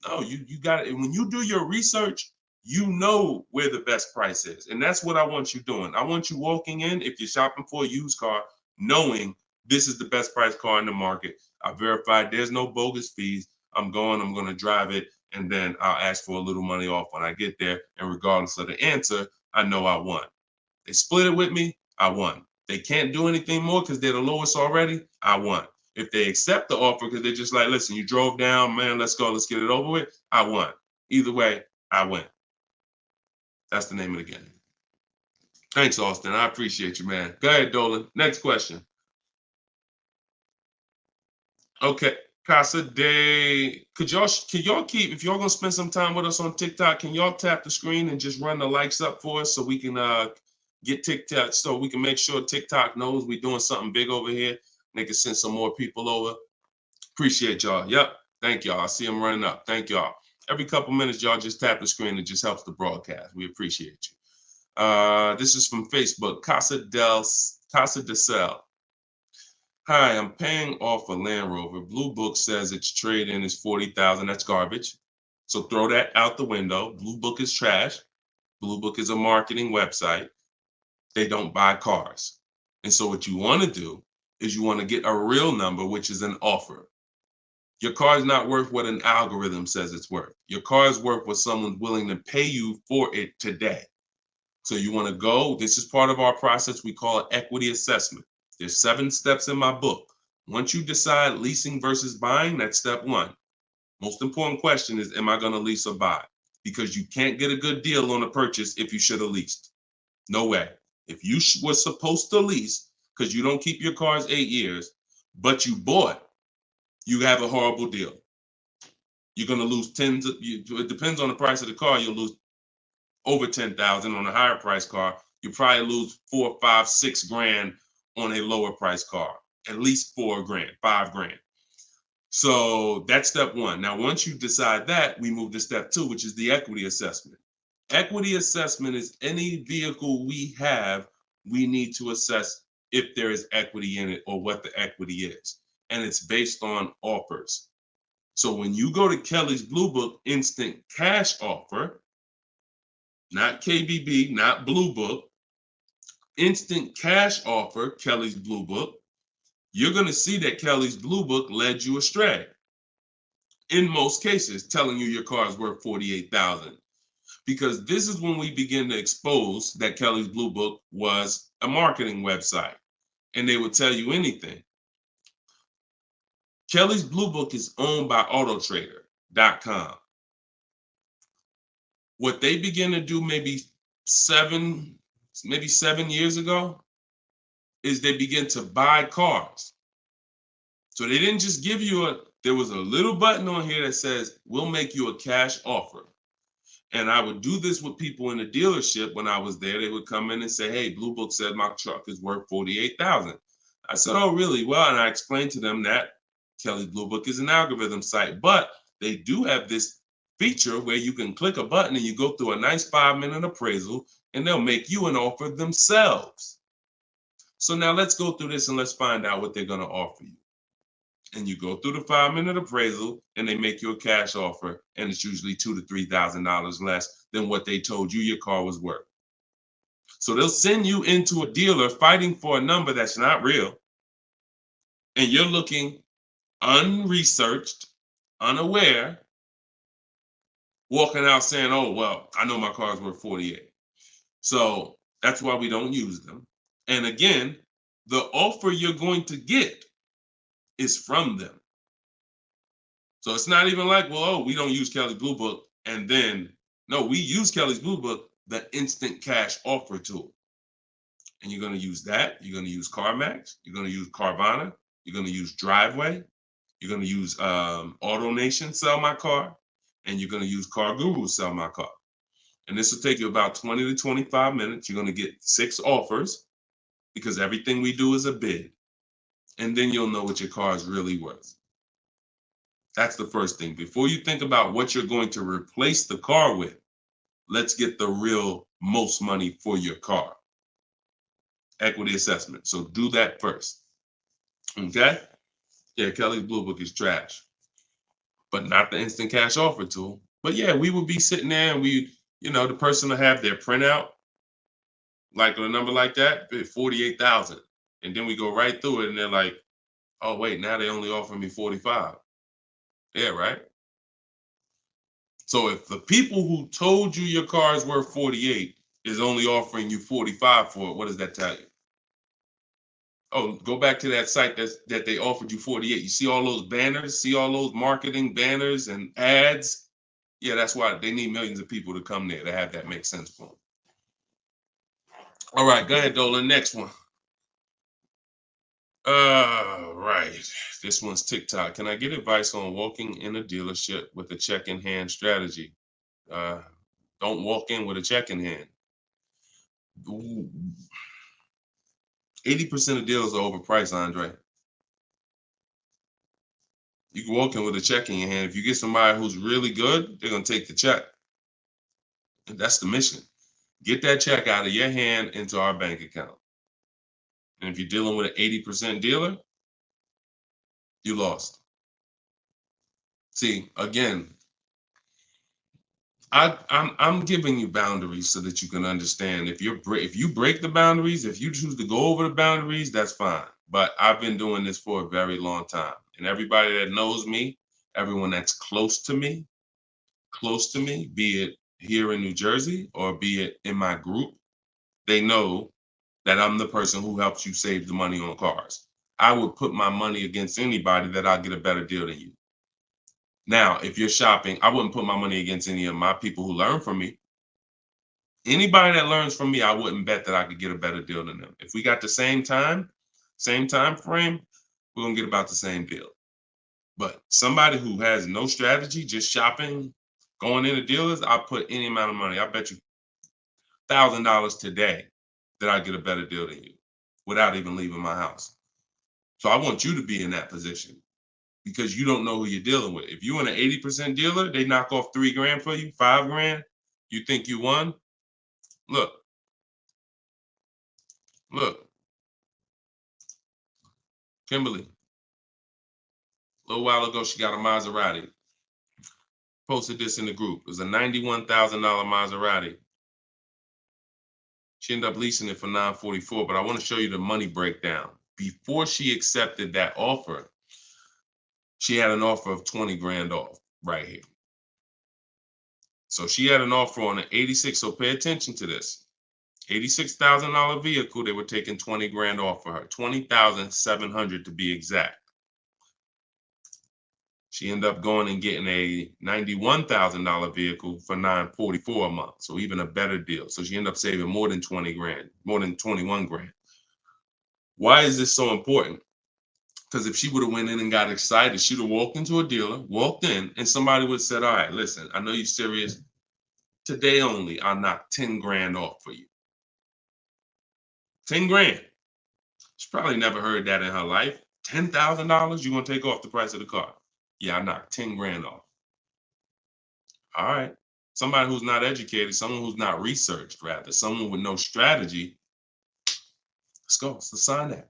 No, you got it. And when you do your research, you know where the best price is. And that's what I want you doing. I want you walking in, if you're shopping for a used car, knowing this is the best price car in the market. I verified there's no bogus fees. I'm going to drive it, and then I'll ask for a little money off when I get there. And regardless of the answer, I know I won. They split it with me, I won. They can't do anything more because they're the lowest already, I won. If they accept the offer because they're just like, listen, you drove down, man, let's go, let's get it over with, I won. Either way, I win. That's the name of the game. Thanks, Austin. I appreciate you, man. Go ahead, Dolan. Next question. Okay. Casa Day, could y'all keep, if y'all gonna spend some time with us on TikTok, can y'all tap the screen and just run the likes up for us so we can get TikTok, so we can make sure TikTok knows we're doing something big over here. They can send some more people over. Appreciate y'all. Yep. Thank y'all. I see them running up. Thank y'all. Every couple minutes, y'all just tap the screen. It just helps the broadcast. We appreciate you. This is from Facebook. Casa de Cel. Hi, I'm paying off a Land Rover. Blue Book says its trade-in is $40,000. That's garbage. So throw that out the window. Blue Book is trash. Blue Book is a marketing website. They don't buy cars. And so what you want to do is you want to get a real number, which is an offer. Your car is not worth what an algorithm says it's worth. Your car is worth what someone's willing to pay you for it today. So you want to go, this is part of our process. We call it equity assessment. There's 7 steps in my book. Once you decide leasing versus buying, that's step 1. Most important question is, am I going to lease or buy? Because you can't get a good deal on a purchase if you should have leased. No way. If you were supposed to lease because you don't keep your cars 8 years, but you bought, you have a horrible deal. You're going to lose it depends on the price of the car. You'll lose over 10,000 on a higher price car. You probably lose 4, 5, 6 grand on a lower price car, at least 4 grand, 5 grand. So that's step 1. Now, once you decide that, we move to step 2, which is the equity assessment. Equity assessment is any vehicle we have, we need to assess if there is equity in it or what the equity is. And it's based on offers. So when you go to Kelly's Blue Book instant cash offer, not KBB, not Blue Book, instant cash offer, Kelly's Blue Book, you're going to see that Kelly's Blue Book led you astray. In most cases, telling you your car is worth $48,000. Because this is when we begin to expose that Kelly's Blue Book was a marketing website and they would tell you anything. Kelly's Blue Book is owned by autotrader.com. What they began to do maybe 7 years ago is they begin to buy cars. So they didn't just give you there was a little button on here that says, we'll make you a cash offer. And I would do this with people in the dealership when I was there. They would come in and say, hey, Blue Book said my truck is worth $48,000. I said, oh, really? Well, and I explained to them that Kelly's Blue Book is an algorithm site, but they do have this feature where you can click a button and you go through a nice 5-minute appraisal and they'll make you an offer themselves. So now let's go through this and let's find out what they're going to offer you. And you go through the 5-minute appraisal and they make you a cash offer, and it's usually $2,000 to $3,000 less than what they told you your car was worth. So they'll send you into a dealer fighting for a number that's not real, and you're looking unresearched, unaware, walking out saying, oh, well, I know my car's worth 48. So that's why we don't use them. And again, the offer you're going to get is from them. So it's not even like, well, oh, we don't use Kelly's Blue Book. And then, no, we use Kelly's Blue Book, the instant cash offer tool. And you're going to use that. You're going to use CarMax. You're going to use Carvana. You're going to use Driveway. You're going to use AutoNation, Sell My Car. And you're going to use Car Guru, Sell My Car. And this will take you about 20 to 25 minutes. You're going to get 6 offers because everything we do is a bid. And then you'll know what your car is really worth. That's the first thing. Before you think about what you're going to replace the car with, let's get the real most money for your car. Equity assessment. So do that first. Okay? Yeah, Kelly's Blue Book is trash, but not the instant cash offer tool. But yeah, we would be sitting there and the person will have their printout, like a number like that, 48,000. And then we go right through it and they're like, oh, wait, now they only offer me 45. Yeah, right? So if the people who told you your car is worth 48 is only offering you 45 for it, what does that tell you? Oh, go back to that site that they offered you 48. You see all those banners, see all those marketing banners and ads? Yeah, that's why they need millions of people to come there to have that make sense for them. All right, go ahead, Dolan. Next one. Right. This one's TikTok. Can I get advice on walking in a dealership with a check in hand strategy? Don't walk in with a check in hand. 80% of deals are overpriced, Andre. You can walk in with a check in your hand. If you get somebody who's really good, they're going to take the check. And that's the mission. Get that check out of your hand into our bank account. And if you're dealing with an 80% dealer, you lost. See, again, I'm giving you boundaries so that you can understand. If you break the boundaries, if you choose to go over the boundaries, that's fine. But I've been doing this for a very long time, and everybody that knows me, everyone that's close to me, be it here in New Jersey or be it in my group, they know that I'm the person who helps you save the money on cars. I would put my money against anybody that I'll get a better deal than you. Now, if you're shopping, I wouldn't put my money against any of my people who learn from me. Anybody that learns from me, I wouldn't bet that I could get a better deal than them. If we got the same time frame, we're gonna get about the same deal. But somebody who has no strategy, just shopping, going into dealers, I'll put any amount of money. I bet you $1,000 today that I get a better deal than you without even leaving my house. So I want you to be in that position because you don't know who you're dealing with. If you're in an 80% dealer, they knock off $3,000 for you, $5,000. You think you won? Look, Kimberly. A little while ago, she got a Maserati. Posted this in the group. It was a $91,000 Maserati. She ended up leasing it for $944, but I want to show you the money breakdown. Before she accepted that offer, she had an offer of 20 grand off right here. So she had an offer on an 86, so pay attention to this. $86,000 vehicle, they were taking 20 grand off for her, 20,700 to be exact. She ended up going and getting a $91,000 vehicle for $944 a month. So even a better deal. So she ended up saving more than 20 grand, more than 21 grand. Why is this so important? Because if she would have went in and got excited, she'd have walked into a dealer, walked in, and somebody would have said, all right, listen, I know you're serious. Today only, I'll knock 10 grand off for you. 10 grand. She probably never heard that in her life. $10,000, you're going to take off the price of the car. Yeah, I knocked 10 grand off. All right. Somebody who's not educated, someone who's not researched, rather, someone with no strategy. Let's go. Let's sign that.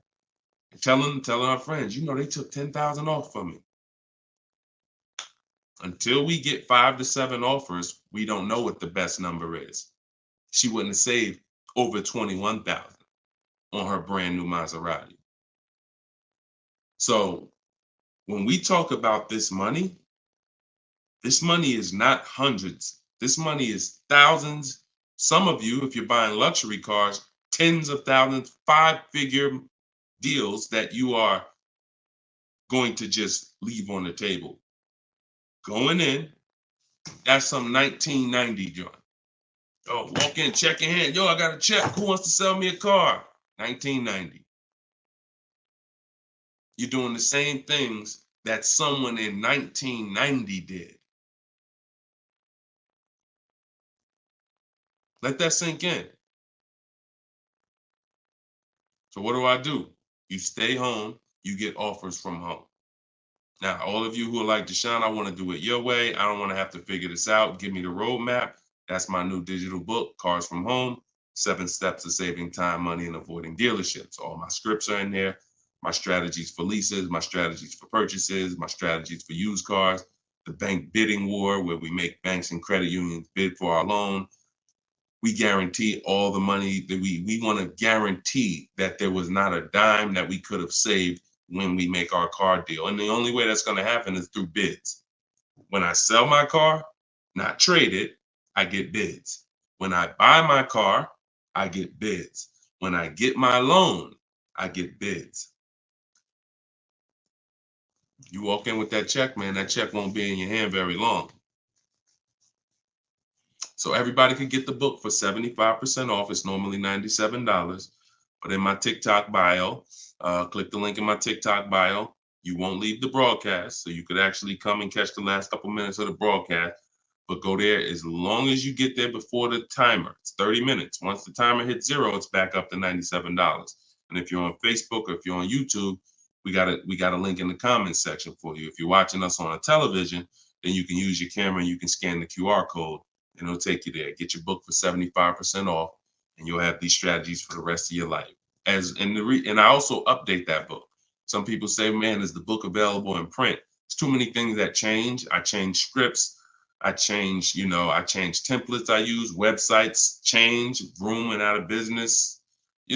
And telling our friends, you know, they took 10,000 off from me. Until we get 5 to 7 offers, we don't know what the best number is. She wouldn't have saved over 21,000 on her brand new Maserati. So when we talk about this money is not hundreds. This money is thousands. Some of you, if you're buying luxury cars, tens of thousands, 5-figure deals that you are going to just leave on the table. Going in, that's some 1990 joint. Oh, walk in, check in hand. Yo, I got a check. Who wants to sell me a car? 1990. You're doing the same things that someone in 1990 did. Let that sink in. So what do? You stay home, you get offers from home. Now, all of you who are like, Deshone, I want to do it your way. I don't want to have to figure this out. Give me the roadmap. That's my new digital book, Cars from Home, 7 Steps to Saving Time, Money, and Avoiding Dealerships. All my scripts are in there. My strategies for leases, my strategies for purchases, my strategies for used cars, the bank bidding war, where we make banks and credit unions bid for our loan. We guarantee all the money that we want to guarantee that there was not a dime that we could have saved when we make our car deal. And the only way that's going to happen is through bids. When I sell my car, not trade it, I get bids. When I buy my car, I get bids. When I get my loan, I get bids. You walk in with that check, man, that check won't be in your hand very long. So everybody can get the book for 75% off. It's normally $97. But in my TikTok bio, click the link in my TikTok bio. You won't leave the broadcast, so you could actually come and catch the last couple minutes of the broadcast. But go there as long as you get there before the timer. It's 30 minutes. Once the timer hits 0, it's back up to $97. And if you're on Facebook or if you're on YouTube, we got a link in the comments section for you. If you're watching us on a television, then you can use your camera and you can scan the QR code and it'll take you there. Get your book for 75% off, and you'll have these strategies for the rest of your life. And I also update that book. Some people say, man, is the book available in print? There's too many things that change. I change scripts. I change templates I use, websites change, Vroom went out of business. I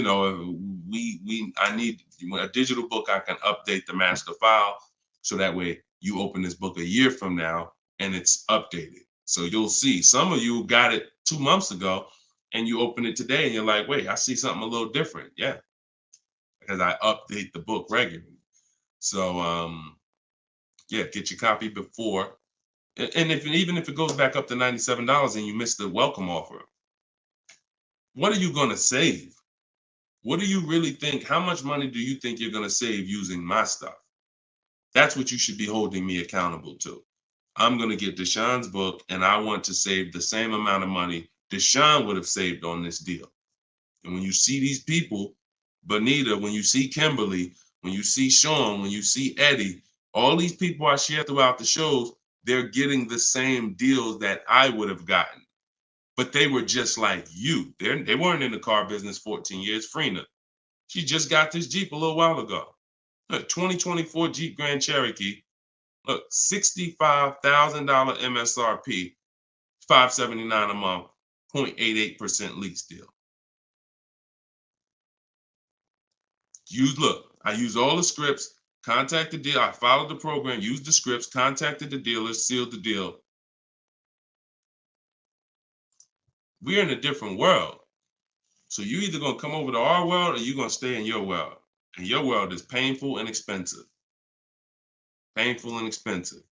need a digital book. I can update the master file so that way you open this book a year from now and it's updated. So you'll see some of you got it 2 months ago and you open it today and you're like, wait, I see something a little different. Yeah, because I update the book regularly. So get your copy before. And even if it goes back up to $97 and you miss the welcome offer, what are you going to save? What do you really think? How much money do you think you're going to save using my stuff? That's what you should be holding me accountable to. I'm going to get Deshone's book, and I want to save the same amount of money Deshone would have saved on this deal. And when you see these people, Bonita, when you see Kimberly, when you see Sean, when you see Eddie, all these people I share throughout the shows, they're getting the same deals that I would have gotten. But they were just like you. They weren't in the car business 14 years. Frina, she just got this Jeep a little while ago. Look, 2024 Jeep Grand Cherokee. Look, $65,000 MSRP, $579 a month, 0.88% lease deal. I use all the scripts, contacted the dealer, I followed the program, used the scripts, contacted the dealer, sealed the deal. We're in a different world. So you either gonna come over to our world or you're gonna stay in your world. And your world is painful and expensive. Painful and expensive.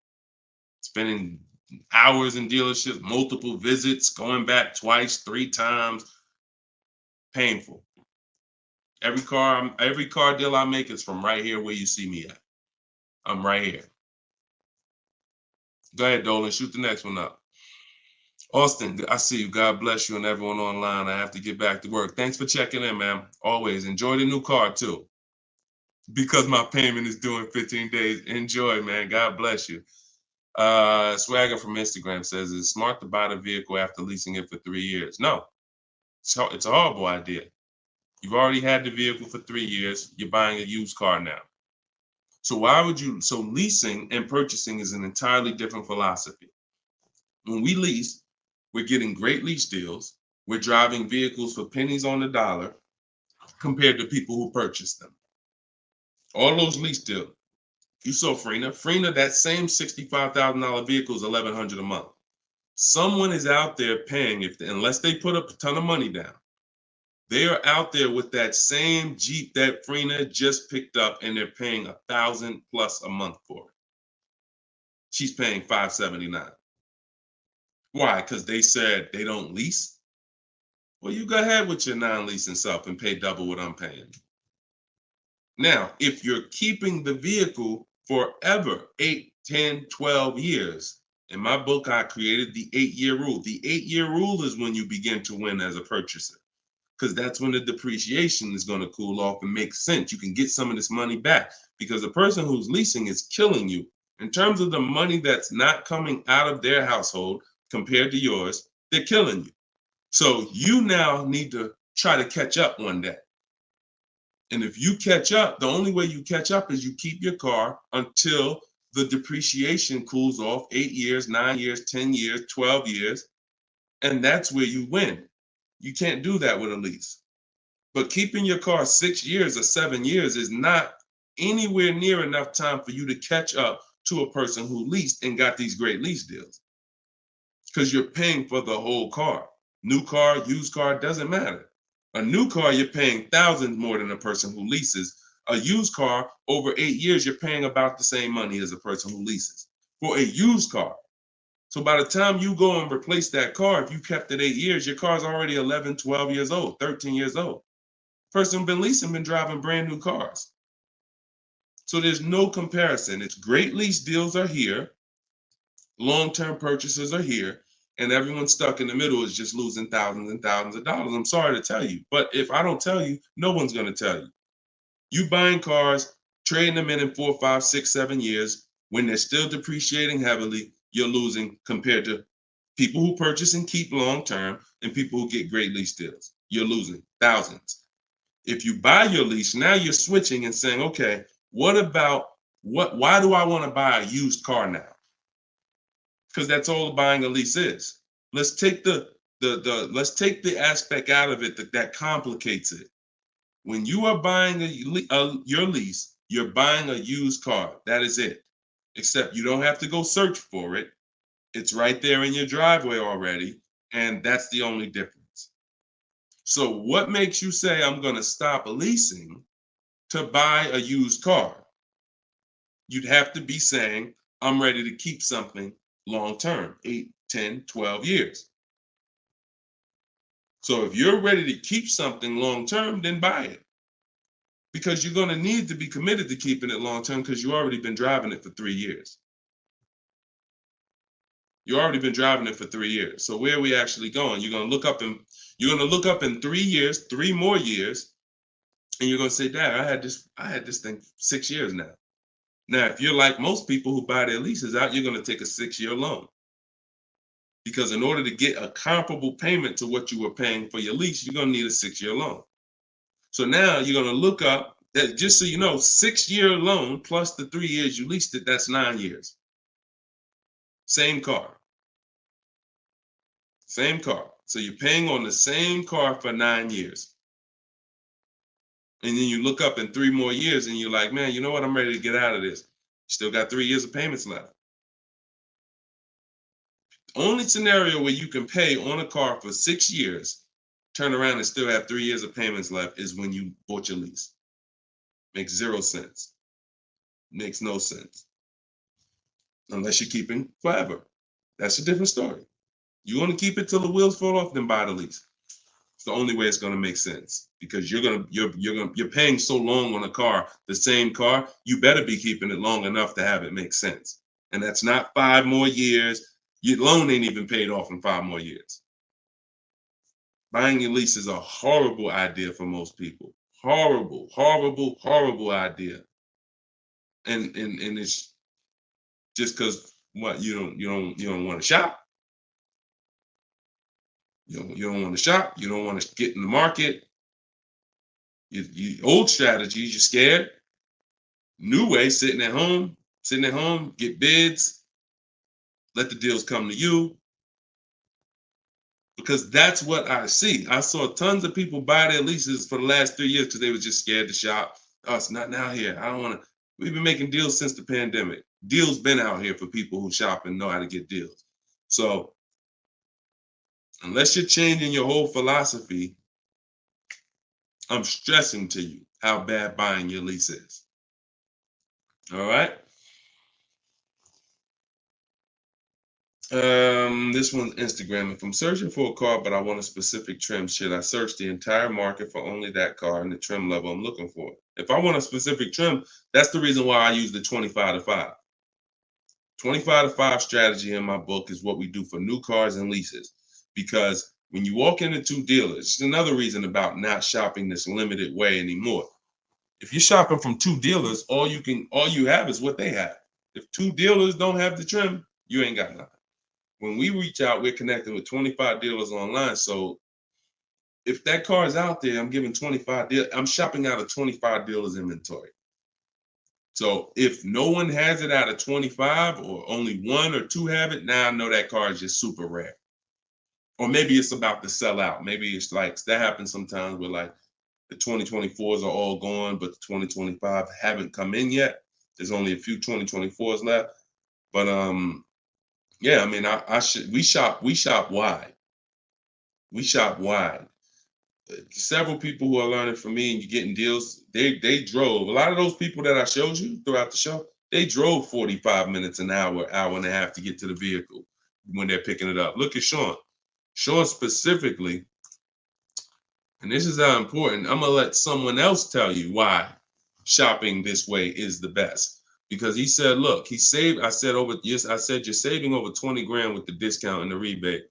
Spending hours in dealerships, multiple visits, going back twice, 3 times. Painful. Every car deal I make is from right here where you see me at. I'm right here. Go ahead, Dolan, shoot the next one up. Austin, I see you. God bless you and everyone online. I have to get back to work. Thanks for checking in, man. Always enjoy the new car too. Because my payment is due in 15 days. Enjoy, man. God bless you. Swagger from Instagram says, it's smart to buy the vehicle after leasing it for 3 years. No, it's a horrible idea. You've already had the vehicle for 3 years. You're buying a used car now. So leasing and purchasing is an entirely different philosophy. When we lease, we're getting great lease deals. We're driving vehicles for pennies on the dollar compared to people who purchase them. All those lease deals. You saw Frina, that same $65,000 vehicle is $1,100 a month. Someone is out there paying, unless they put up a ton of money down, they are out there with that same Jeep that Frina just picked up and they're paying $1,000 plus a month for it. She's paying $579. Why? Because they said they don't lease? Well, you go ahead with your non-leasing stuff and pay double what I'm paying. Now, if you're keeping the vehicle forever, 8, 10, 12 years, in my book, I created the 8-year rule. The 8-year rule is when you begin to win as a purchaser, because that's when the depreciation is going to cool off and make sense. You can get some of this money back because the person who's leasing is killing you in terms of the money that's not coming out of their household compared to yours. They're killing you. So you now need to try to catch up one day. And if you catch up, the only way you catch up is you keep your car until the depreciation cools off 8 years, 9 years, 10 years, 12 years. And that's where you win. You can't do that with a lease. But keeping your car 6 years or 7 years is not anywhere near enough time for you to catch up to a person who leased and got these great lease deals. Because you're paying for the whole car. New car, used car, doesn't matter. A new car, you're paying thousands more than a person who leases. A used car, over 8 years, you're paying about the same money as a person who leases for a used car. So by the time you go and replace that car, if you kept it 8 years, your car's already 11, 12 years old, 13 years old. Person been leasing, been driving brand new cars. So there's no comparison. It's great lease deals are here, long-term purchases are here, and everyone stuck in the middle is just losing thousands and thousands of dollars. I'm sorry to tell you, but if I don't tell you, no one's going to tell you. You buying cars, trading them in 4, 5, 6, 7 years, when they're still depreciating heavily, you're losing compared to people who purchase and keep long-term and people who get great lease deals. You're losing thousands. If you buy your lease, now you're switching and saying, okay, why do I want to buy a used car now? Because that's all buying a lease is. Let's take let's take the aspect out of it that complicates it. When you are buying your lease, you're buying a used car. That is it. Except you don't have to go search for it. It's right there in your driveway already, and that's the only difference. So what makes you say I'm going to stop leasing to buy a used car? You'd have to be saying I'm ready to keep something long term, 8, 10, 12 years. So if you're ready to keep something long term, then buy it. Because you're going to need to be committed to keeping it long term because you've already been driving it for 3 years. You've already been driving it for 3 years. So where are we actually going? You're going to look up in 3 years, 3 more years, and you're going to say, Dad, I had this thing 6 years now. Now, if you're like most people who buy their leases out, you're going to take a 6-year loan. Because in order to get a comparable payment to what you were paying for your lease, you're going to need a 6-year loan. So now you're going to look up that, just so you know, 6-year loan plus the 3 years you leased it, that's 9 years. Same car. Same car. So you're paying on the same car for 9 years. And then you look up in 3 more years and you're like, man, you know what? I'm ready to get out of this. Still got 3 years of payments left. Only scenario where you can pay on a car for 6 years, turn around and still have 3 years of payments left is when you bought your lease. Makes 0 sense. Makes no sense. Unless you're keeping forever. That's a different story. You want to keep it till the wheels fall off, then buy the lease. It's the only way it's going to make sense because you're paying so long on a car, the same car, you better be keeping it long enough to have it make sense. And that's not 5 more years. Your loan ain't even paid off in 5 more years. Buying your lease is a horrible idea for most people. Horrible, horrible, horrible idea. And it's just because what you don't want to shop. You don't want to shop. You don't want to get in the market. Old strategies, you're scared. New way, sitting at home, get bids, let the deals come to you. Because that's what I see. I saw tons of people buy their leases for the last 3 years because they were just scared to shop. Oh, it's not now here. I don't want to. We've been making deals since the pandemic. Deals been out here for people who shop and know how to get deals. So unless you're changing your whole philosophy, I'm stressing to you how bad buying your lease is. All right. This one's Instagram. If I'm searching for a car, but I want a specific trim, should I search the entire market for only that car and the trim level I'm looking for? If I want a specific trim, that's the reason why I use the 25 to 5. 25 to 5 strategy in my book is what we do for new cars and leases. Because when you walk into 2 dealers, it's another reason about not shopping this limited way anymore. If you're shopping from 2 dealers, all you have is what they have. If 2 dealers don't have the trim, you ain't got nothing. When we reach out, we're connecting with 25 dealers online. So if that car is out there, I'm giving 25 dealers. I'm shopping out of 25 dealers inventory. So if no one has it out of 25 or only 1 or 2 have it, now I know that car is just super rare. Or maybe it's about to sell out. Maybe it's like that happens sometimes where like the 2024s are all gone, but the 2025 haven't come in yet. There's only a few 2024s left. But yeah, I mean, we shop wide. We shop wide. Several people who are learning from me and you're getting deals, they drove. A lot of those people that I showed you throughout the show, they drove 45 minutes, an hour and a half to get to the vehicle when they're picking it up. Look at Sean. Sean specifically And this is how important. I'm gonna let someone else tell you why shopping this way is the best. Because he said, look, he saved. I said I said you're saving over 20 grand with the discount and the rebate.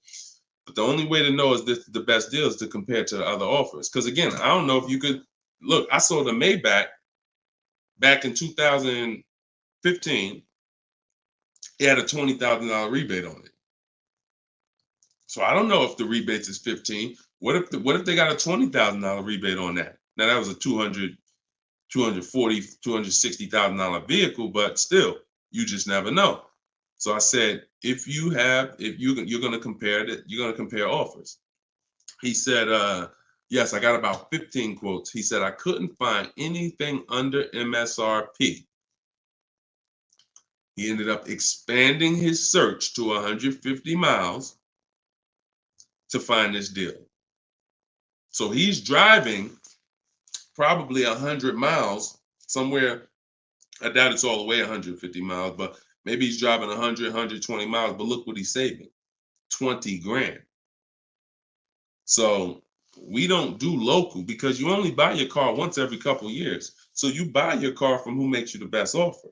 But the only way to know is this the best deal is to compare to the other offers. Because again, I don't know if you could look. I sold a Maybach back in 2015. It had a $20,000 rebate on it. So I don't know if the rebate is 15. What if they got a $20,000 rebate on that? Now that was a $240,000, $260,000 vehicle, but still, you just never know. So I said, if you're going to compare it, you're going to compare offers. He said, yes, I got about 15 quotes. He said, I couldn't find anything under MSRP. He ended up expanding his search to 150 miles to find this deal. So he's driving probably 100 miles somewhere. I doubt it's all the way 150 miles, but maybe he's driving 100, 120 miles. But look what he's saving, 20 grand. So we don't do local because you only buy your car once every couple of years. So you buy your car from who makes you the best offer.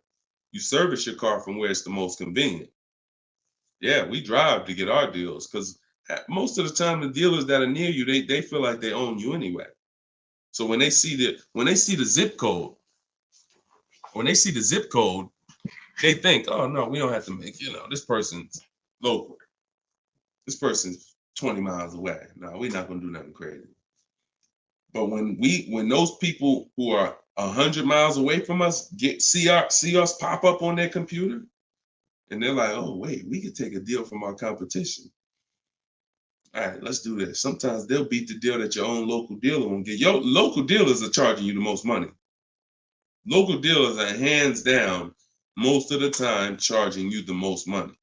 You service your car from where it's the most convenient. Yeah, we drive to get our deals because most of the time the dealers that are near you, they feel like they own you anyway. So when they see the zip code, they think, oh no, we don't have to make, this person's local. This person's 20 miles away. No, we're not gonna do nothing crazy. But when those people who are 100 miles away from us see us pop up on their computer, and they're like, oh wait, we could take a deal from our competition. All right, let's do this. Sometimes they'll beat the deal that your own local dealer won't get. Your local dealers are charging you the most money. Local dealers are hands down, most of the time, charging you the most money.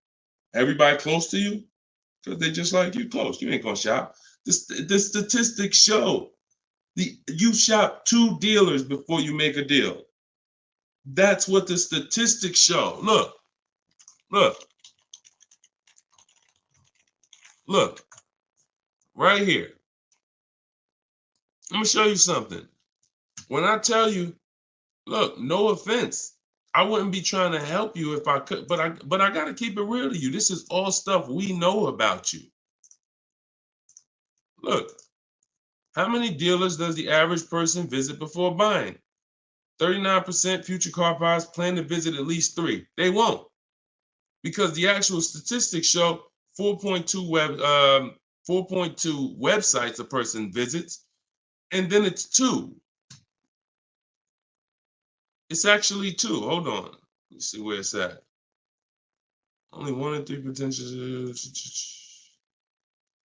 Everybody close to you, because they just like you close. You ain't gonna shop. The statistics show you shop 2 dealers before you make a deal. That's what the statistics show. Look. Right here. Let me show you something. When I tell you, look, no offense, I wouldn't be trying to help you if I could, but I got to keep it real to you. This is all stuff we know about you. Look, how many dealers does the average person visit before buying? 39% future car buyers plan to visit at least 3. They won't, because the actual statistics show 4.2 websites a person visits, and then it's 2. It's actually 2. Hold on. Let's see where it's at. Only 1 in 3 potential.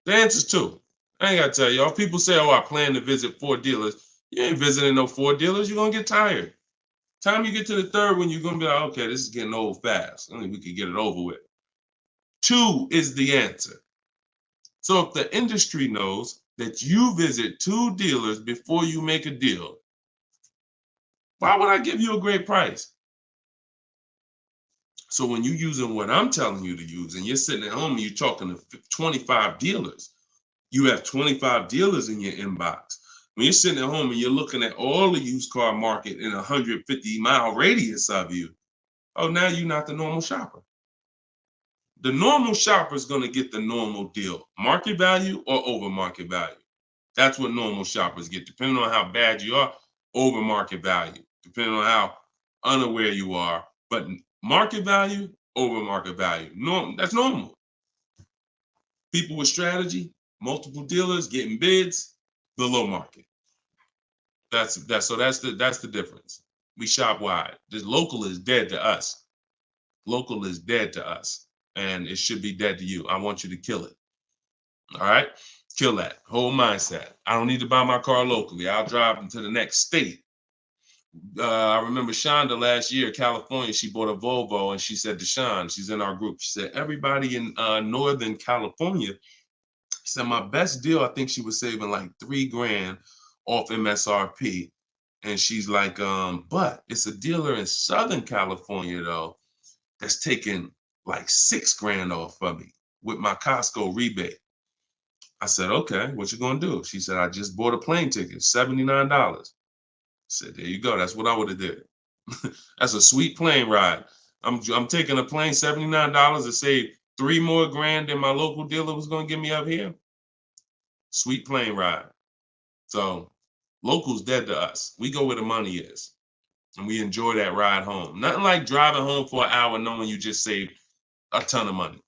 The answer's 2. I ain't got to tell y'all. People say, oh, I plan to visit 4 dealers. You ain't visiting no 4 dealers. You're going to get tired. Time you get to the 3rd one, you're going to be like, okay, this is getting old fast. I think we could get it over with. 2 is the answer. So if the industry knows that you visit 2 dealers before you make a deal, why would I give you a great price? So when you're using what I'm telling you to use and you're sitting at home and you're talking to 25 dealers, you have 25 dealers in your inbox. When you're sitting at home and you're looking at all the used car market in a 150-mile radius of you, oh, now you're not the normal shopper. The normal shopper is going to get the normal deal, market value or over market value. That's what normal shoppers get, depending on how bad you are, over market value, depending on how unaware you are. But market value, over market value. That's normal. People with strategy, multiple dealers getting bids, below market. That's the difference. We shop wide. This local is dead to us. Local is dead to us, and it should be dead to you. I want you to kill it. All right? Kill that whole mindset. I don't need to buy my car locally. I'll drive into the next state. I remember Shonda last year, California, she bought a Volvo, and she said to Sean, she's in our group, she said, everybody in Northern California, she said, my best deal, I think she was saving like $3 grand off MSRP. And she's like, but it's a dealer in Southern California, though, that's taking like $6 grand off of me with my Costco rebate. I said, okay, what you gonna do? She said, I just bought a plane ticket, $79. I said, there you go. That's what I would have did. That's a sweet plane ride. I'm taking a plane, $79 to save 3 more grand than my local dealer was gonna give me up here. Sweet plane ride. So local's dead to us. We go where the money is, and we enjoy that ride home. Nothing like driving home for an hour knowing you just saved a ton of money.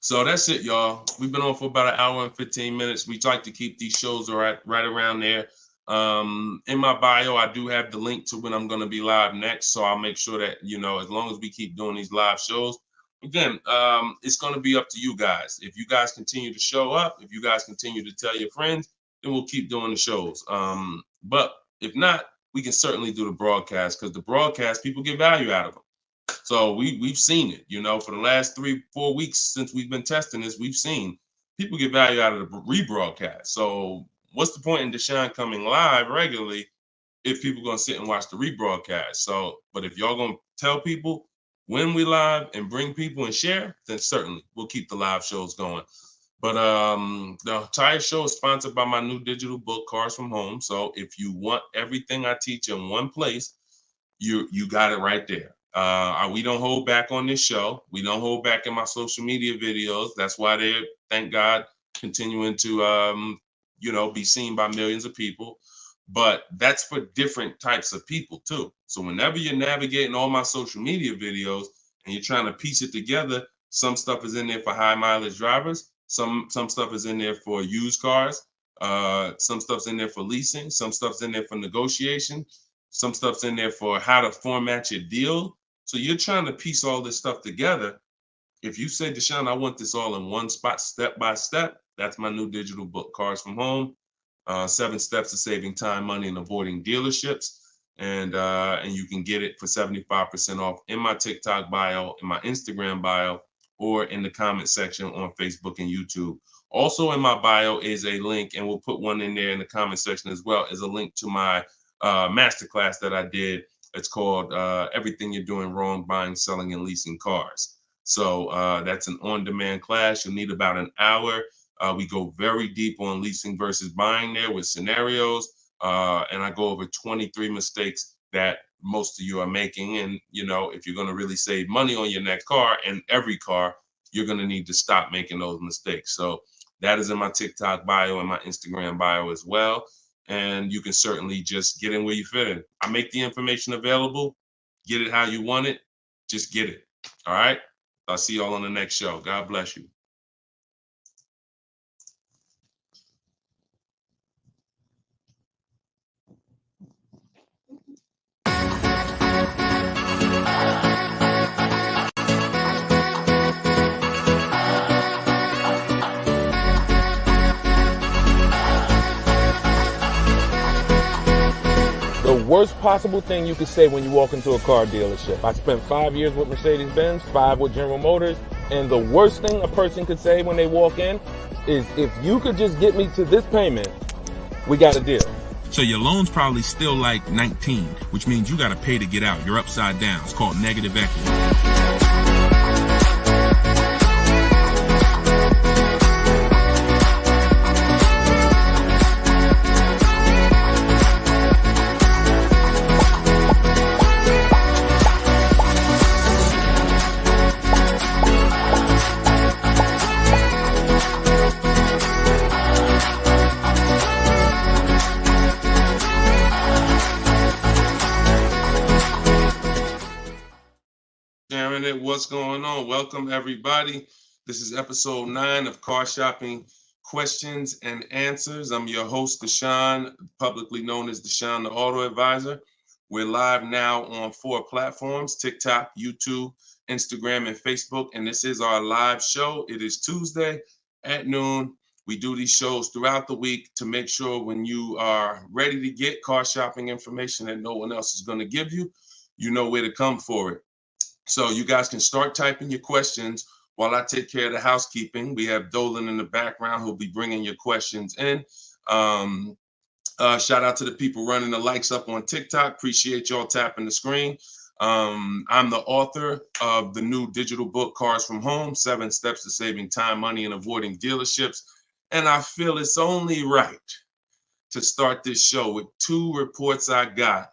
So that's it, y'all. We've been on for about an hour and 15 minutes. We like to keep these shows right around there. In my bio, I do have the link to when I'm going to be live next. So I'll make sure that, as long as we keep doing these live shows, again, it's going to be up to you guys. If you guys continue to show up, if you guys continue to tell your friends, then we'll keep doing the shows. But if not, we can certainly do the broadcast, because the broadcast, people get value out of them. So we've seen it, for the last 3-4 weeks since we've been testing this, we've seen people get value out of the rebroadcast. So what's the point in Deshone coming live regularly if people are going to sit and watch the rebroadcast? So, but if y'all going to tell people when we live and bring people and share, then certainly we'll keep the live shows going. But the entire show is sponsored by my new digital book, Cars from Home. So if you want everything I teach in one place, you got it right there. We don't hold back on this show. We don't hold back in my social media videos. That's why they're, thank God, continuing to be seen by millions of people. But that's for different types of people too. So whenever you're navigating all my social media videos and you're trying to piece it together, some stuff is in there for high mileage drivers. Some stuff is in there for used cars. Some stuff's in there for leasing. Some stuff's in there for negotiation. Some stuff's in there for how to format your deal. So you're trying to piece all this stuff together. If you say, Deshone, I want this all in one spot, step by step, that's my new digital book, Cars from Home, 7 Steps to Saving Time, Money, and Avoiding Dealerships. And you can get it for 75% off in my TikTok bio, in my Instagram bio, or in the comment section on Facebook and YouTube. Also in my bio is a link, and we'll put one in there in the comment section as well, is a link to my masterclass that I did. It's called Everything You're Doing Wrong Buying, Selling, and Leasing Cars. So that's an on-demand class. You'll need about an hour. We go very deep on leasing versus buying there with scenarios. And I go over 23 mistakes that most of you are making. And, if you're going to really save money on your next car and every car, you're going to need to stop making those mistakes. So that is in my TikTok bio and my Instagram bio as well. And you can certainly just get in where you fit in. I make the information available. Get it how you want it. Just get it. All right. I'll see y'all on the next show. God bless you. The worst possible thing you could say when you walk into a car dealership. I spent 5 years with Mercedes-Benz, 5 with General Motors, and the worst thing a person could say when they walk in is, if you could just get me to this payment, we got a deal. So your loan's probably still like 19, which means you got to pay to get out. You're upside down. It's called negative equity. What's going on? Welcome, everybody. This is episode 9 of Car Shopping Questions and Answers. I'm your host, Deshone, publicly known as Deshone the Auto Advisor. We're live now on 4 platforms: TikTok, YouTube, Instagram, and Facebook. And this is our live show. It is Tuesday at noon. We do these shows throughout the week to make sure when you are ready to get car shopping information that no one else is going to give you, you know where to come for it. So you guys can start typing your questions while I take care of the housekeeping. We have Dolan in the background who'll be bringing your questions in. Shout out to the people running the likes up on TikTok. Appreciate y'all tapping the screen. I'm the author of the new digital book, Cars from Home, 7 Steps to Saving Time, Money, and Avoiding Dealerships. And I feel it's only right to start this show with 2 reports I got,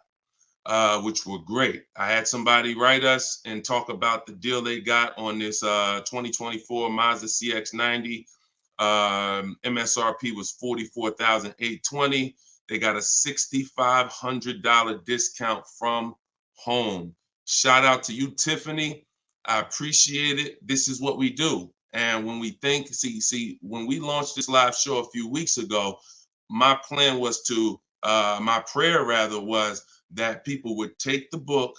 which were great. I had somebody write us and talk about the deal they got on this 2024 Mazda CX-90. MSRP was $44,820. They got a $6,500 discount from home. Shout out to you, Tiffany. I appreciate it. This is what we do. And when we think, when we launched this live show a few weeks ago, my plan was my prayer rather was that people would take the book,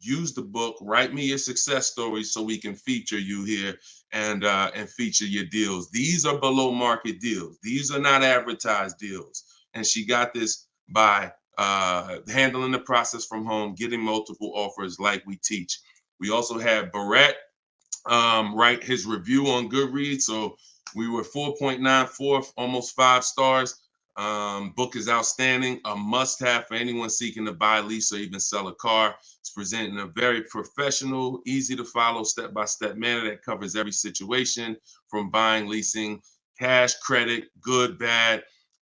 use the book, write me your success stories so we can feature you here and feature your deals. These are below market deals. These are not advertised deals. And she got this by handling the process from home, getting multiple offers like we teach. We also had Barrett write his review on Goodreads. So we were 4.94, almost 5 stars. Book is outstanding, a must-have for anyone seeking to buy, lease, or even sell a car. It's presented in a very professional, easy-to-follow, step-by-step manner that covers every situation from buying, leasing, cash, credit, good, bad.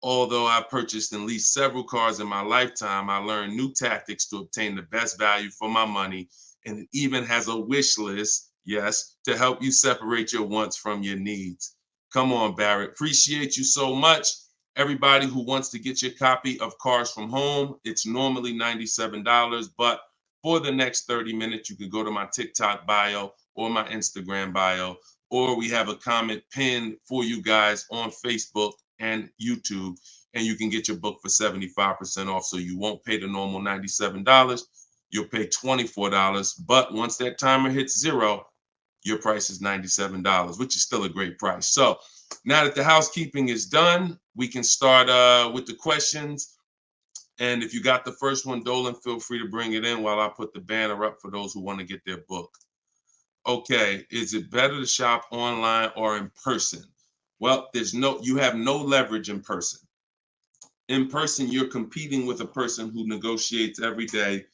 Although I've purchased and leased several cars in my lifetime, I learned new tactics to obtain the best value for my money, and it even has a wish list, yes, to help you separate your wants from your needs. Come on, Barrett. Appreciate you so much. Everybody who wants to get your copy of Cars from Home, it's normally $97, but for the next 30 minutes, you can go to my TikTok bio or my Instagram bio, or we have a comment pinned for you guys on Facebook and YouTube, and you can get your book for 75% off. So you won't pay the normal $97. You'll pay $24. But once that timer hits 0, your price is $97, which is still a great price. So now that the housekeeping is done, we can start with the questions. And if you got the first one, Dolan, feel free to bring it in while I put the banner up for those who want to get their book. Okay, is it better to shop online or in person? Well, you have no leverage in person. In person, you're competing with a person who negotiates every day,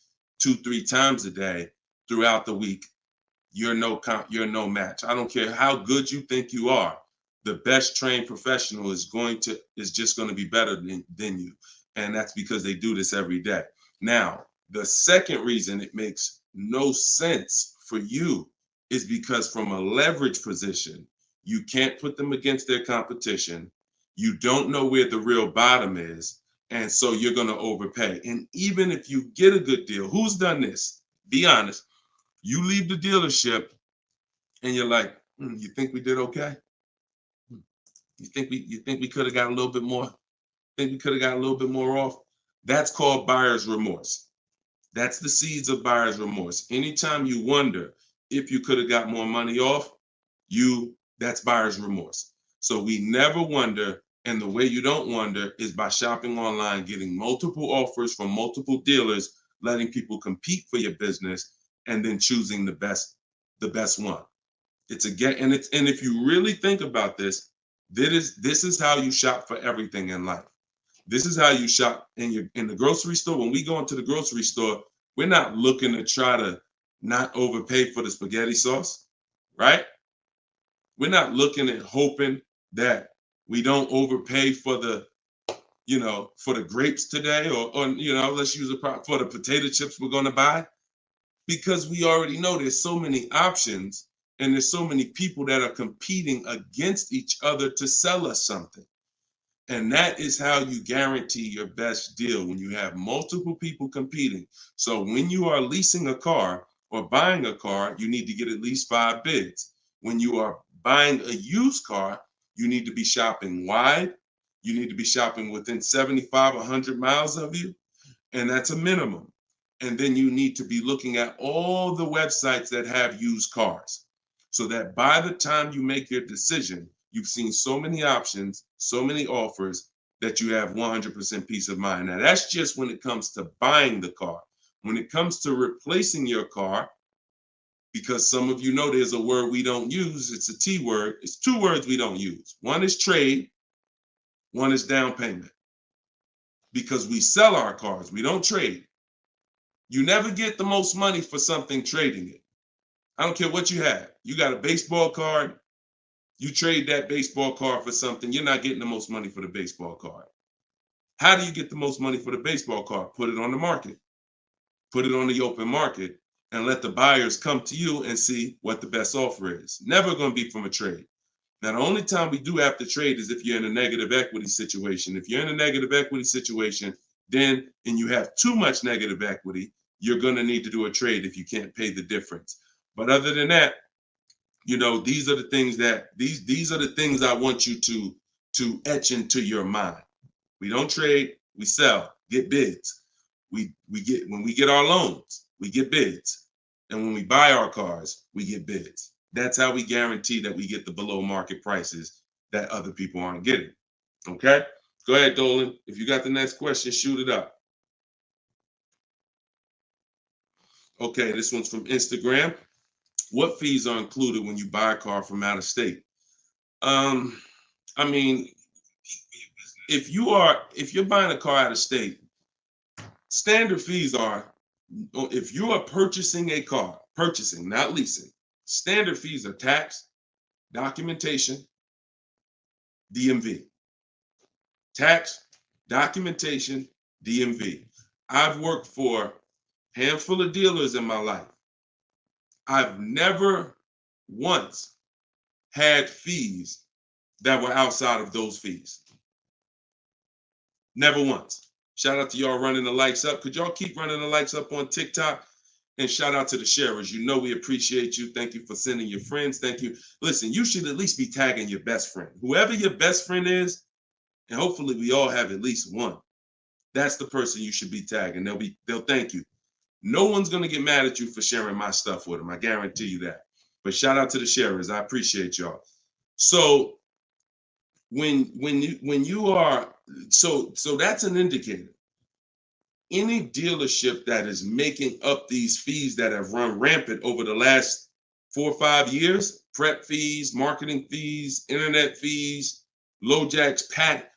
2-3 times a day throughout the week. You're no match. I don't care how good you think you are. The best trained professional is just going to be better than you. And that's because they do this every day. Now, the second reason it makes no sense for you is because from a leverage position, you can't put them against their competition. You don't know where the real bottom is. And so you're going to overpay. And even if you get a good deal, who's done this? Be honest. You leave the dealership and you're like, you think we did okay? You think we could have got a little bit more? Think we could have got a little bit more off? That's called buyer's remorse. That's the seeds of buyer's remorse. Anytime you wonder if you could have got more money off, that's buyer's remorse. So we never wonder, and the way you don't wonder is by shopping online, getting multiple offers from multiple dealers, letting people compete for your business, and then choosing the best one. And if you really think about this, this is how you shop for everything in life. This is how you shop in the grocery store. When we go into the grocery store, we're not looking to try to not overpay for the spaghetti sauce, right? We're not looking at hoping that we don't overpay for the grapes today, or let's use for the potato chips we're going to buy, because we already know there's so many options and there's so many people that are competing against each other to sell us something. And that is how you guarantee your best deal, when you have multiple people competing. So when you are leasing a car or buying a car, you need to get at least 5 bids. When you are buying a used car, you need to be shopping wide. You need to be shopping within 75, 100 miles of you. And that's a minimum. And then you need to be looking at all the websites that have used cars, so that by the time you make your decision, you've seen so many options, so many offers, that you have 100% peace of mind. Now, that's just when it comes to buying the car. When it comes to replacing your car, because some of you know there's a word we don't use, it's a T word. It's 2 words we don't use. One is trade, one is down payment. Because we sell our cars, we don't trade. You never get the most money for something trading it. I don't care what you have. You got a baseball card, You trade that baseball card for something, you're not getting the most money for the baseball card. How do you get the most money for the baseball card? Put it on the market. Put it on the open market and let the buyers come to you and see what the best offer is. Never going to be from a trade. Now, the only time we do have to trade is if you're in a negative equity situation. If you're in a negative equity situation, then, and you have too much negative equity, you're going to need to do a trade if you can't pay the difference. But other than that, you know, these are the things that these are the things I want you to etch into your mind. We don't trade, we sell, get bids. We get, when we get our loans, we get bids. And when we buy our cars, we get bids. That's how we guarantee that we get the below market prices that other people aren't getting. Okay? Go ahead, Dolan. If you got the next question, shoot it up. Okay, this one's from Instagram. What fees are included when you buy a car from out of state? I mean, if you're buying a car out of state, standard fees are, if you are purchasing a car, purchasing, not leasing, standard fees are tax, documentation, DMV. Tax, documentation, DMV. I've worked for a handful of dealers in my life. I've never once had fees that were outside of those fees. Never once. Shout out to y'all running the likes up. Could y'all keep running the likes up on TikTok? And shout out to the sharers. You know we appreciate you. Thank you for sending your friends. Thank you. Listen, you should at least be tagging your best friend. Whoever your best friend is, and hopefully we all have at least one. That's the person you should be tagging. They'll thank you. No one's gonna get mad at you for sharing my stuff with them. I guarantee you that. But shout out to the sharers. I appreciate y'all. So when you are, so that's an indicator. Any dealership that is making up these fees that have run rampant over the last 4 or 5 years, prep fees, marketing fees, internet fees, low jacks,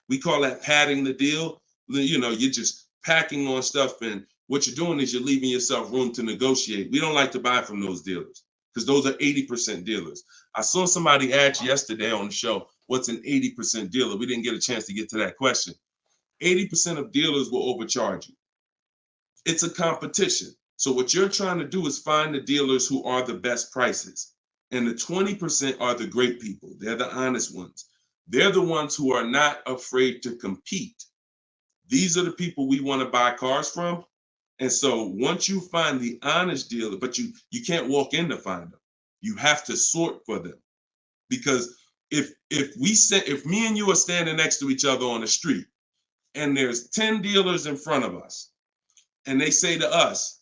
we call that padding the deal. You know, you're just packing on stuff, and what you're doing is you're leaving yourself room to negotiate. We don't like to buy from those dealers because those are 80% dealers. I saw somebody ask yesterday on the show, what's an 80% dealer? We didn't get a chance to get to that question. 80% of dealers will overcharge you. It's a competition. So what you're trying to do is find the dealers who are the best prices. And the 20% are the great people. They're the honest ones. They're the ones who are not afraid to compete. These are the people we want to buy cars from. And so once you find the honest dealer, but you can't walk in to find them. You have to sort for them. Because if me and you are standing next to each other on the street and there's 10 dealers in front of us, and they say to us,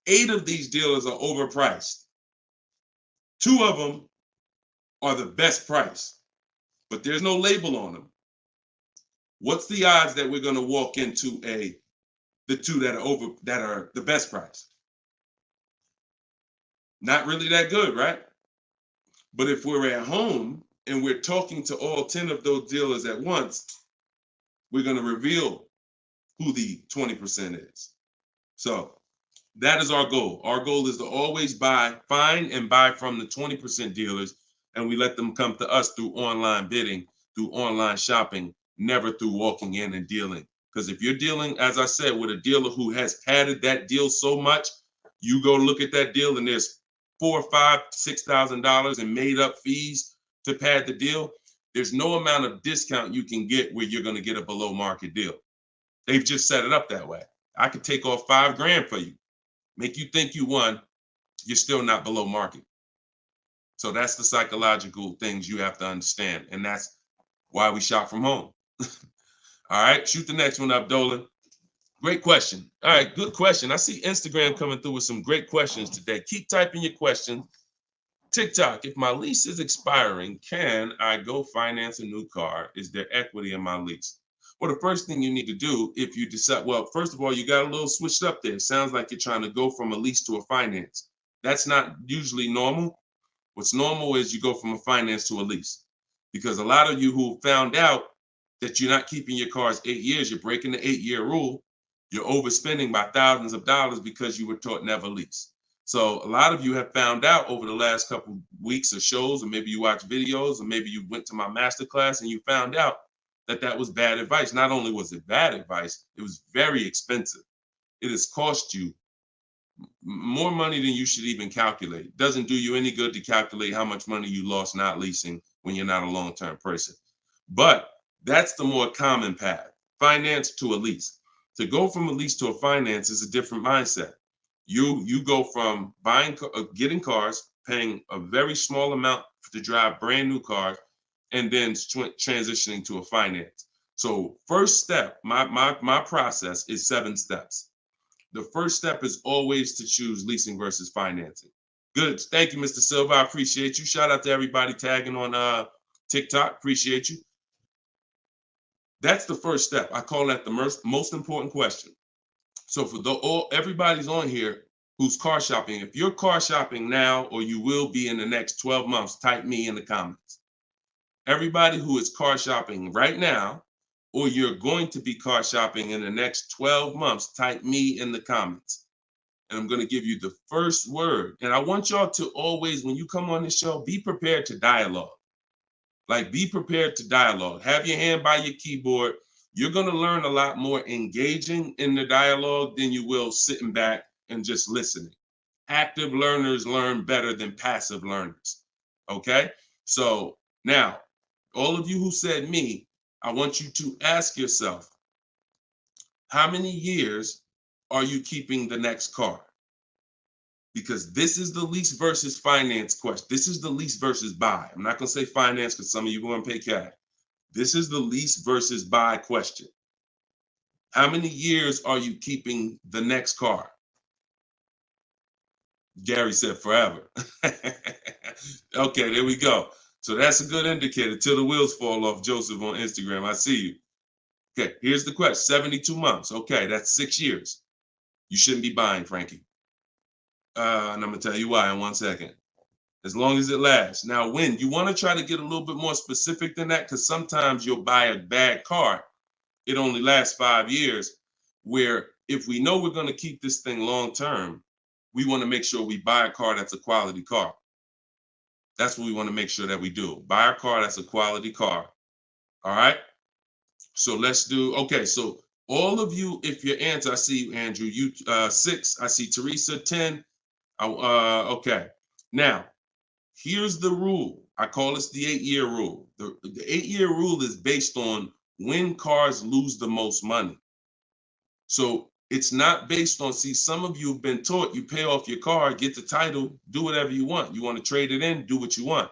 8 of these dealers are overpriced. 2 of them are the best price, but there's no label on them. What's the odds that we're going to walk into the 2 that are the best price? Not really that good, right? But if we're at home and we're talking to all 10 of those dealers at once, we're going to reveal who the 20% is. So that is our goal. Our goal is to always find and buy from the 20% dealers, and we let them come to us through online bidding, through online shopping, never through walking in and dealing. Because if you're dealing, as I said, with a dealer who has padded that deal so much, you go look at that deal and there's $4,000, $5,000, $6,000 in made up fees to pad the deal. There's no amount of discount you can get where you're going to get a below market deal. They've just set it up that way. I could take off $5,000 for you, make you think you won. You're still not below market. So that's the psychological things you have to understand. And that's why we shop from home. All right, shoot the next one up, Dolan. Great question. All right, good question. I see Instagram coming through with some great questions today. Keep typing your questions. TikTok, if my lease is expiring, can I go finance a new car? Is there equity in my lease? Well, the first thing you need to do if you decide, well, first of all, you got a little switched up there. It sounds like you're trying to go from a lease to a finance. That's not usually normal. What's normal is you go from a finance to a lease. Because a lot of you who found out that you're not keeping your cars 8 years, you're breaking the 8-year rule, you're overspending by thousands of dollars because you were taught never lease. So a lot of you have found out over the last couple weeks of shows, or maybe you watch videos, or maybe you went to my masterclass and you found out that that was bad advice. Not only was it bad advice, it was very expensive. It has cost you more money than you should even calculate. It doesn't do you any good to calculate how much money you lost not leasing when you're not a long-term person. But that's the more common path, finance to a lease. To go from a lease to a finance is a different mindset. You go from getting cars, paying a very small amount to drive brand new cars, and then transitioning to a finance. So first step, my process is 7 steps. The first step is always to choose leasing versus financing. Good. Thank you, Mr. Silva. I appreciate you. Shout out to everybody tagging on TikTok. Appreciate you. That's the first step. I call that the most important question. So for everybody's on here who's car shopping, if you're car shopping now or you will be in the next 12 months, type me in the comments. Everybody who is car shopping right now, or you're going to be car shopping in the next 12 months, type me in the comments. And I'm going to give you the first word. And I want y'all to always, when you come on this show, be prepared to dialogue. Like, be prepared to dialogue. Have your hand by your keyboard. You're going to learn a lot more engaging in the dialogue than you will sitting back and just listening. Active learners learn better than passive learners. Okay? So now, all of you who said me, I want you to ask yourself, how many years are you keeping the next car? Because this is the lease versus finance question. This is the lease versus buy. I'm not going to say finance because some of you are going to pay cash. This is the lease versus buy question. How many years are you keeping the next car? Gary said forever. Okay, there we go. So that's a good indicator till the wheels fall off, Joseph on Instagram. I see you. Okay, here's the question. 72 months. Okay, that's 6 years. You shouldn't be buying, Frankie. And I'm going to tell you why in 1 second. As long as it lasts. Now, when you want to try to get a little bit more specific than that, because sometimes you'll buy a bad car. It only lasts 5 years, where if we know we're going to keep this thing long term, we want to make sure we buy a car that's a quality car. That's what we want to make sure that we do. Buy a car that's a quality car. All right. So let's do, okay. So all of you, if your answer, I see you, Andrew, you 6, I see Teresa 10. Okay. Now, here's the rule. I call this the 8-year rule. The 8-year rule is based on when cars lose the most money. So it's not based on, see, some of you have been taught you pay off your car, get the title, do whatever you want. You want to trade it in, do what you want.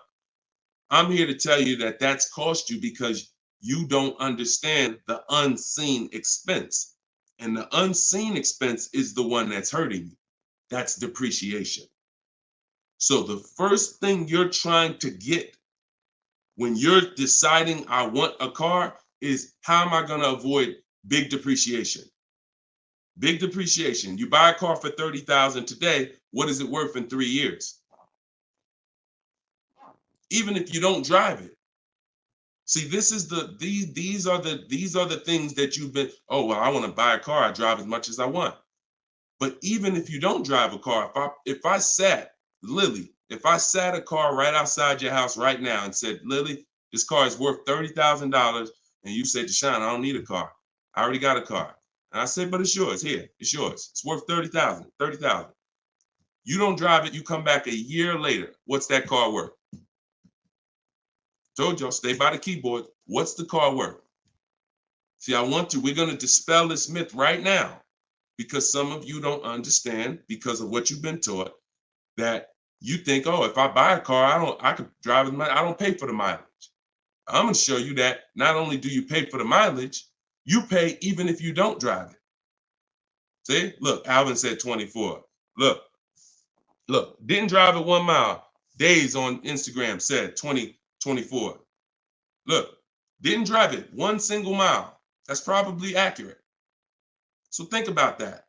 I'm here to tell you that that's cost you because you don't understand the unseen expense. And the unseen expense is the one that's hurting you. That's depreciation. So the first thing you're trying to get when you're deciding I want a car is, how am I going to avoid big depreciation? Big depreciation. You buy a car for $30,000 today. What is it worth in 3 years? Even if you don't drive it. See, this is these are the things that you've been, oh, well, I want to buy a car. I drive as much as I want. But even if you don't drive a car, if I sat a car right outside your house right now and said, Lily, this car is worth $30,000, and you said, Deshone, I don't need a car. I already got a car. And I said, but it's yours. Here, it's yours. It's worth $30,000. You don't drive it. You come back a year later. What's that car worth? Told y'all, stay by the keyboard. What's the car worth? See, we're going to dispel this myth right now, because some of you don't understand, because of what you've been taught, that you think, oh, if I buy a car, I could drive it. I don't pay for the mileage. I'm going to show you that not only do you pay for the mileage, you pay even if you don't drive it. See, look, Alvin said 24. Look, didn't drive it 1 mile. Days on Instagram said 24. Look, didn't drive it 1 single mile. That's probably accurate. So think about that.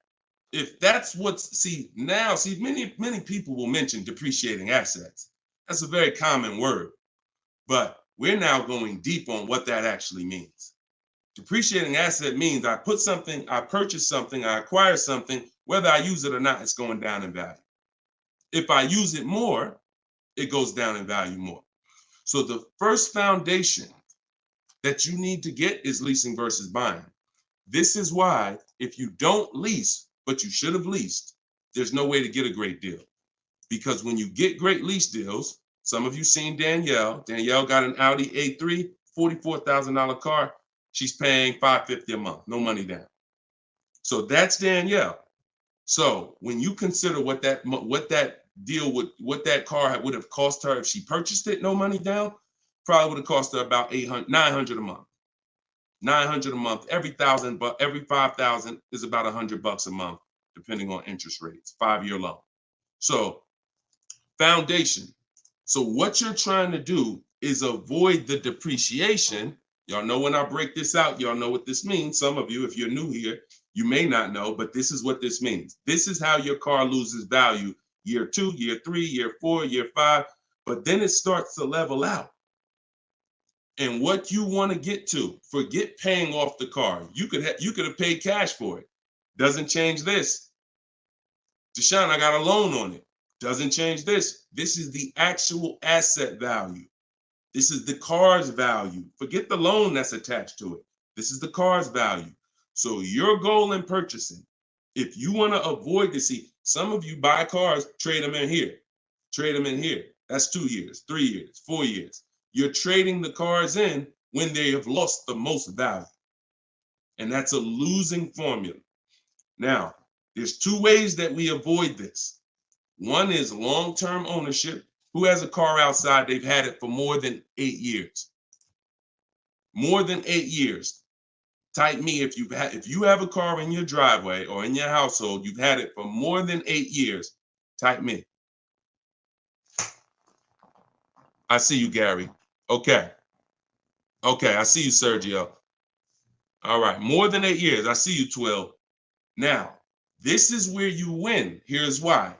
If that's many people will mention depreciating assets. That's a very common word, but we're now going deep on what that actually means. Depreciating asset means I purchase something, I acquire something, whether I use it or not, it's going down in value. If I use it more, it goes down in value more. So the first foundation that you need to get is leasing versus buying. This is why if you don't lease, but you should have leased, there's no way to get a great deal. Because when you get great lease deals, some of you seen Danielle. Danielle got an Audi A3, $44,000 car. She's paying $550 a month, no money down. So that's Danielle. So when you consider what that deal would, what that car would have cost her if she purchased it, no money down, probably would have cost her about $900 a month. $900 a month. Every 1,000, but every 5,000 is about $100 a month, depending on interest rates. 5-year loan. So foundation. So what you're trying to do is avoid the depreciation. Y'all know when I break this out, y'all know what this means. Some of you, if you're new here, you may not know, but this is what this means. This is how your car loses value year 2, year 3, year 4, year 5, but then it starts to level out. And what you want to get to, forget paying off the car. You could have paid cash for it. Doesn't change this. Deshone, I got a loan on it. Doesn't change this. This is the actual asset value. This is the car's value. Forget the loan that's attached to it. This is the car's value. So your goal in purchasing, if you want to avoid this, see, some of you buy cars, trade them in here. Trade them in here. That's 2 years, 3 years, 4 years. You're trading the cars in when they have lost the most value. And that's a losing formula. Now, there's 2 ways that we avoid this. One is long-term ownership. Who has a car outside? They've had it for more than 8 years. More than 8 years. Type me if you have a car in your driveway or in your household, you've had it for more than 8 years. Type me. I see you, Gary. Okay. Okay, I see you, Sergio. All right, more than 8 years. I see you, Twill. Now, this is where you win. Here's why.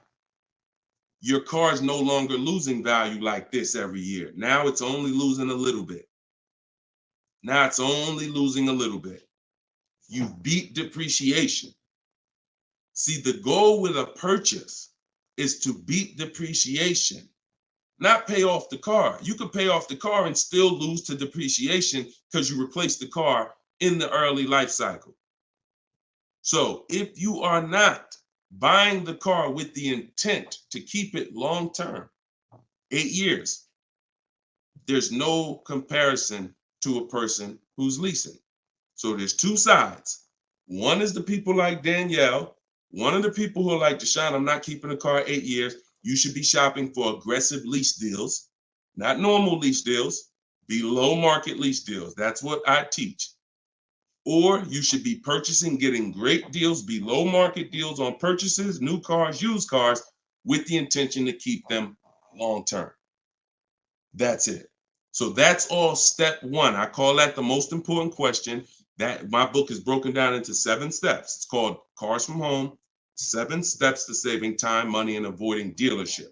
Your car is no longer losing value like this every year. Now it's only losing a little bit. Now it's only losing a little bit. You beat depreciation. See, the goal with a purchase is to beat depreciation, not pay off the car. You could pay off the car and still lose to depreciation because you replaced the car in the early life cycle. So if you are not buying the car with the intent to keep it long term, 8 years, there's no comparison to a person who's leasing. So there's 2 sides. One is the people like Danielle. One of the people who are like, Deshone, I'm not keeping a car 8 years. You should be shopping for aggressive lease deals, not normal lease deals, below market lease deals. That's what I teach. Or you should be purchasing, getting great deals, below market deals on purchases, new cars, used cars, with the intention to keep them long term. That's it. So that's all step 1. I call that the most important question. That my book is broken down into 7 steps. It's called Cars from Home, 7 Steps to Saving Time, Money, and Avoiding Dealership.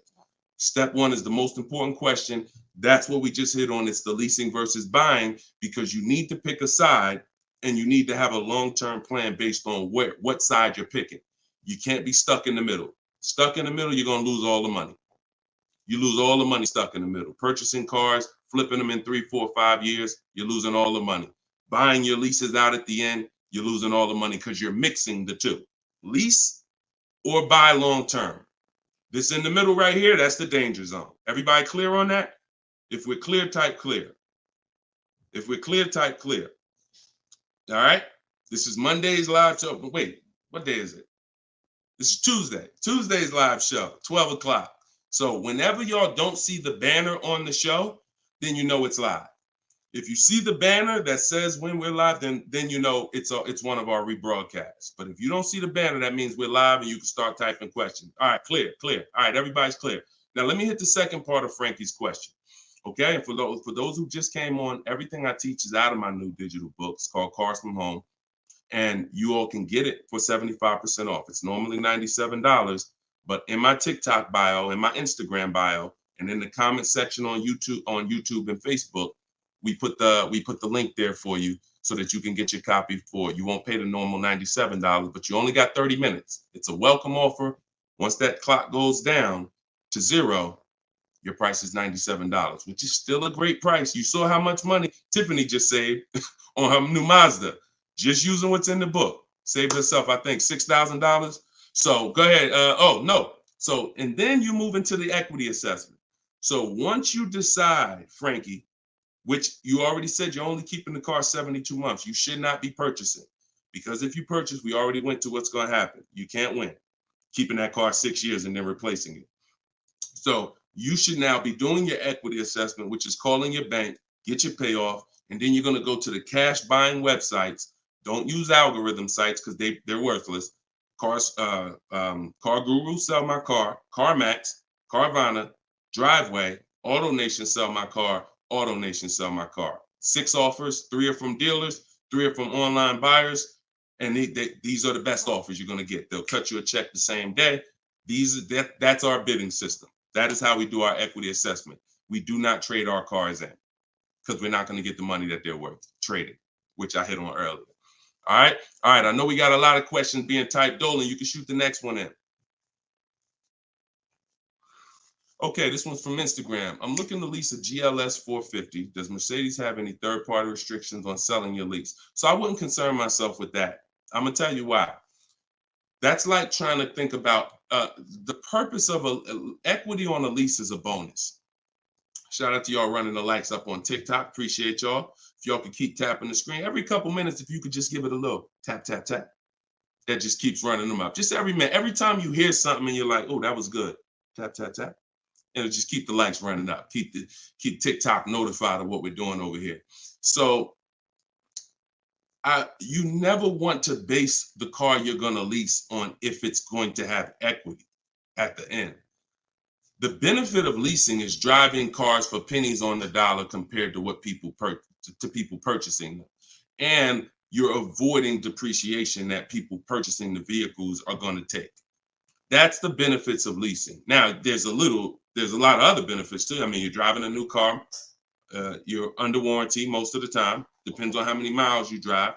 Step 1 is the most important question. That's what we just hit on. It's the leasing versus buying, because you need to pick a side and you need to have a long-term plan based on what side you're picking. You can't be stuck in the middle. Stuck in the middle, you're going to lose all the money. You lose all the money stuck in the middle. Purchasing cars, flipping them in 3, 4, 5 years, you're losing all the money. Buying your leases out at the end, you're losing all the money because you're mixing the 2. Lease or buy long-term. This in the middle right here, that's the danger zone. Everybody clear on that? If we're clear, type clear. If we're clear, type clear. All right? This is Monday's live show. Wait, what day is it? This is Tuesday. Tuesday's live show, 12 o'clock. So whenever y'all don't see the banner on the show, then you know it's live. If you see the banner that says when we're live, then you know it's one of our rebroadcasts. But if you don't see the banner, that means we're live and you can start typing questions. All right, clear. All right, everybody's clear. Now let me hit the second part of Frankie's question. Okay, and for those who just came on, everything I teach is out of my new digital book. It's called Cars from Home, and you all can get it for 75% off. It's normally $97, but in my TikTok bio, in my Instagram bio, and in the comment section on YouTube and Facebook, we put the link there for you so that you can get your copy for it. You won't pay the normal $97, but you only got 30 minutes. It's a welcome offer. Once that clock goes down, to 0, your price is $97, which is still a great price. You saw how much money Tiffany just saved on her new Mazda, just using what's in the book. Saved herself, I think, $6,000. So go ahead. Oh, no. So, and then you move into the equity assessment. So once you decide, Frankie, which you already said you're only keeping the car 72 months, you should not be purchasing. Because if you purchase, we already went to what's going to happen. You can't win keeping that car 6 years and then replacing it. So you should now be doing your equity assessment, which is calling your bank, get your payoff, and then you're going to go to the cash buying websites. Don't use algorithm sites because they're worthless. Car Guru, Sell My Car, CarMax, Carvana, Driveway, AutoNation, Sell My Car, AutoNation, Sell My Car. 6 offers, 3 are from dealers, 3 are from online buyers, and these are the best offers you're going to get. They'll cut you a check the same day. That's our bidding system. That is how we do our equity assessment. We do not trade our cars in because we're not going to get the money that they're worth trading, which I hit on earlier. All right. I know we got a lot of questions being typed. Dolan, you can shoot the next one in. Okay, this one's from Instagram. I'm looking to lease a GLS 450. Does Mercedes have any third-party restrictions on selling your lease? So I wouldn't concern myself with that. I'm going to tell you why. That's like trying to think about the purpose of equity on a lease is a bonus. Shout out to y'all running the likes up on TikTok. Appreciate y'all. If y'all could keep tapping the screen every couple minutes, if you could just give it a little tap, tap, tap. That just keeps running them up. Just every minute. Every time you hear something and you're like, oh, that was good. Tap, tap, tap. And it'll just keep the likes running up. Keep TikTok notified of what we're doing over here. So you never want to base the car you're going to lease on if it's going to have equity at the end. The benefit of leasing is driving cars for pennies on the dollar compared to what people purchasing them. And you're avoiding depreciation that people purchasing the vehicles are going to take. That's the benefits of leasing. Now, there's a lot of other benefits too. I mean, you're driving a new car. You're under warranty most of the time. Depends on how many miles you drive.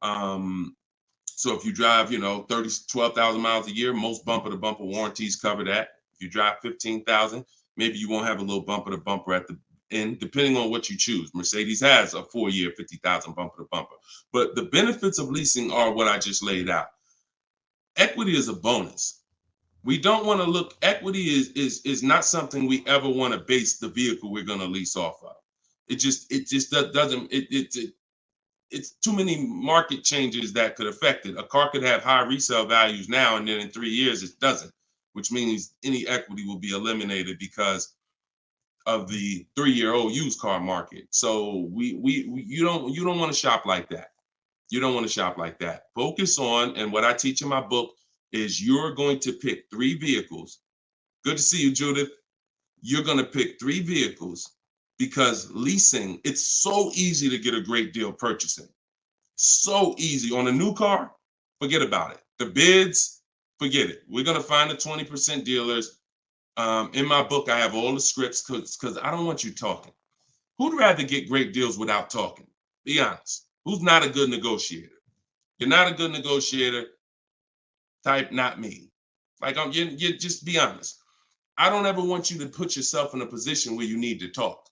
So if you drive, 12,000 miles a year, most bumper to bumper warranties cover that. If you drive 15,000, maybe you won't have a little bumper to bumper at the end, depending on what you choose. Mercedes has a 4-year 50,000 bumper to bumper. But the benefits of leasing are what I just laid out. Equity is a bonus. We don't want to look, equity is not something we ever want to base the vehicle we're going to lease off of. It just doesn't, it's too many market changes that could affect it. A car could have high resale values now, and then in 3 years it doesn't, which means any equity will be eliminated because of the 3-year-old used car market. So you don't want to shop like that. You don't want to shop like that. Focus on, and what I teach in my book is you're going to pick 3 vehicles. Good to see you, Judith. You're going to pick 3 vehicles because leasing, it's so easy to get a great deal purchasing. So easy. On a new car, forget about it. The bids, forget it. We're going to find the 20% dealers. In my book, I have all the scripts because I don't want you talking. Who'd rather get great deals without talking? Be honest. Who's not a good negotiator? You're not a good negotiator. Type not me. Like you just be honest. I don't ever want you to put yourself in a position where you need to talk.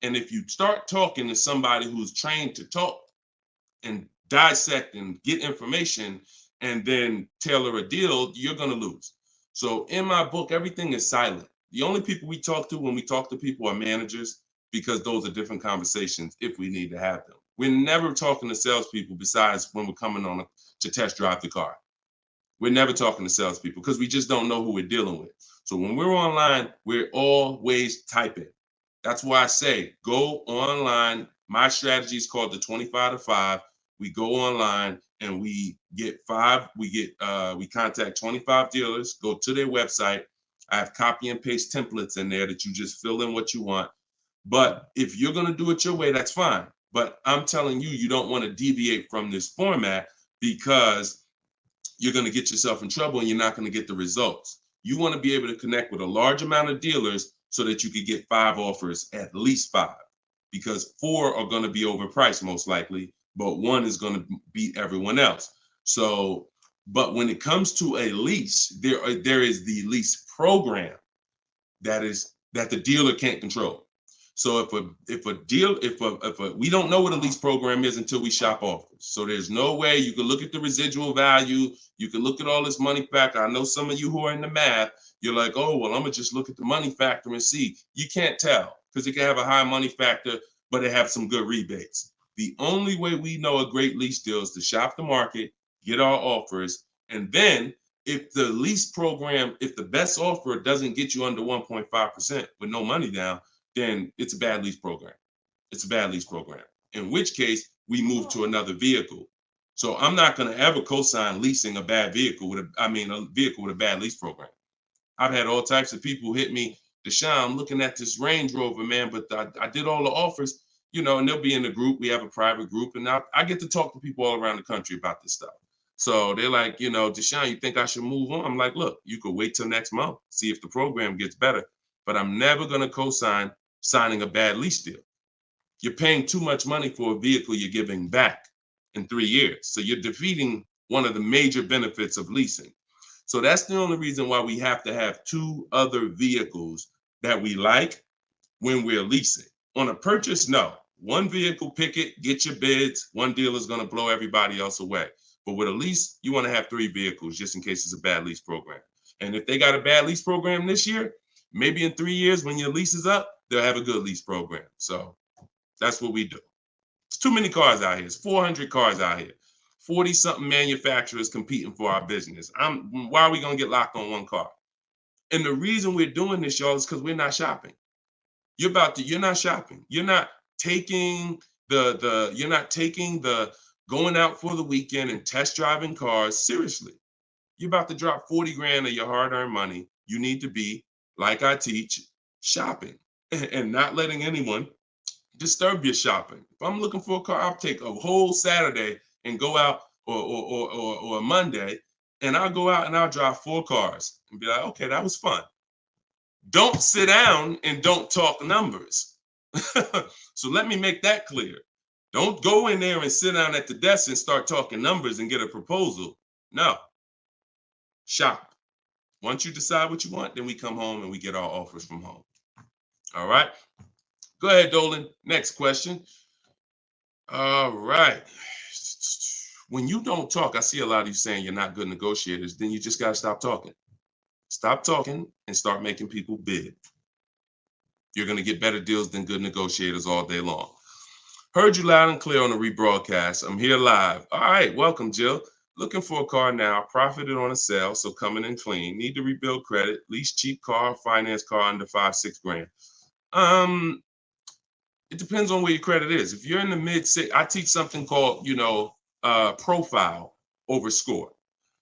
And if you start talking to somebody who's trained to talk and dissect and get information and then tailor a deal, you're going to lose. So in my book, everything is silent. The only people we talk to when we talk to people are managers, because those are different conversations if we need to have them. We're never talking to salespeople besides when we're coming on to test drive the car. We're never talking to salespeople because we just don't know who we're dealing with. So when we're online, we're always typing. That's why I say go online. My strategy is called the 25 to 5. We go online and we contact 25 dealers, go to their website. I have copy and paste templates in there that you just fill in what you want. But if you're going to do it your way, that's fine. But I'm telling you, you don't want to deviate from this format because you're going to get yourself in trouble and you're not going to get the results. You want to be able to connect with a large amount of dealers so that you could get 5 offers, at least 5, because 4 are going to be overpriced most likely, but 1 is going to beat everyone else. So, but when it comes to a lease, there is the lease program. that the dealer can't control. So if we don't know what a lease program is until we shop offers. So there's no way you can look at the residual value. You can look at all this money factor. I know some of you who are in the math, you're like, oh, well, I'm gonna just look at the money factor and see. You can't tell because it can have a high money factor, but it have some good rebates. The only way we know a great lease deal is to shop the market, get our offers, and then if the lease program, if the best offer doesn't get you under 1.5% with no money down, then it's a bad lease program. It's a bad lease program. In which case, we move to another vehicle. So I'm not going to ever co-sign leasing a bad vehicle a vehicle with a bad lease program. I've had all types of people hit me, Deshone, I'm looking at this Range Rover, man, but I did all the offers, and they'll be in the group. We have a private group, and I get to talk to people all around the country about this stuff. So they're like, Deshone, you think I should move on? I'm like, look, you could wait till next month, see if the program gets better, but I'm never going to co-sign signing a bad lease deal. You're paying too much money for a vehicle you're giving back in 3 years. So you're defeating one of the major benefits of leasing. So that's the only reason why we have to have 2 other vehicles that we like when we're leasing. On a purchase, no. One vehicle, pick it, get your bids. One dealer is going to blow everybody else away. But with a lease, you want to have 3 vehicles just in case it's a bad lease program. And if they got a bad lease program this year, maybe in 3 years when your lease is up, they'll have a good lease program. So that's what we do. It's too many cars out here. It's 400 cars out here. 40-something manufacturers competing for our business. Why are we going to get locked on one car? And the reason we're doing this, y'all, is because we're not shopping. You're not shopping. You're not taking the going out for the weekend and test driving cars seriously. You're about to drop 40 grand of your hard-earned money. You need to be, like I teach, shopping and not letting anyone disturb your shopping. If I'm looking for a car, I'll take a whole Saturday and go out or a Monday, and I'll go out and I'll drive 4 cars and be like, okay, that was fun. Don't sit down and don't talk numbers. So let me make that clear. Don't go in there and sit down at the desk and start talking numbers and get a proposal. No. Shop. Once you decide what you want, then we come home and we get our offers from home. All right. Go ahead, Dolan. Next question. All right. When you don't talk, I see a lot of you saying you're not good negotiators. Then you just got to stop talking. Stop talking and start making people bid. You're going to get better deals than good negotiators all day long. Heard you loud and clear on the rebroadcast. I'm here live. All right. Welcome, Jill. Looking for a car now. Profited on a sale, so coming in clean. Need to rebuild credit. Lease cheap car, finance car under 5-6 grand. It depends on where your credit is. If you're in the mid-6, I teach something called, profile over score.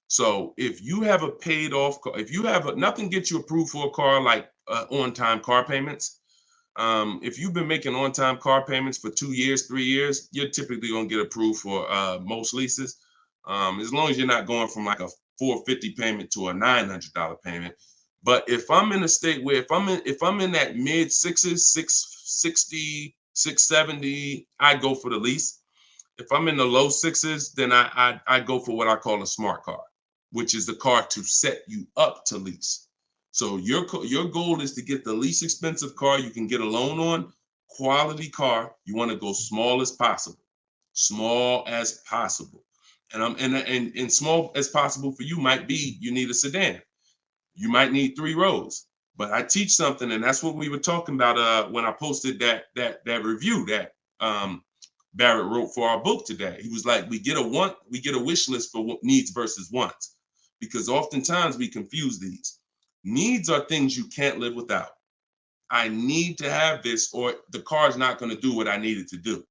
So if you have a paid off car, if you have nothing gets you approved for a car like on-time car payments. If you've been making on-time car payments for 2 years, 3 years, you're typically gonna get approved for most leases. As long as you're not going from like a $450 payment to a $900 payment. But if I'm in a state where if I'm in that mid-6s, 660, 670, I go for the lease. If I'm in the low 6s, then I go for what I call a smart car, which is the car to set you up to lease. So your goal is to get the least expensive car you can get a loan on, quality car. You want to go small as possible, and small as possible for you might be you need a sedan. You might need 3 rows. But I teach something, and that's what we were talking about when I posted that review that Barrett wrote for our book today. He was like, we get a wish list for needs versus wants, because oftentimes we confuse these. Needs are things you can't live without. I need to have this, or the car's not going to do what I need it to do.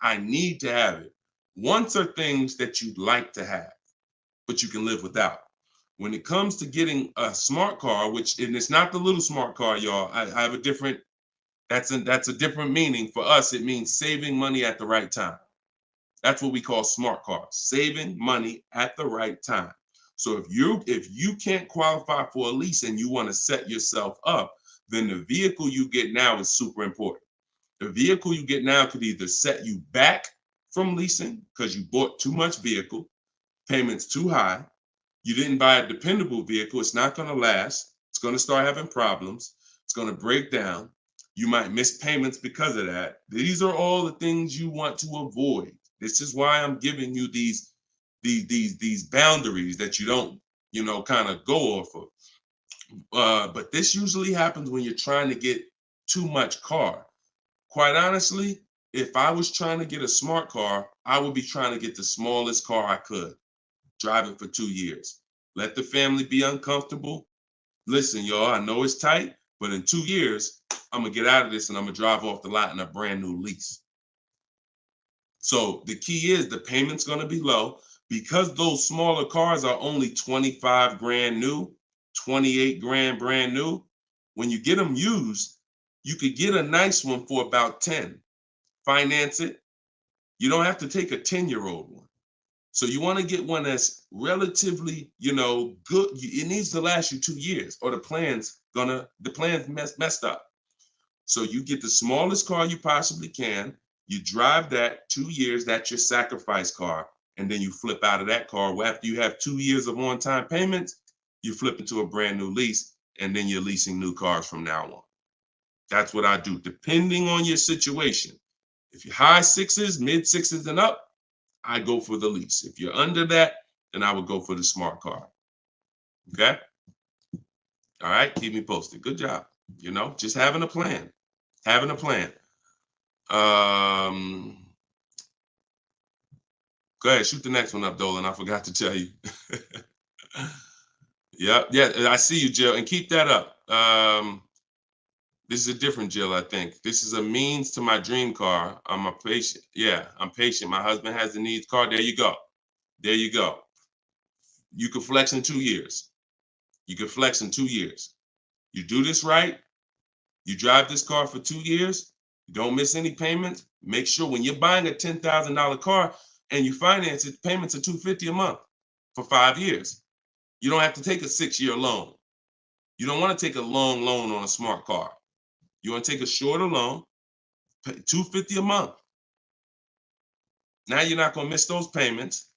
I need to have it. Wants are things that you'd like to have, but you can live without. When it comes to getting a smart car, and it's not the little smart car, y'all. I have a different. That's a different meaning for us. It means saving money at the right time. That's what we call smart cars. Saving money at the right time. So if you can't qualify for a lease and you want to set yourself up, then the vehicle you get now is super important. The vehicle you get now could either set you back from leasing because you bought too much vehicle, payments too high. You didn't buy a dependable vehicle. It's not going to last. It's going to start having problems. It's going to break down. You might miss payments because of that. These are all the things you want to avoid. This is why I'm giving you these boundaries that you don't, kind of go off of. But this usually happens when you're trying to get too much car. Quite honestly, if I was trying to get a smart car, I would be trying to get the smallest car I could, drive it for 2 years. Let the family be uncomfortable. Listen, y'all, I know it's tight, but in 2 years, I'm gonna get out of this and I'm gonna drive off the lot in a brand new lease. So the key is the payment's gonna be low because those smaller cars are only 25 grand new, 28 grand brand new. When you get them used, you could get a nice one for about 10. Finance it. You don't have to take a 10-year-old one. So you want to get one that's relatively, good. It needs to last you 2 years, or the plan's messed up. So you get the smallest car you possibly can. You drive that 2 years. That's your sacrifice car, and then you flip out of that car. Well, after you have 2 years of on-time payments, you flip into a brand new lease, and then you're leasing new cars from now on. That's what I do, depending on your situation. If you're high sixes, mid sixes, and up, I go for the lease. If you're under that, then I would go for the smart car. Okay? All right, keep me posted. Good job. Just having a plan. Having a plan. Go ahead, shoot the next one up, Dolan. I forgot to tell you. Yeah, I see you, Jill, and keep that up. This is a different Jill, I think. This is a means to my dream car. I'm a patient. Yeah, I'm patient. My husband has the needs car. There you go. There you go. You can flex in 2 years. You can flex in 2 years. You do this right. You drive this car for 2 years. You don't miss any payments. Make sure when you're buying a $10,000 car and you finance it, payments are $250 a month for 5 years. You don't have to take a 6-year loan. You don't want to take a long loan on a smart car. You want to take a shorter loan, pay $250 a month. Now you're not going to miss those payments.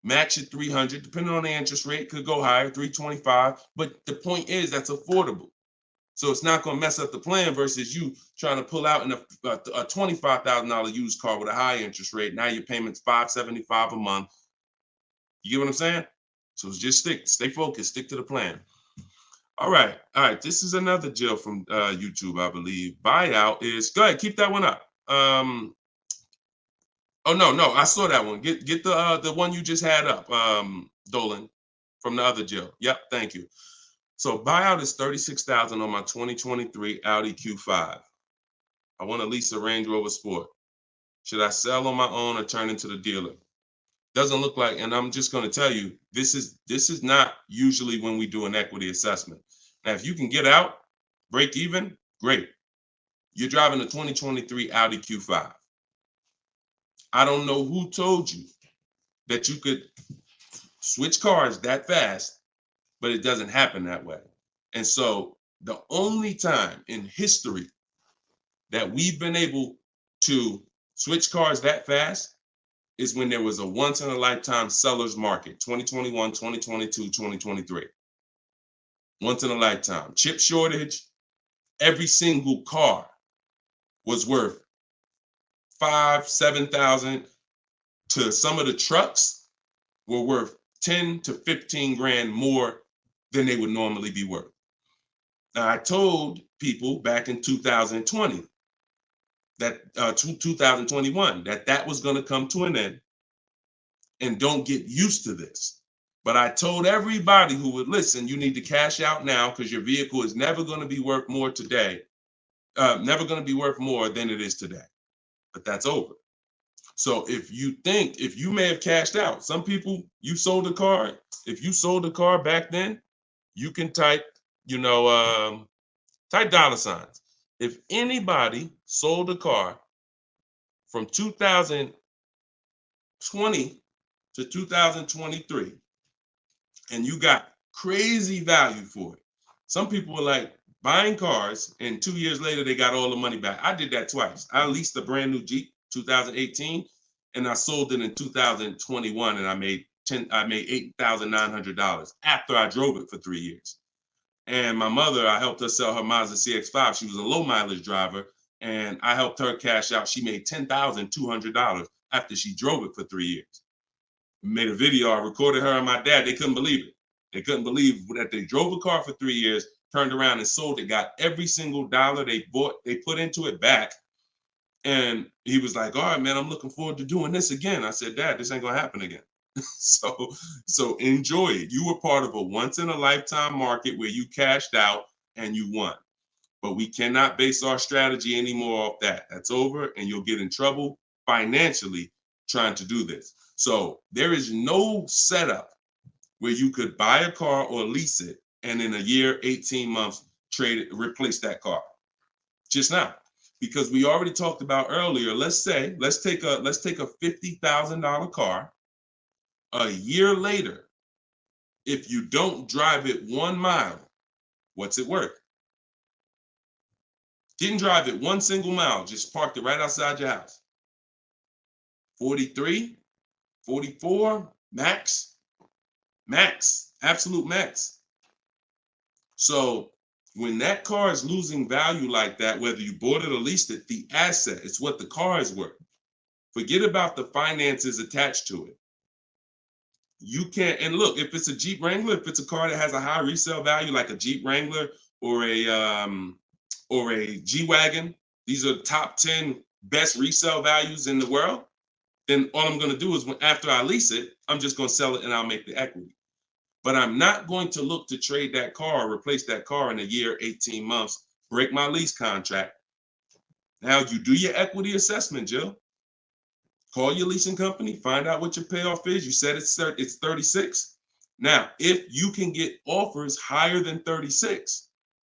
Max at 300, depending on the interest rate, could go higher, 325. But the point is that's affordable. So it's not going to mess up the plan versus you trying to pull out in a $25,000 used car with a high interest rate. Now your payment's $575 a month. You get what I'm saying? So just stay focused, stick to the plan. All right. This is another Jill from YouTube, I believe. Buyout is, go ahead, keep that one up. Oh no, I saw that one. Get the one you just had up, Dolan, from the other Jill. Yep, thank you. So buyout is $36,000 on my 2023 Audi Q5. I want to lease a Range Rover Sport. Should I sell on my own or turn into the dealer? Doesn't look like, and I'm just going to tell you, this is not usually when we do an equity assessment. Now, if you can get out, break even, great. You're driving a 2023 Audi Q5. I don't know who told you that you could switch cars that fast, but it doesn't happen that way. And so the only time in history that we've been able to switch cars that fast is when there was a once in a lifetime seller's market, 2021, 2022, 2023. Once in a lifetime. Chip shortage, every single car was worth 5,000, 7,000, to some of the trucks were worth 10 to 15 grand more than they would normally be worth. Now, I told people back in 2020 that 2021 that was going to come to an end, and don't get used to this. But I told everybody who would listen, you need to cash out now because your vehicle is never going to be worth more today, never going to be worth more than it is today. But that's over. So if you may have cashed out, some people, you sold a car. If you sold a car back then, you can type, type dollar signs. If anybody sold a car from 2020 to 2023, and you got crazy value for it. Some people were like buying cars, and 2 years later, they got all the money back. I did that twice. I leased a brand new Jeep, 2018, and I sold it in 2021, and I made $8,900 after I drove it for 3 years. And my mother, I helped her sell her Mazda CX-5. She was a low mileage driver, and I helped her cash out. She made $10,200 after she drove it for 3 years. Made a video. I recorded her and my dad. They couldn't believe it. They couldn't believe that they drove a car for 3 years, turned around and sold it, got every single dollar they put into it back. And he was like, all right, man, I'm looking forward to doing this again. I said, Dad, this ain't gonna happen again. So enjoy it. You were part of a once in a lifetime market where you cashed out and you won. But we cannot base our strategy anymore off that. That's over, and you'll get in trouble financially trying to do this. So there is no setup where you could buy a car or lease it and in a year, 18 months, trade it, replace that car. Just not. Because we already talked about earlier, let's take a $50,000 car. A year later, if you don't drive it 1 mile, what's it worth? Didn't drive it 1 single mile, just parked it right outside your house. 43, 44, max, absolute max. So when that car is losing value like that, whether you bought it or leased it, the asset, it's what the car is worth. Forget about the finances attached to it. You can't, and look, if it's a Jeep Wrangler, if it's a car that has a high resale value, like a Jeep Wrangler or a G-Wagon, these are top 10 best resale values in the world, then all I'm gonna do is after I lease it, I'm just gonna sell it and I'll make the equity. But I'm not going to look to trade that car or replace that car in a year, 18 months, break my lease contract. Now you do your equity assessment, Jill. Call your leasing company, find out what your payoff is. You said it's 36. Now, if you can get offers higher than 36,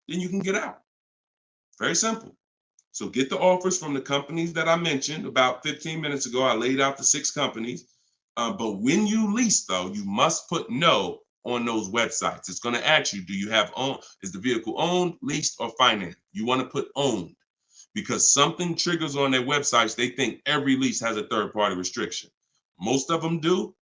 then you can get out. Very simple. So get the offers from the companies that I mentioned about 15 minutes ago. I laid out the 6 companies. But when you lease, though, you must put no on those websites. It's going to ask you, do you have is the vehicle owned, leased, or financed? You want to put owned, because something triggers on their websites. They think every lease has a third-party restriction. Most of them do,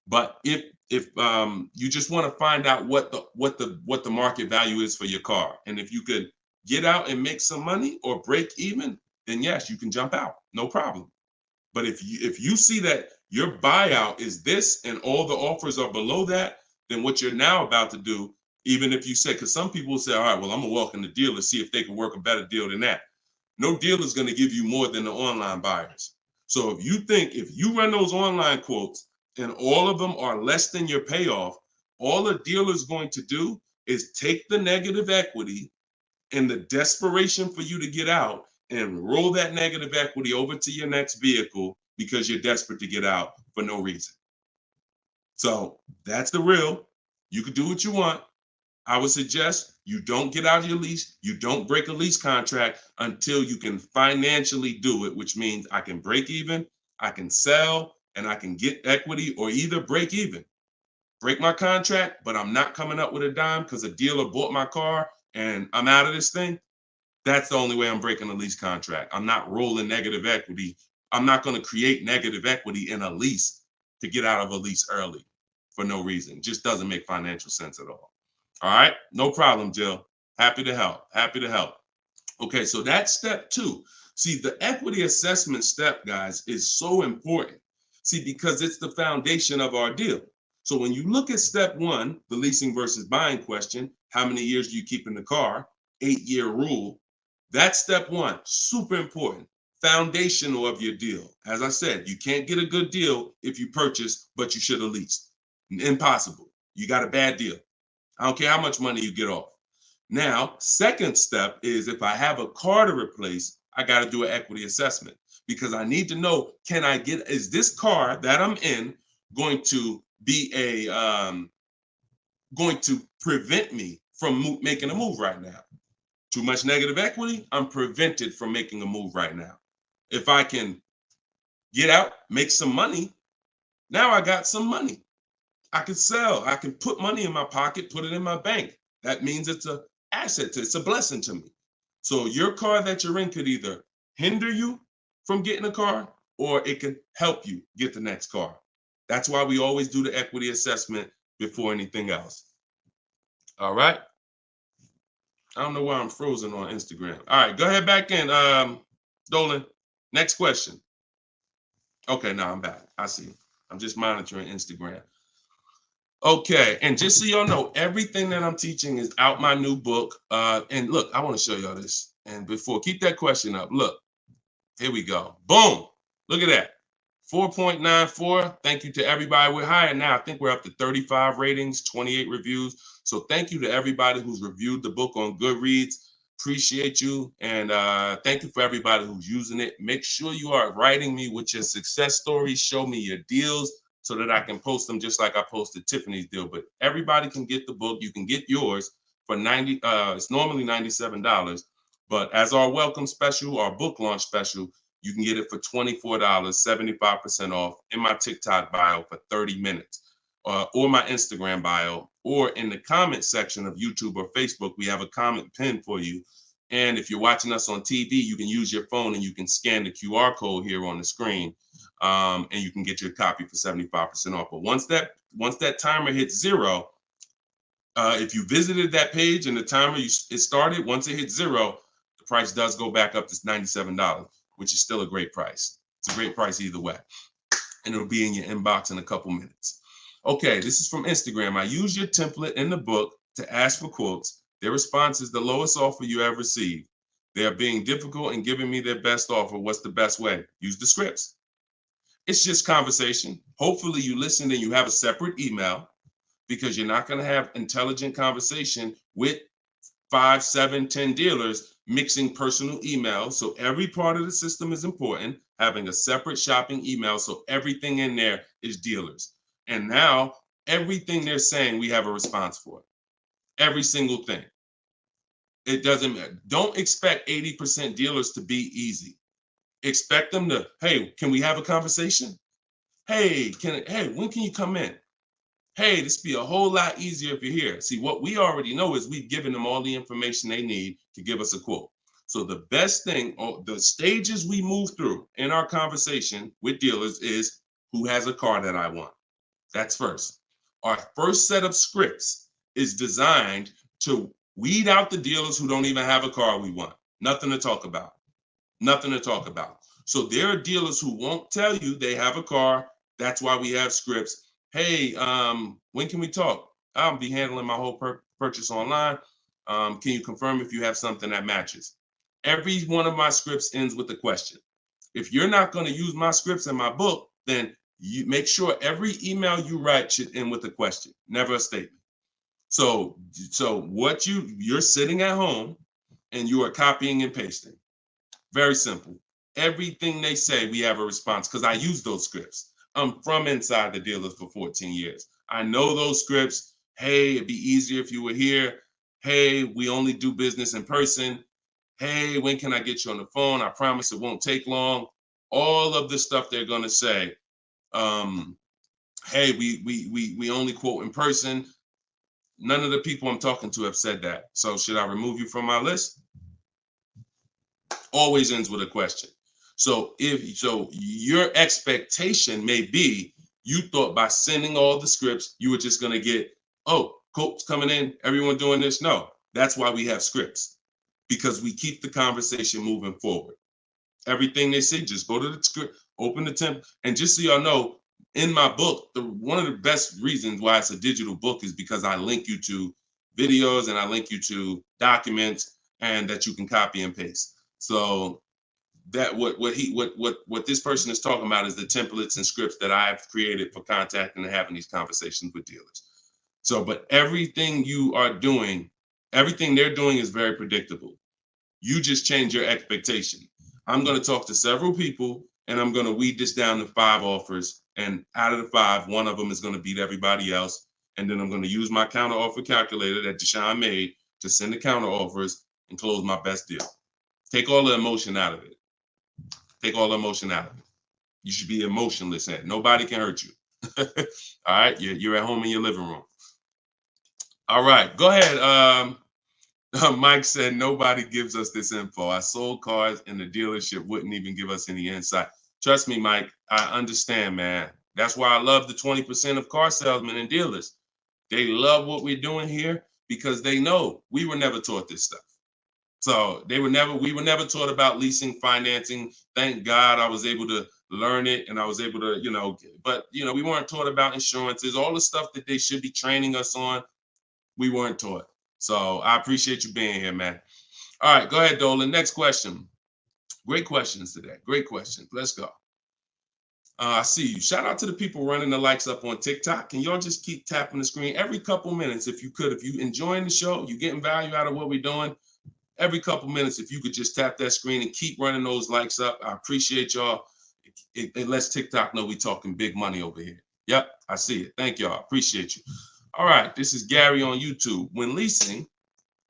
but if you just want to find out what the market value is for your car, and if you could get out and make some money or break even, then yes, you can jump out, no problem. But if you see that your buyout is this and all the offers are below that, then what you're now about to do, even if you say, because some people will say, all right, well, I'm gonna walk in the dealer, see if they can work a better deal than that. No dealer is going to give you more than the online buyers. So if you run those online quotes and all of them are less than your payoff, all a dealer is going to do is take the negative equity and the desperation for you to get out and roll that negative equity over to your next vehicle because you're desperate to get out for no reason. So that's the real. You can do what you want. I would suggest you don't get out of your lease. You don't break a lease contract until you can financially do it, which means I can break even, I can sell, and I can get equity, or either break even. Break my contract, but I'm not coming up with a dime because a dealer bought my car and I'm out of this thing. That's the only way I'm breaking a lease contract. I'm not rolling negative equity. I'm not going to create negative equity in a lease to get out of a lease early for no reason. It just doesn't make financial sense at all. All right, no problem, Jill. Happy to help. Happy to help. Okay, so that's step 2. See, the equity assessment step, guys, is so important. See, because it's the foundation of our deal. So when you look at step 1, the leasing versus buying question, how many years do you keep in the car? 8-year rule. That's step 1, super important. Foundational of your deal. As I said, you can't get a good deal if you purchase, but you should have leased. Impossible. You got a bad deal. I don't care how much money you get off. Now, second step is if I have a car to replace, I got to do an equity assessment because I need to know, is this car that I'm in going to be going to prevent me from making a move right now? Too much negative equity, I'm prevented from making a move right now. If I can get out, make some money, now I got some money. I can sell. I can put money in my pocket, put it in my bank. That means it's an asset. It's a blessing to me. So your car that you're in could either hinder you from getting a car or it can help you get the next car. That's why we always do the equity assessment before anything else. All right. I don't know why I'm frozen on Instagram. All right, go ahead back in, Dolan. Next question. Okay, now I'm back. I see. I'm just monitoring Instagram. Okay, and just so y'all know, everything that I'm teaching is out my new book. And look, I want to show y'all this. And before, keep that question up. Look, here we go. Boom. Look at that. 4.94. Thank you to everybody. We're higher now. I think we're up to 35 ratings, 28 reviews. So thank you to everybody who's reviewed the book on Goodreads. Appreciate you. And thank you for everybody who's using it. Make sure you are writing me with your success stories. Show me your deals so that I can post them just like I posted Tiffany's deal. But everybody can get the book. You can get yours for $90. It's normally $97. But as our welcome special, our book launch special, you can get it for $24, 75% off in my TikTok bio for 30 minutes, or my Instagram bio, or in the comment section of YouTube or Facebook. We have a comment pin for you. And if you're watching us on TV, you can use your phone and you can scan the QR code here on the screen, and you can get your copy for 75% off. But once that timer hits 0, if you visited that page and the timer it started, once it hits 0, the price does go back up to $97, which is still a great price. It's a great price either way. And it'll be in your inbox in a couple minutes. Okay, this is from Instagram. I use your template in the book to ask for quotes. Their response is the lowest offer you ever received. They are being difficult and giving me their best offer. What's the best way? Use the scripts. It's just conversation. Hopefully you listen and you have a separate email, because you're not going to have intelligent conversation with 5, 7, 10 dealers mixing personal emails. So every part of the system is important, having a separate shopping email. So everything in there is dealers. And now everything they're saying, we have a response for. Every single thing. It doesn't matter. Don't expect 80% dealers to be easy. Expect them to, hey, can we have a conversation? Hey, when can you come in? Hey, this be a whole lot easier if you're here. See, what we already know is we've given them all the information they need to give us a quote. So the best thing, or the stages we move through in our conversation with dealers, is who has a car that I want. That's first. Our first set of scripts is designed to weed out the dealers who don't even have a car we want. Nothing to talk about. Nothing to talk about. So there are dealers who won't tell you they have a car. That's why we have scripts. Hey, when can we talk? I'll be handling my whole purchase online. Can you confirm if you have something that matches? Every one of my scripts ends with a question. If you're not going to use my scripts in my book, then you make sure every email you write should end with a question, never a statement. So what you're sitting at home and you are copying and pasting. Very simple. Everything they say, we have a response, because I use those scripts. I'm from inside the dealers for 14 years. I know those scripts. Hey, it'd be easier if you were here. Hey, we only do business in person. Hey, when can I get you on the phone? I promise it won't take long. All of the stuff they're going to say. Hey, we only quote in person. None of the people I'm talking to have said that. So should I remove you from my list? Always ends with a question. So your expectation may be, you thought by sending all the scripts, you were just going to get, oh, quotes coming in, everyone doing this. No, that's why we have scripts, because we keep the conversation moving forward. Everything they say, just go to the script, open the template. And just so y'all know, in my book, one of the best reasons why it's a digital book is because I link you to videos and I link you to documents, and that you can copy and paste. So that what this person is talking about is the templates and scripts that I've created for contacting and having these conversations with dealers. So, but everything you are doing, everything they're doing is very predictable. You just change your expectation. I'm going to talk to several people and I'm going to weed this down to 5 offers. And out of the 5, one of them is going to beat everybody else. And then I'm going to use my counter offer calculator that Deshone made to send the counter offers and close my best deal. Take all the emotion out of it. Take all the emotion out of it. You should be emotionless at it. Nobody can hurt you. All right, you're at home in your living room. All right, go ahead. Mike said nobody gives us this info. I sold cars and the dealership wouldn't even give us any insight. Trust me, Mike, I understand, man. That's why I love the 20% of car salesmen and dealers. They love what we're doing here because they know we were never taught this stuff. So we were never taught about leasing, financing. Thank God I was able to learn it, and I was able to, but we weren't taught about insurances, all the stuff that they should be training us on. We weren't taught. So I appreciate you being here, man. All right, go ahead, Dolan. Next question. Great questions today. Great questions. Let's go. I see you. Shout out to the people running the likes up on TikTok. Can y'all just keep tapping the screen every couple minutes if you could? If you enjoying the show, you getting value out of what we're doing, every couple minutes, if you could just tap that screen and keep running those likes up. I appreciate y'all. It lets TikTok know we talking big money over here. Yep, I see it. Thank y'all. Appreciate you. All right, this is Gary on YouTube. When leasing,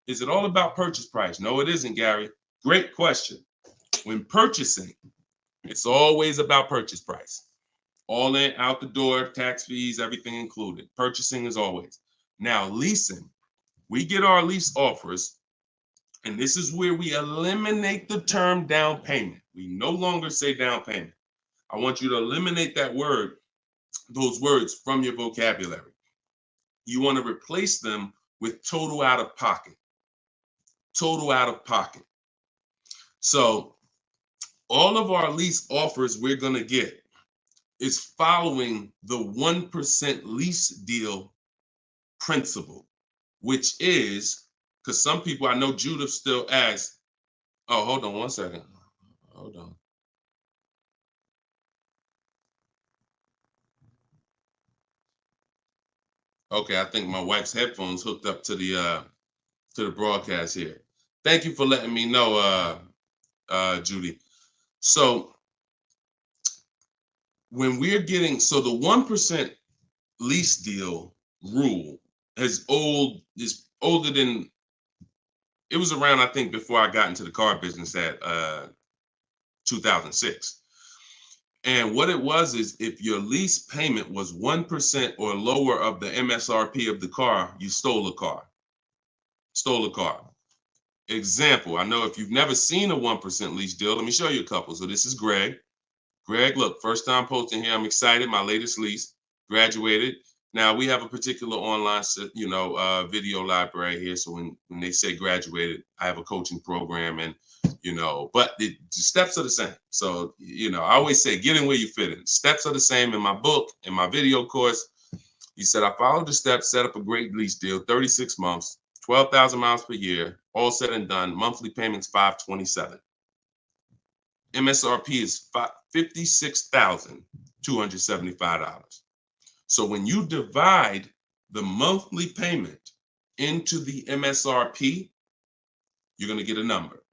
is it all about purchase price? No, it isn't, Gary. Great question. When purchasing, it's always about purchase price. All in, out the door, tax fees, everything included. Purchasing is always. Now, leasing, we get our lease offers, and this is where we eliminate the term down payment. We no longer say down payment. I want you to eliminate that word, those words from your vocabulary. You want to replace them with total out of pocket. Total out of pocket. So all of our lease offers we're going to get is following the 1% lease deal principle, which is, because some people, I know Judith still asks, oh, hold on one second. Hold on. Okay, I think my wife's headphones hooked up to the broadcast here. Thank you for letting me know, Judy. So when we're getting, so the 1% lease deal rule is older than, it was around, I think, before I got into the car business at 2006. And what it was is if your lease payment was 1% or lower of the MSRP of the car, you stole a car. Stole a car. Example, I know if you've never seen a 1% lease deal, let me show you a couple. So this is Greg. Greg, look, first time posting here. I'm excited. My latest lease, graduated. Now we have a particular online, video library here. So when they say graduated, I have a coaching program, and but the steps are the same. So I always say get in where you fit in. Steps are the same in my book, in my video course. He said I followed the steps, set up a great lease deal, 36 months, 12,000 miles per year, all said and done. Monthly payments $527. MSRP is $56,275. So when you divide the monthly payment into the MSRP, you're going to get a number.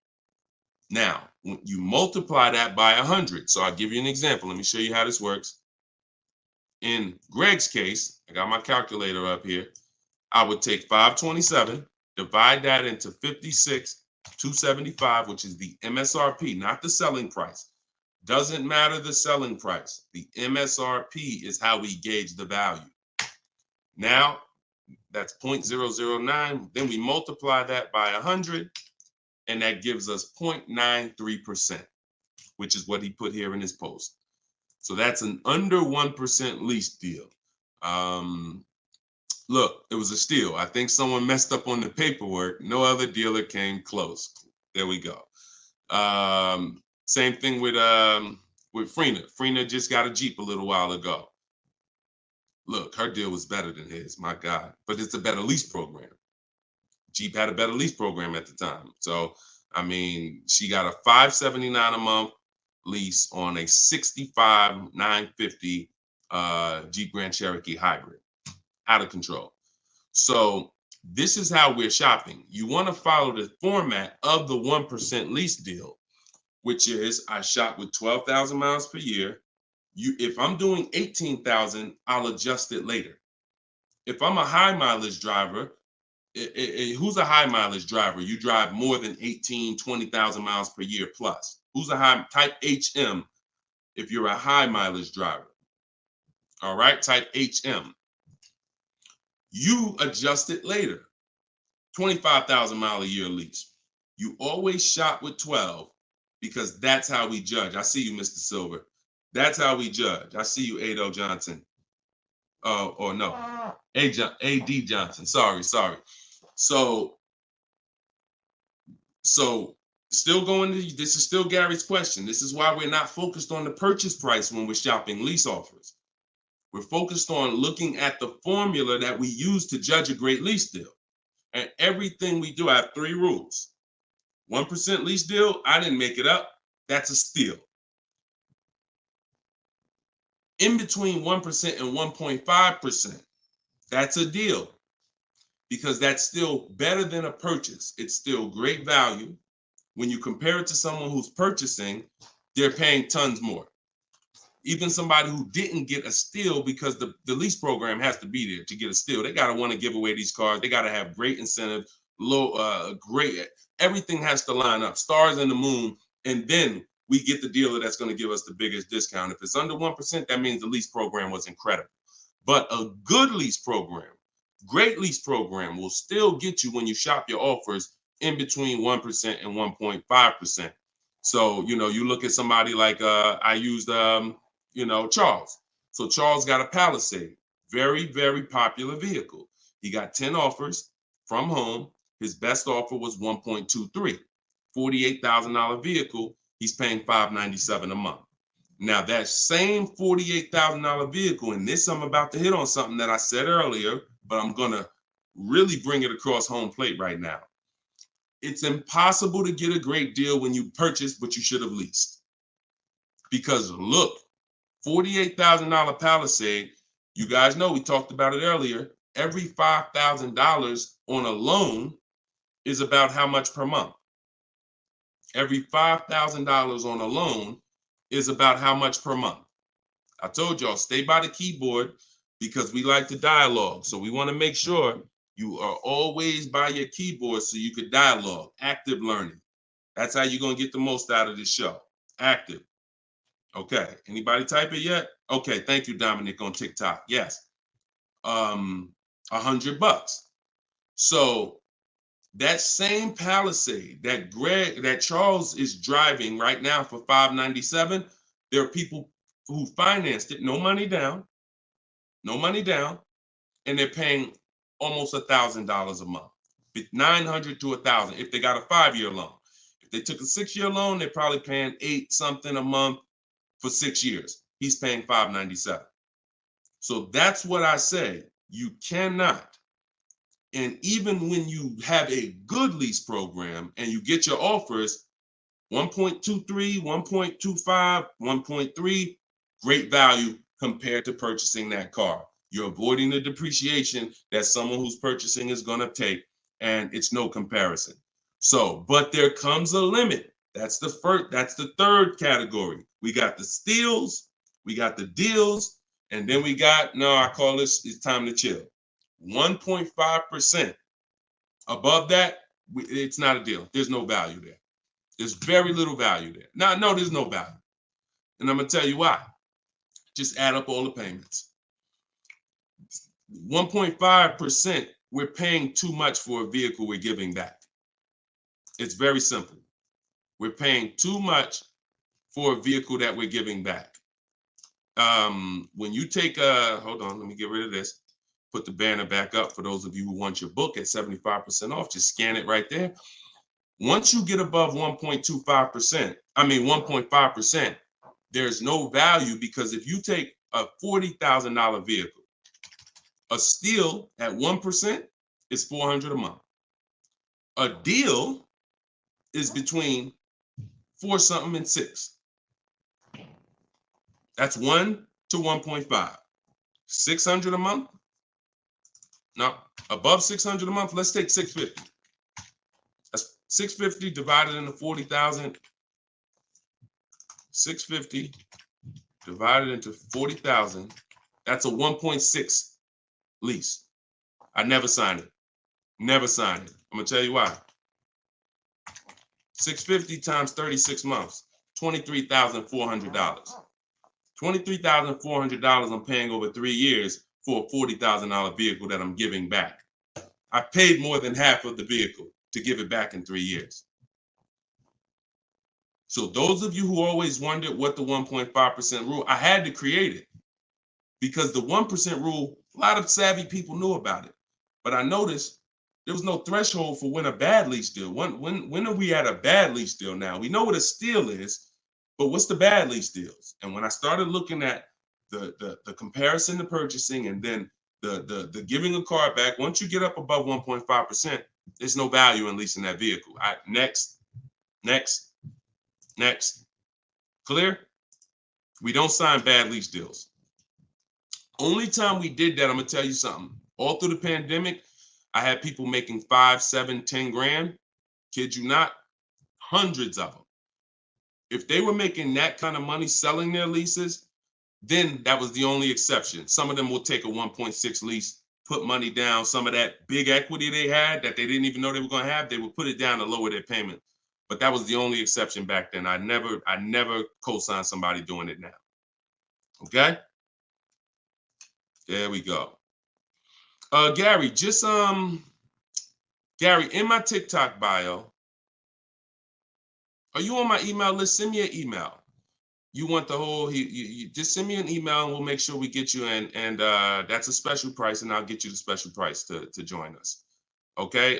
Now, when you multiply that by 100, so I'll give you an example. Let me show you how this works. In Greg's case, I got my calculator up here. I would take 527, divide that into 56,275, which is the MSRP, not the selling price. Doesn't matter the selling price. The MSRP is how we gauge the value. Now, that's 0.009. Then we multiply that by 100, and that gives us 0.93%, which is what he put here in his post. So that's an under 1% lease deal. Look, it was a steal. I think someone messed up on the paperwork. No other dealer came close. There we go. Same thing with Freena. Freena just got a Jeep a little while ago. Look, her deal was better than his, my God. But it's a better lease program. Jeep had a better lease program at the time. So, I mean, she got a $579 a month lease on a $65,950 Jeep Grand Cherokee hybrid. Out of control. So this is how we're shopping. You want to follow the format of the 1% lease deal, which is I shop with 12,000 miles per year. If I'm doing 18,000, I'll adjust it later. If I'm a high mileage driver, who's a high mileage driver? You drive more than 20,000 miles per year plus. Who's a high type HM if you're a high mileage driver? All right, type HM. You adjust it later. 25,000 mile a year lease. You always shop with 12 because that's how we judge. I see you, Mr. Silver. That's how we judge. I see you, Ado Johnson. Or no, AD Johnson. Sorry. So still going to, this is still Gary's question. This is why we're not focused on the purchase price when we're shopping lease offers. We're focused on looking at the formula that we use to judge a great lease deal. And everything we do, I have 3 rules. 1% lease deal, I didn't make it up. That's a steal. In between 1% and 1.5%, that's a deal, because that's still better than a purchase. It's still great value. When you compare it to someone who's purchasing, they're paying tons more. Even somebody who didn't get a steal, because the lease program has to be there to get a steal. They got to want to give away these cars. They got to have great incentive, great, everything has to line up, stars in the moon, and then we get the dealer that's going to give us the biggest discount. If it's under 1%, that means the lease program was incredible. But a good lease program, great lease program, will still get you, when you shop your offers, in between 1% and 1.5%. So, you look at somebody like, I used, Charles. So Charles got a Palisade, very, very popular vehicle. He got 10 offers from home. His best offer was 1.23, $48,000 vehicle. He's paying $597 a month. Now that same $48,000 vehicle, and this, I'm about to hit on something that I said earlier, but I'm gonna really bring it across home plate right now. It's impossible to get a great deal when you purchase, but you should have leased. Because look, $48,000 Palisade, you guys know, we talked about it earlier, every $5,000 on a loan is about how much per month? Every $5,000 on a loan is about how much per month? I told y'all, stay by the keyboard, because we like to dialogue. So we want to make sure you are always by your keyboard so you could dialogue. Active learning. That's how you're going to get the most out of this show. Active. Okay. Anybody type it yet? Okay. Thank you, Dominic, on TikTok. Yes. $100. So that same Palisade that Charles is driving right now for $597, there are people who financed it, no money down, and they're paying almost $1,000 a month, $900 to $1,000 if they got a 5-year loan. If they took a 6-year loan, they're probably paying $8 something a month for 6 years. He's paying $597. So that's what I say. You cannot. And even when you have a good lease program and you get your offers, 1.23, 1.25, 1.3, great value compared to purchasing that car. You're avoiding the depreciation that someone who's purchasing is going to take, and it's no comparison. So, but there comes a limit. That's the third category. We got the steals, we got the deals, and then we got, I call this, it's time to chill. 1.5%. Above that, it's not a deal. There's no value there. There's very little value there. Now, no, there's no value. And I'm going to tell you why. Just add up all the payments. 1.5%, we're paying too much for a vehicle we're giving back. It's very simple. We're paying too much for a vehicle that we're giving back. When you take hold on, let me get rid of this. Put the banner back up for those of you who want your book at 75% off. Just scan it right there. Once you get above 1.5%, there's no value, because if you take a $40,000 vehicle, a steal at 1% is $400 a month. A deal is between 4 something and 6. That's 1 to 1.5. 600 a month. Now, above 600 a month, let's take 650. That's 650 divided into 40,000. 650 divided into 40,000. That's a 1.6 lease. I never signed it. Never signed it. I'm gonna tell you why. 650 times 36 months, $23,400. $23,400 I'm paying over 3 years for a $40,000 vehicle that I'm giving back. I paid more than half of the vehicle to give it back in 3 years. So those of you who always wondered what the 1.5% rule, I had to create it, because the 1% rule, a lot of savvy people knew about it. But I noticed There was no threshold for when a bad lease deal. When are we at a bad lease deal now? We know what a steal is, but what's the bad lease deals? And when I started looking at the comparison to purchasing and then the giving a car back, once you get up above 1.5%, there's no value in leasing that vehicle. Next. Clear? We don't sign bad lease deals. Only time we did that, I'm gonna tell you something. All through the pandemic, I had people making 5, 7, 10 grand. Kid you not, hundreds of them. If they were making that kind of money selling their leases, then that was the only exception. Some of them will take a 1.6 lease, put money down. Some of that big equity they had that they didn't even know they were going to have, they would put it down to lower their payment. But that was the only exception back then. I never co-signed somebody doing it now. Okay? There we go. Gary, Gary, in my TikTok bio, are you on my email list? Send me an email. You want the whole, you just send me an email and we'll make sure we get you in. And that's a special price, and I'll get you the special price to join us. Okay.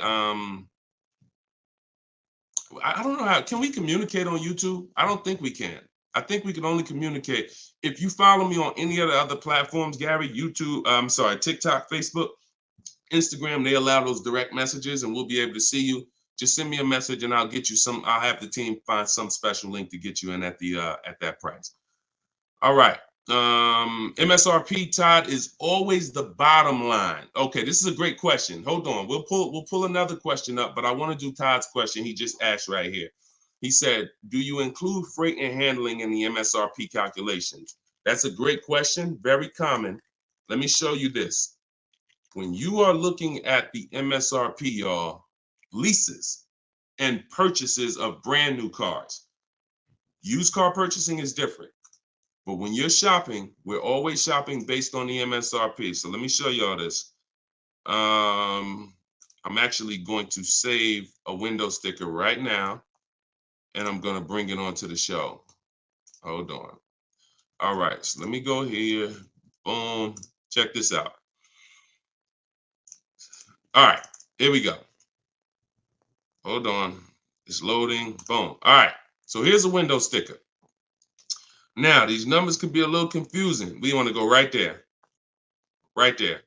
I don't know how, can we communicate on YouTube? I don't think we can. I think we can only communicate. If you follow me on any of the other platforms, Gary, YouTube, TikTok, Facebook, Instagram, they allow those direct messages and we'll be able to see you. Just send me a message and I'll get you I'll have the team find some special link to get you in at that price. All right. MSRP, Todd, is always the bottom line. Okay, this is a great question. Hold on. We'll pull another question up, but I want to do Todd's question he just asked right here. He said, do you include freight and handling in the MSRP calculations? That's a great question. Very common. Let me show you this. When you are looking at the MSRP, y'all, leases and purchases of brand new cars, used car purchasing is different. But when you're shopping, we're always shopping based on the MSRP. So let me show y'all this. I'm actually going to save a window sticker right now, and I'm going to bring it onto the show. Hold on. All right, so let me go here. Boom. Check this out. All right, here we go. Hold on. It's loading. Boom. All right, so here's a window sticker. Now, these numbers can be a little confusing. We want to go right there. Right there.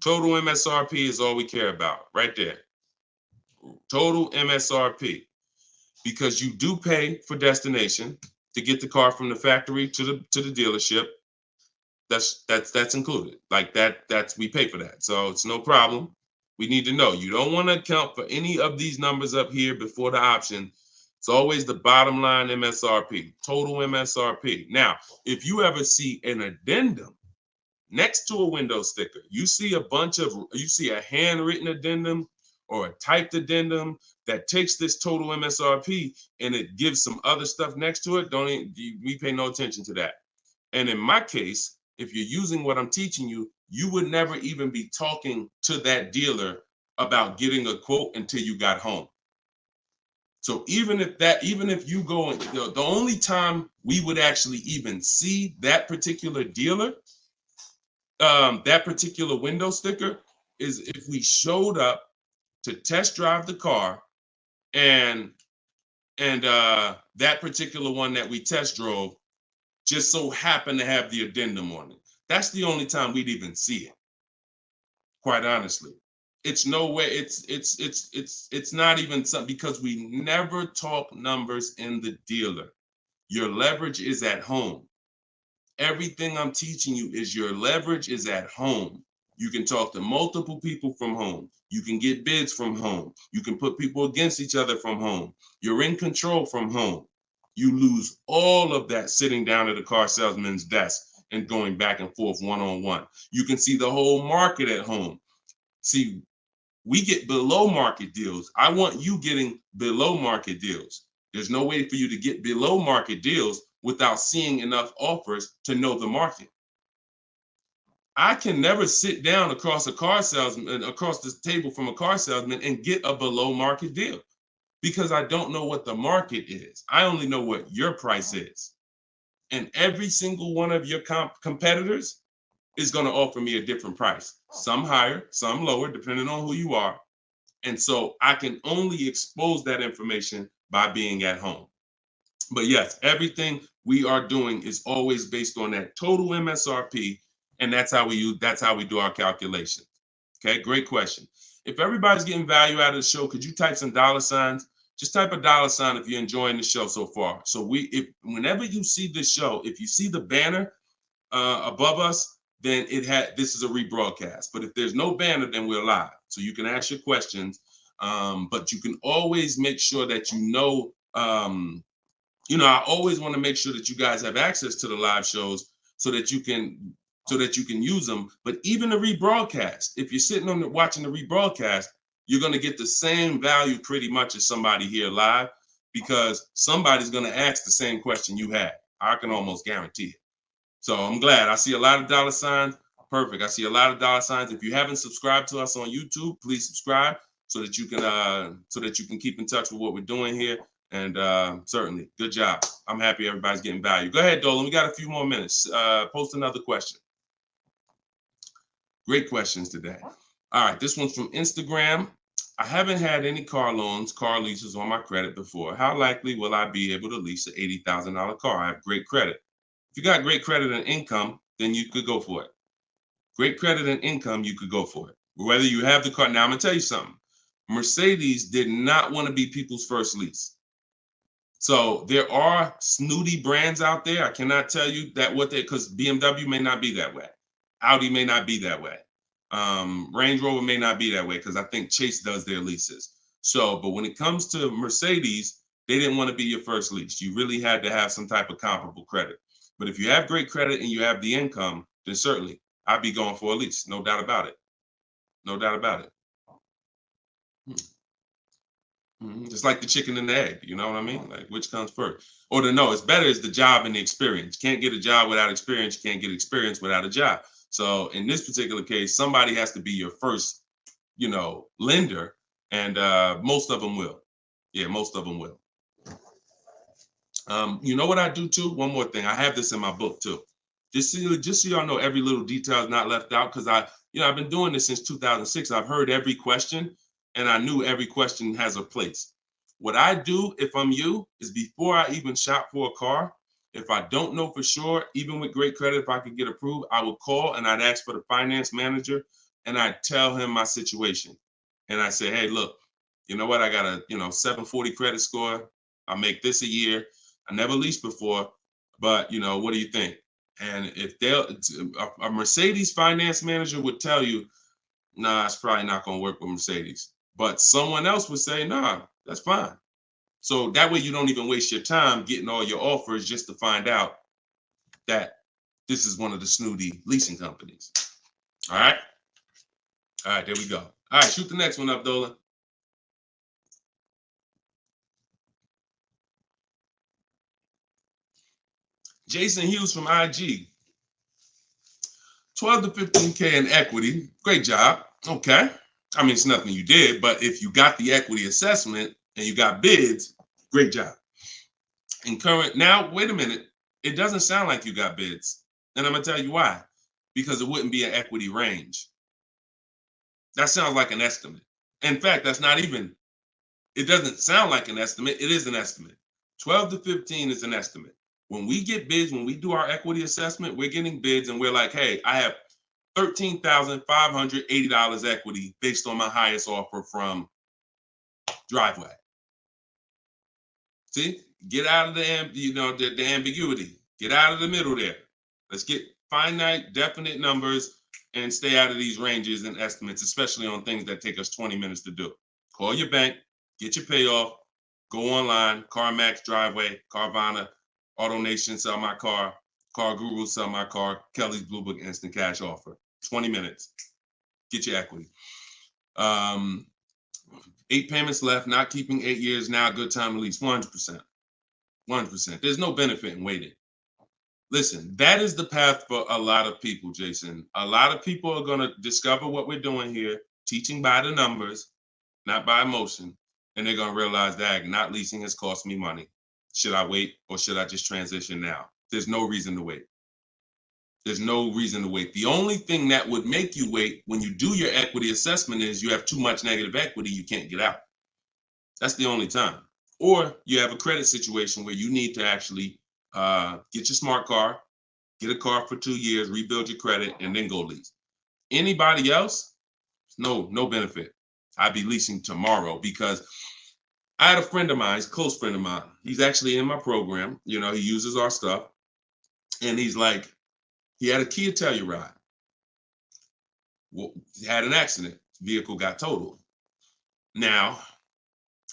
Total MSRP is all we care about. Right there. Total MSRP. Because you do pay for destination to get the car from the factory to the dealership. That's included. Like that's we pay for that. So it's no problem. We need to know. You don't want to account for any of these numbers up here before the option. It's always the bottom line MSRP, total MSRP. Now, if you ever see an addendum next to a window sticker, you see a handwritten addendum or a typed addendum that takes this total MSRP and it gives some other stuff next to it, we pay no attention to that. And in my case, if you're using what I'm teaching you, you would never even be talking to that dealer about getting a quote until you got home. So even if you go, the only time we would actually even see that particular dealer, that particular window sticker, is if we showed up to test drive the car and that particular one that we test drove just so happened to have the addendum on it. That's the only time we'd even see it. Quite honestly. It's no way, it's not even something, because we never talk numbers in the dealer. Your leverage is at home. Everything I'm teaching you is your leverage is at home. You can talk to multiple people from home. You can get bids from home. You can put people against each other from home. You're in control from home. You lose all of that sitting down at a car salesman's desk and going back and forth one-on-one. You can see the whole market at home. See, we get below market deals. I want you getting below market deals. There's no way for you to get below market deals without seeing enough offers to know the market. I can never sit down across the table from a car salesman and get a below market deal because I don't know what the market is. I only know what your price is. And every single one of your competitors is going to offer me a different price. Some higher, some lower, depending on who you are. And so I can only expose that information by being at home. But yes, everything we are doing is always based on that total MSRP, and that's how we do our calculations. Okay, great question. If everybody's getting value out of the show, could you type some dollar signs? Just type a dollar sign if you're enjoying the show so far. So if whenever you see this show, if you see the banner above us, then this is a rebroadcast. But if there's no banner, then we're live. So you can ask your questions, but you can always make sure that I always want to make sure that you guys have access to the live shows so that you can use them. But even the rebroadcast, if you're sitting watching the rebroadcast, you're going to get the same value pretty much as somebody here live, because somebody's going to ask the same question you had. I can almost guarantee it. So I'm glad. I see a lot of dollar signs. Perfect. I see a lot of dollar signs. If you haven't subscribed to us on YouTube, please subscribe so that you can keep in touch with what we're doing here. And certainly, good job. I'm happy everybody's getting value. Go ahead, Dolan. We got a few more minutes. Post another question. Great questions today. All right, this one's from Instagram. I haven't had any car leases on my credit before. How likely will I be able to lease an $80,000 car? I have great credit. If you got great credit and income, then you could go for it. Great credit and income, you could go for it. Whether you have the car. Now, I'm going to tell you something. Mercedes did not want to be people's first lease. So there are snooty brands out there. I cannot tell you that because BMW may not be that way. Audi may not be that way. Range Rover may not be that way, because I think Chase does their leases. So, but when it comes to Mercedes, they didn't want to be your first lease. You really had to have some type of comparable credit. But if you have great credit and you have the income, then certainly I'd be going for a lease. No doubt about it. No doubt about it. Just like the chicken and the egg, you know what I mean? Like, which comes first? Or it's better is the job and the experience. You can't get a job without experience. You can't get experience without a job. So in this particular case, somebody has to be your first, lender, and most of them will. Yeah, most of them will. You know what I do too? One more thing. I have this in my book too. Just so y'all know, every little detail is not left out, because I've been doing this since 2006. I've heard every question, and I knew every question has a place. What I do, if I'm you, is before I even shop for a car, if I don't know for sure, even with great credit, if I could get approved, I would call and I'd ask for the finance manager, and I'd tell him my situation. And I say, hey, look, you know what? I got a 740 credit score. I make this a year. I never leased before, but what do you think? And if a Mercedes finance manager would tell you, nah, it's probably not going to work with Mercedes. But someone else would say, nah, that's fine. So that way you don't even waste your time getting all your offers just to find out that this is one of the snooty leasing companies. All right. All right, there we go. All right, shoot the next one up, Dolan. Jason Hughes from IG. 12 to 15K in equity. Great job. Okay. I mean, it's nothing you did, but if you got the equity assessment and you got bids, great job. Now, wait a minute. It doesn't sound like you got bids. And I'm going to tell you why. Because it wouldn't be an equity range. That sounds like an estimate. In fact, it doesn't sound like an estimate. It is an estimate. 12 to 15 is an estimate. When we get bids, when we do our equity assessment, we're getting bids and we're like, hey, I have $13,580 equity based on my highest offer from Driveway. See, get out of the ambiguity. Get out of the middle there. Let's get finite, definite numbers and stay out of these ranges and estimates, especially on things that take us 20 minutes to do. Call your bank, get your payoff, go online, CarMax, Driveway, Carvana, AutoNation, sell my car, Car Guru, sell my car, Kelly's Blue Book, instant cash offer. 20 minutes. Get your equity. 8 payments left, not keeping 8 years, now a good time to lease. 100%. 100%. There's no benefit in waiting. Listen, that is the path for a lot of people, Jason. A lot of people are going to discover what we're doing here, teaching by the numbers, not by emotion. And they're going to realize that not leasing has cost me money. Should I wait or should I just transition now? There's no reason to wait. There's no reason to wait. The only thing that would make you wait when you do your equity assessment is you have too much negative equity, you can't get out. That's the only time. Or you have a credit situation where you need to actually get your smart car, get a car for 2 years, rebuild your credit, and then go lease. Anybody else, no benefit. I'd be leasing tomorrow because I had a friend of mine, he's a close friend of mine. He's actually in my program. You know, he uses our stuff. And he's like, he had a Kia Telluride. Well, he had an accident. Vehicle got totaled. Now,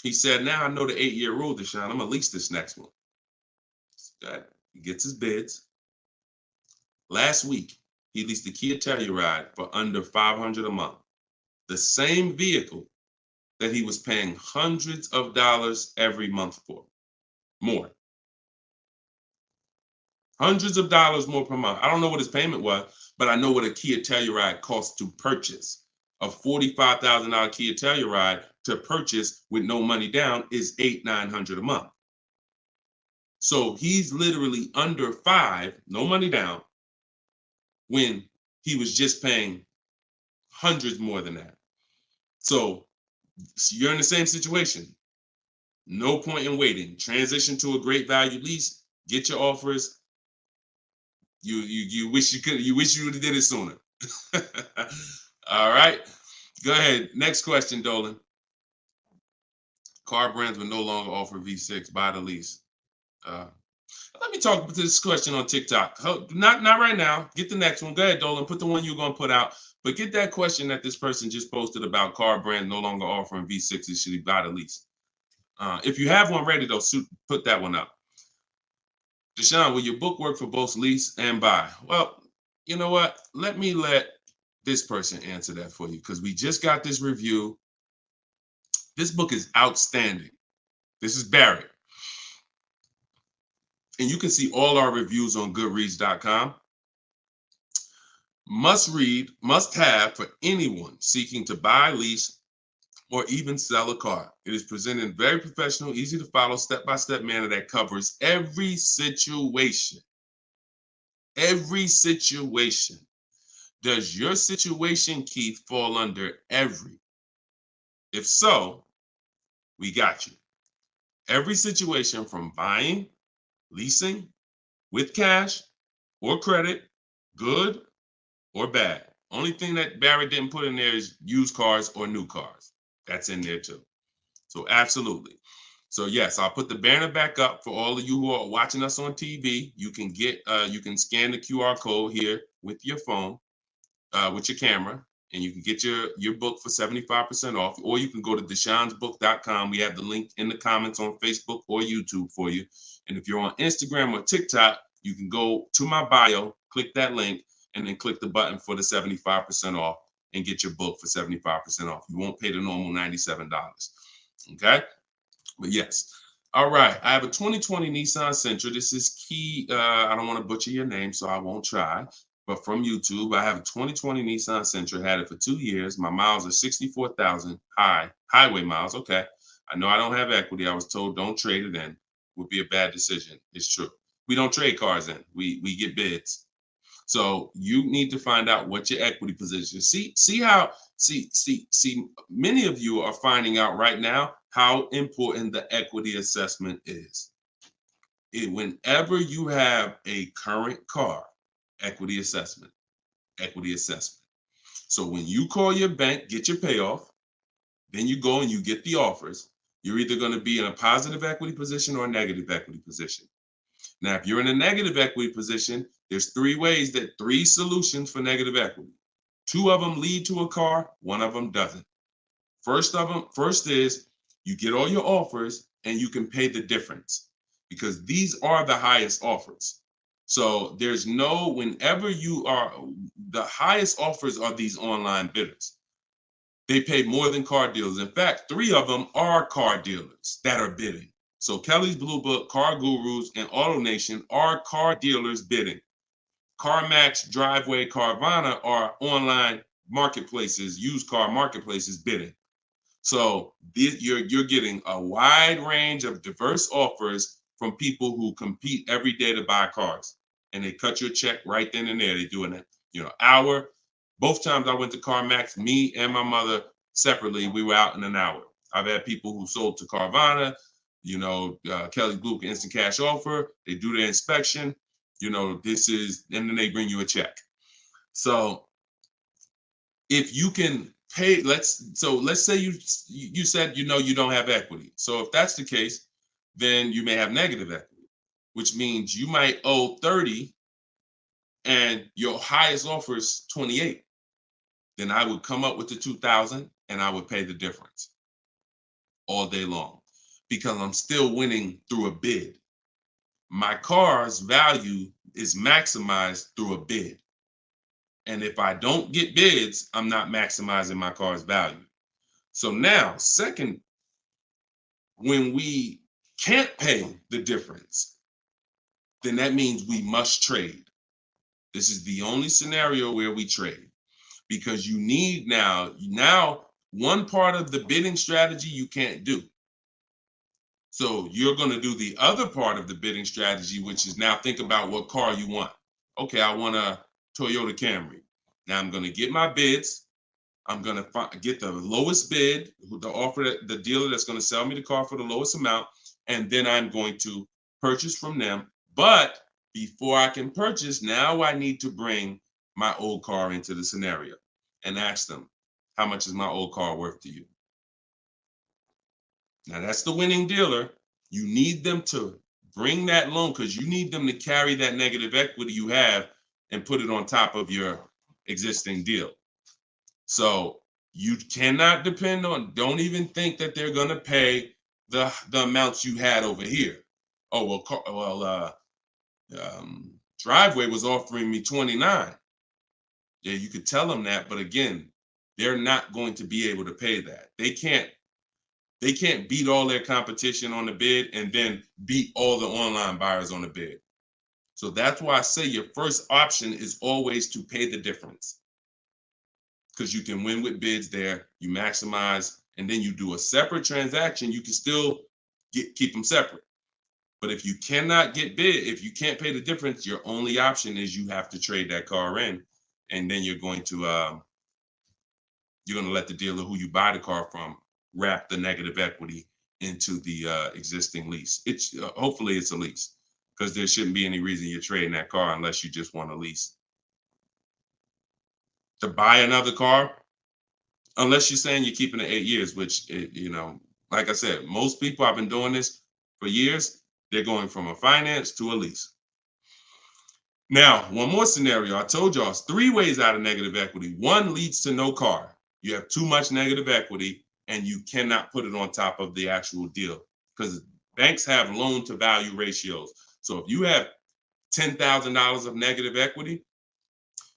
he said, now I know the 8-year rule, Deshone. I'm going to lease this next one. He gets his bids. Last week, he leased the Kia Telluride for under $500 a month. The same vehicle that he was paying hundreds of dollars every month for. More. Hundreds of dollars more per month. I don't know what his payment was, but I know what a Kia Telluride costs to purchase. A $45,000 Kia Telluride to purchase with no money down is $800-900 a month. So he's literally under $5, no money down, when he was just paying hundreds more than that. So you're in the same situation. No point in waiting. Transition to a great value lease. Get your offers. You wish you could. You wish you would have did it sooner. All right. Go ahead. Next question, Dolan. Car brands will no longer offer V6. Buy the lease. Let me talk to this question on TikTok. Not right now. Get the next one. Go ahead, Dolan. Put the one you're going to put out. But get that question that this person just posted about car brands no longer offering V6s. Should he buy the lease? If you have one ready, though, put that one up. Deshone, will your book work for both lease and buy? Well, you know what? Let this person answer that for you because we just got this review. This book is outstanding. This is Barrett. And you can see all our reviews on goodreads.com. Must read, must have for anyone seeking to buy, lease, or even sell a car. It is presented in very professional, easy to follow, step-by-step manner that covers every situation. Every situation. Does your situation, Keith, fall under every? If so, we got you. Every situation from buying, leasing, with cash or credit, good or bad. Only thing that Barrett didn't put in there is used cars or new cars. That's in there too. So absolutely. So yes, I'll put the banner back up for all of you who are watching us on TV. You can you can scan the QR code here with your phone, with your camera, and you can get your book for 75% off, or you can go to deshonesbook.com. We have the link in the comments on Facebook or YouTube for you. And if you're on Instagram or TikTok, you can go to my bio, click that link, and then click the button for the 75% off and get your book for 75% off. You won't pay the normal $97. Okay? But yes. All right. I have a 2020 Nissan Sentra. This is Key. I don't want to butcher your name, so I won't try. But from YouTube, I have a 2020 Nissan Sentra. Had it for 2 years. My miles are 64,000 highway miles. Okay. I know I don't have equity. I was told don't trade it in. Would be a bad decision. It's true. We don't trade cars in. We get bids. So you need to find out what your equity position. See many of you are finding out right now how important the equity assessment is. Whenever you have a current car, equity assessment. So when you call your bank, get your payoff, then you go and you get the offers, you're either going to be in a positive equity position or a negative equity position. Now, if you're in a negative equity position, there's three solutions for negative equity. 2 of them lead to a car, 1 of them doesn't. First is you get all your offers and you can pay the difference because these are the highest offers. So whenever you are, the highest offers are these online bidders. They pay more than car dealers. In fact, 3 of them are car dealers that are bidding. So Kelly's Blue Book, Car Gurus, and AutoNation are car dealers bidding. CarMax, Driveway, Carvana are online marketplaces, used car marketplaces bidding. So you're getting a wide range of diverse offers from people who compete every day to buy cars. and they cut you a check right then and there. They do an hour. Both times I went to CarMax, me and my mother separately, we were out in an hour. I've had people who sold to Carvana, Kelly Blue Instant Cash Offer. They do their inspection. And then they bring you a check. So if you can pay, let's say you said you don't have equity. So if that's the case, then you may have negative equity, which means you might owe 30 and your highest offer is 28. Then I would come up with the 2,000 and I would pay the difference all day long because I'm still winning through a bid. My car's value is maximized through a bid. And if I don't get bids, I'm not maximizing my car's value. So now, second, when we can't pay the difference, then that means we must trade. This is the only scenario where we trade. Because you need now one part of the bidding strategy you can't do. So you're going to do the other part of the bidding strategy, which is now think about what car you want. Okay, I want a Toyota Camry. Now I'm going to get my bids. I'm going to get the lowest bid, the dealer that's going to sell me the car for the lowest amount, and then I'm going to purchase from them. But before I can purchase, now I need to bring my old car into the scenario and ask them, how much is my old car worth to you? Now that's the winning dealer. You need them to bring that loan because you need them to carry that negative equity you have and put it on top of your existing deal. So you cannot depend on, don't even think that they're going to pay the amounts you had over here. Oh, Driveway was offering me 29. Yeah, you could tell them that, but again, they're not going to be able to pay that. They can't beat all their competition on the bid and then beat all the online buyers on the bid. So that's why I say your first option is always to pay the difference. Because you can win with bids there, you maximize, and then you do a separate transaction, you can still keep them separate. But if you cannot get bid, if you can't pay the difference, your only option is you have to trade that car in, and then you're going to let the dealer who you buy the car from wrap the negative equity into the existing lease. It's hopefully it's a lease because there shouldn't be any reason you're trading that car unless you just want a lease. To buy another car, unless you're saying you're keeping it 8 years, which, like I said, most people, I've been doing this for years, they're going from a finance to a lease. Now, one more scenario. I told y'all it's 3 ways out of negative equity. One leads to no car. You have too much negative equity and you cannot put it on top of the actual deal because banks have loan to value ratios. So if you have $10,000 of negative equity,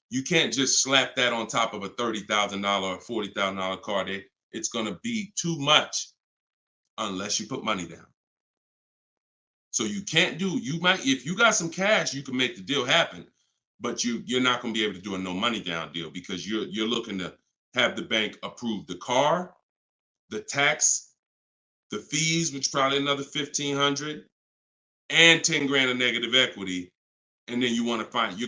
you can't just slap that on top of a $30,000 or $40,000 car. It's going to be too much unless you put money down. So you can't if you got some cash, you can make the deal happen, but you're not going to be able to do a no money down deal because you're looking to have the bank approve the car, the tax, the fees, which probably another $1,500, and 10 grand of negative equity. And then you want to find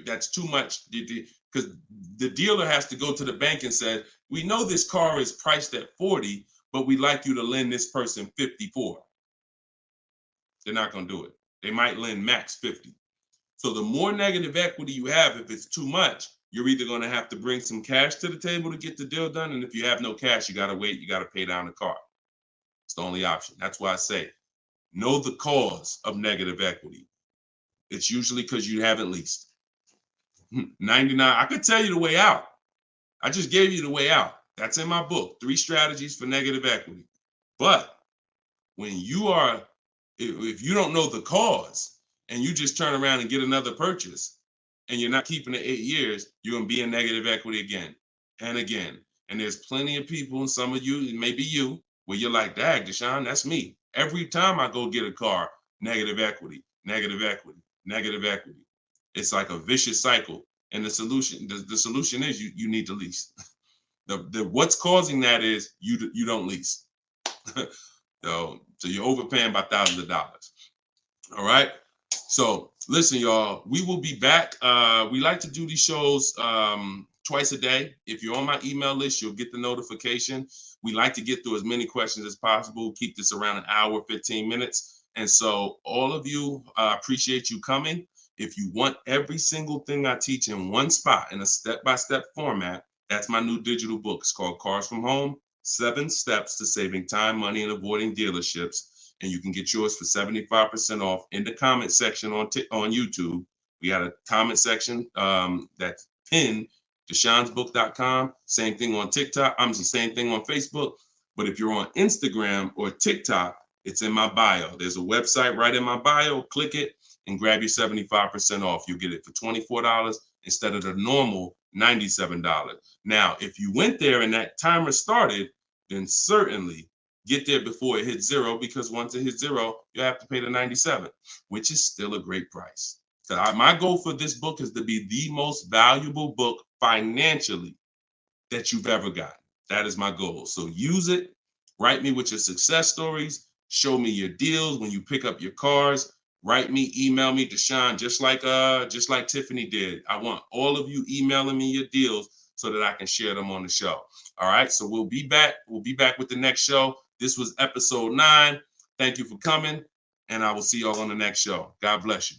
that's too much because the dealer has to go to the bank and say, we know this car is priced at 40, but we'd like you to lend this person 54. They're not going to do it. They might lend max 50. So the more negative equity you have, if it's too much, you're either going to have to bring some cash to the table to get the deal done. And if you have no cash, you got to wait. You got to pay down the car. It's the only option. That's why I say, know the cause of negative equity. It's usually because you haven't leased. 99, I could tell you the way out. I just gave you the way out. That's in my book, 3 strategies for negative equity. But when if you don't know the cause and you just turn around and get another purchase and you're not keeping it 8 years, you're going to be in negative equity again and again. And there's plenty of people, and some of you, it may be you, where you're like, dag, Deshone, that's me. Every time I go get a car, negative equity, negative equity, negative equity. It's like a vicious cycle. And the solution is you need to lease. What's causing that is you don't lease. So you're overpaying by thousands of dollars. All right. So listen, y'all, we will be back. We like to do these shows twice a day. If you're on my email list, you'll get the notification. We like to get through as many questions as possible, keep this around an hour, 15 minutes. And so all of you, appreciate you coming. If you want every single thing I teach in one spot in a step-by-step format, that's my new digital book. It's called Cars from Home, 7 Steps to Saving Time, Money, and Avoiding Dealerships. And you can get yours for 75% off in the comment section on YouTube. We got a comment section that's pinned, deshonsbook.com. Same thing on TikTok. I'm the same thing on Facebook. But if you're on Instagram or TikTok, it's in my bio. There's a website right in my bio. Click it and grab your 75% off. You'll get it for $24 instead of the normal $97. Now, if you went there and that timer started, then certainly get there before it hits zero, because once it hits zero, you have to pay the $97, which is still a great price. So my goal for this book is to be the most valuable book financially that you've ever gotten. That is my goal. So use it. Write me with your success stories. Show me your deals when you pick up your cars. Write me, email me, Deshone, just like Tiffany did. I want all of you emailing me your deals so that I can share them on the show. All right. So we'll be back. We'll be back with the next show. This was episode 9. Thank you for coming, and I will see y'all on the next show. God bless you.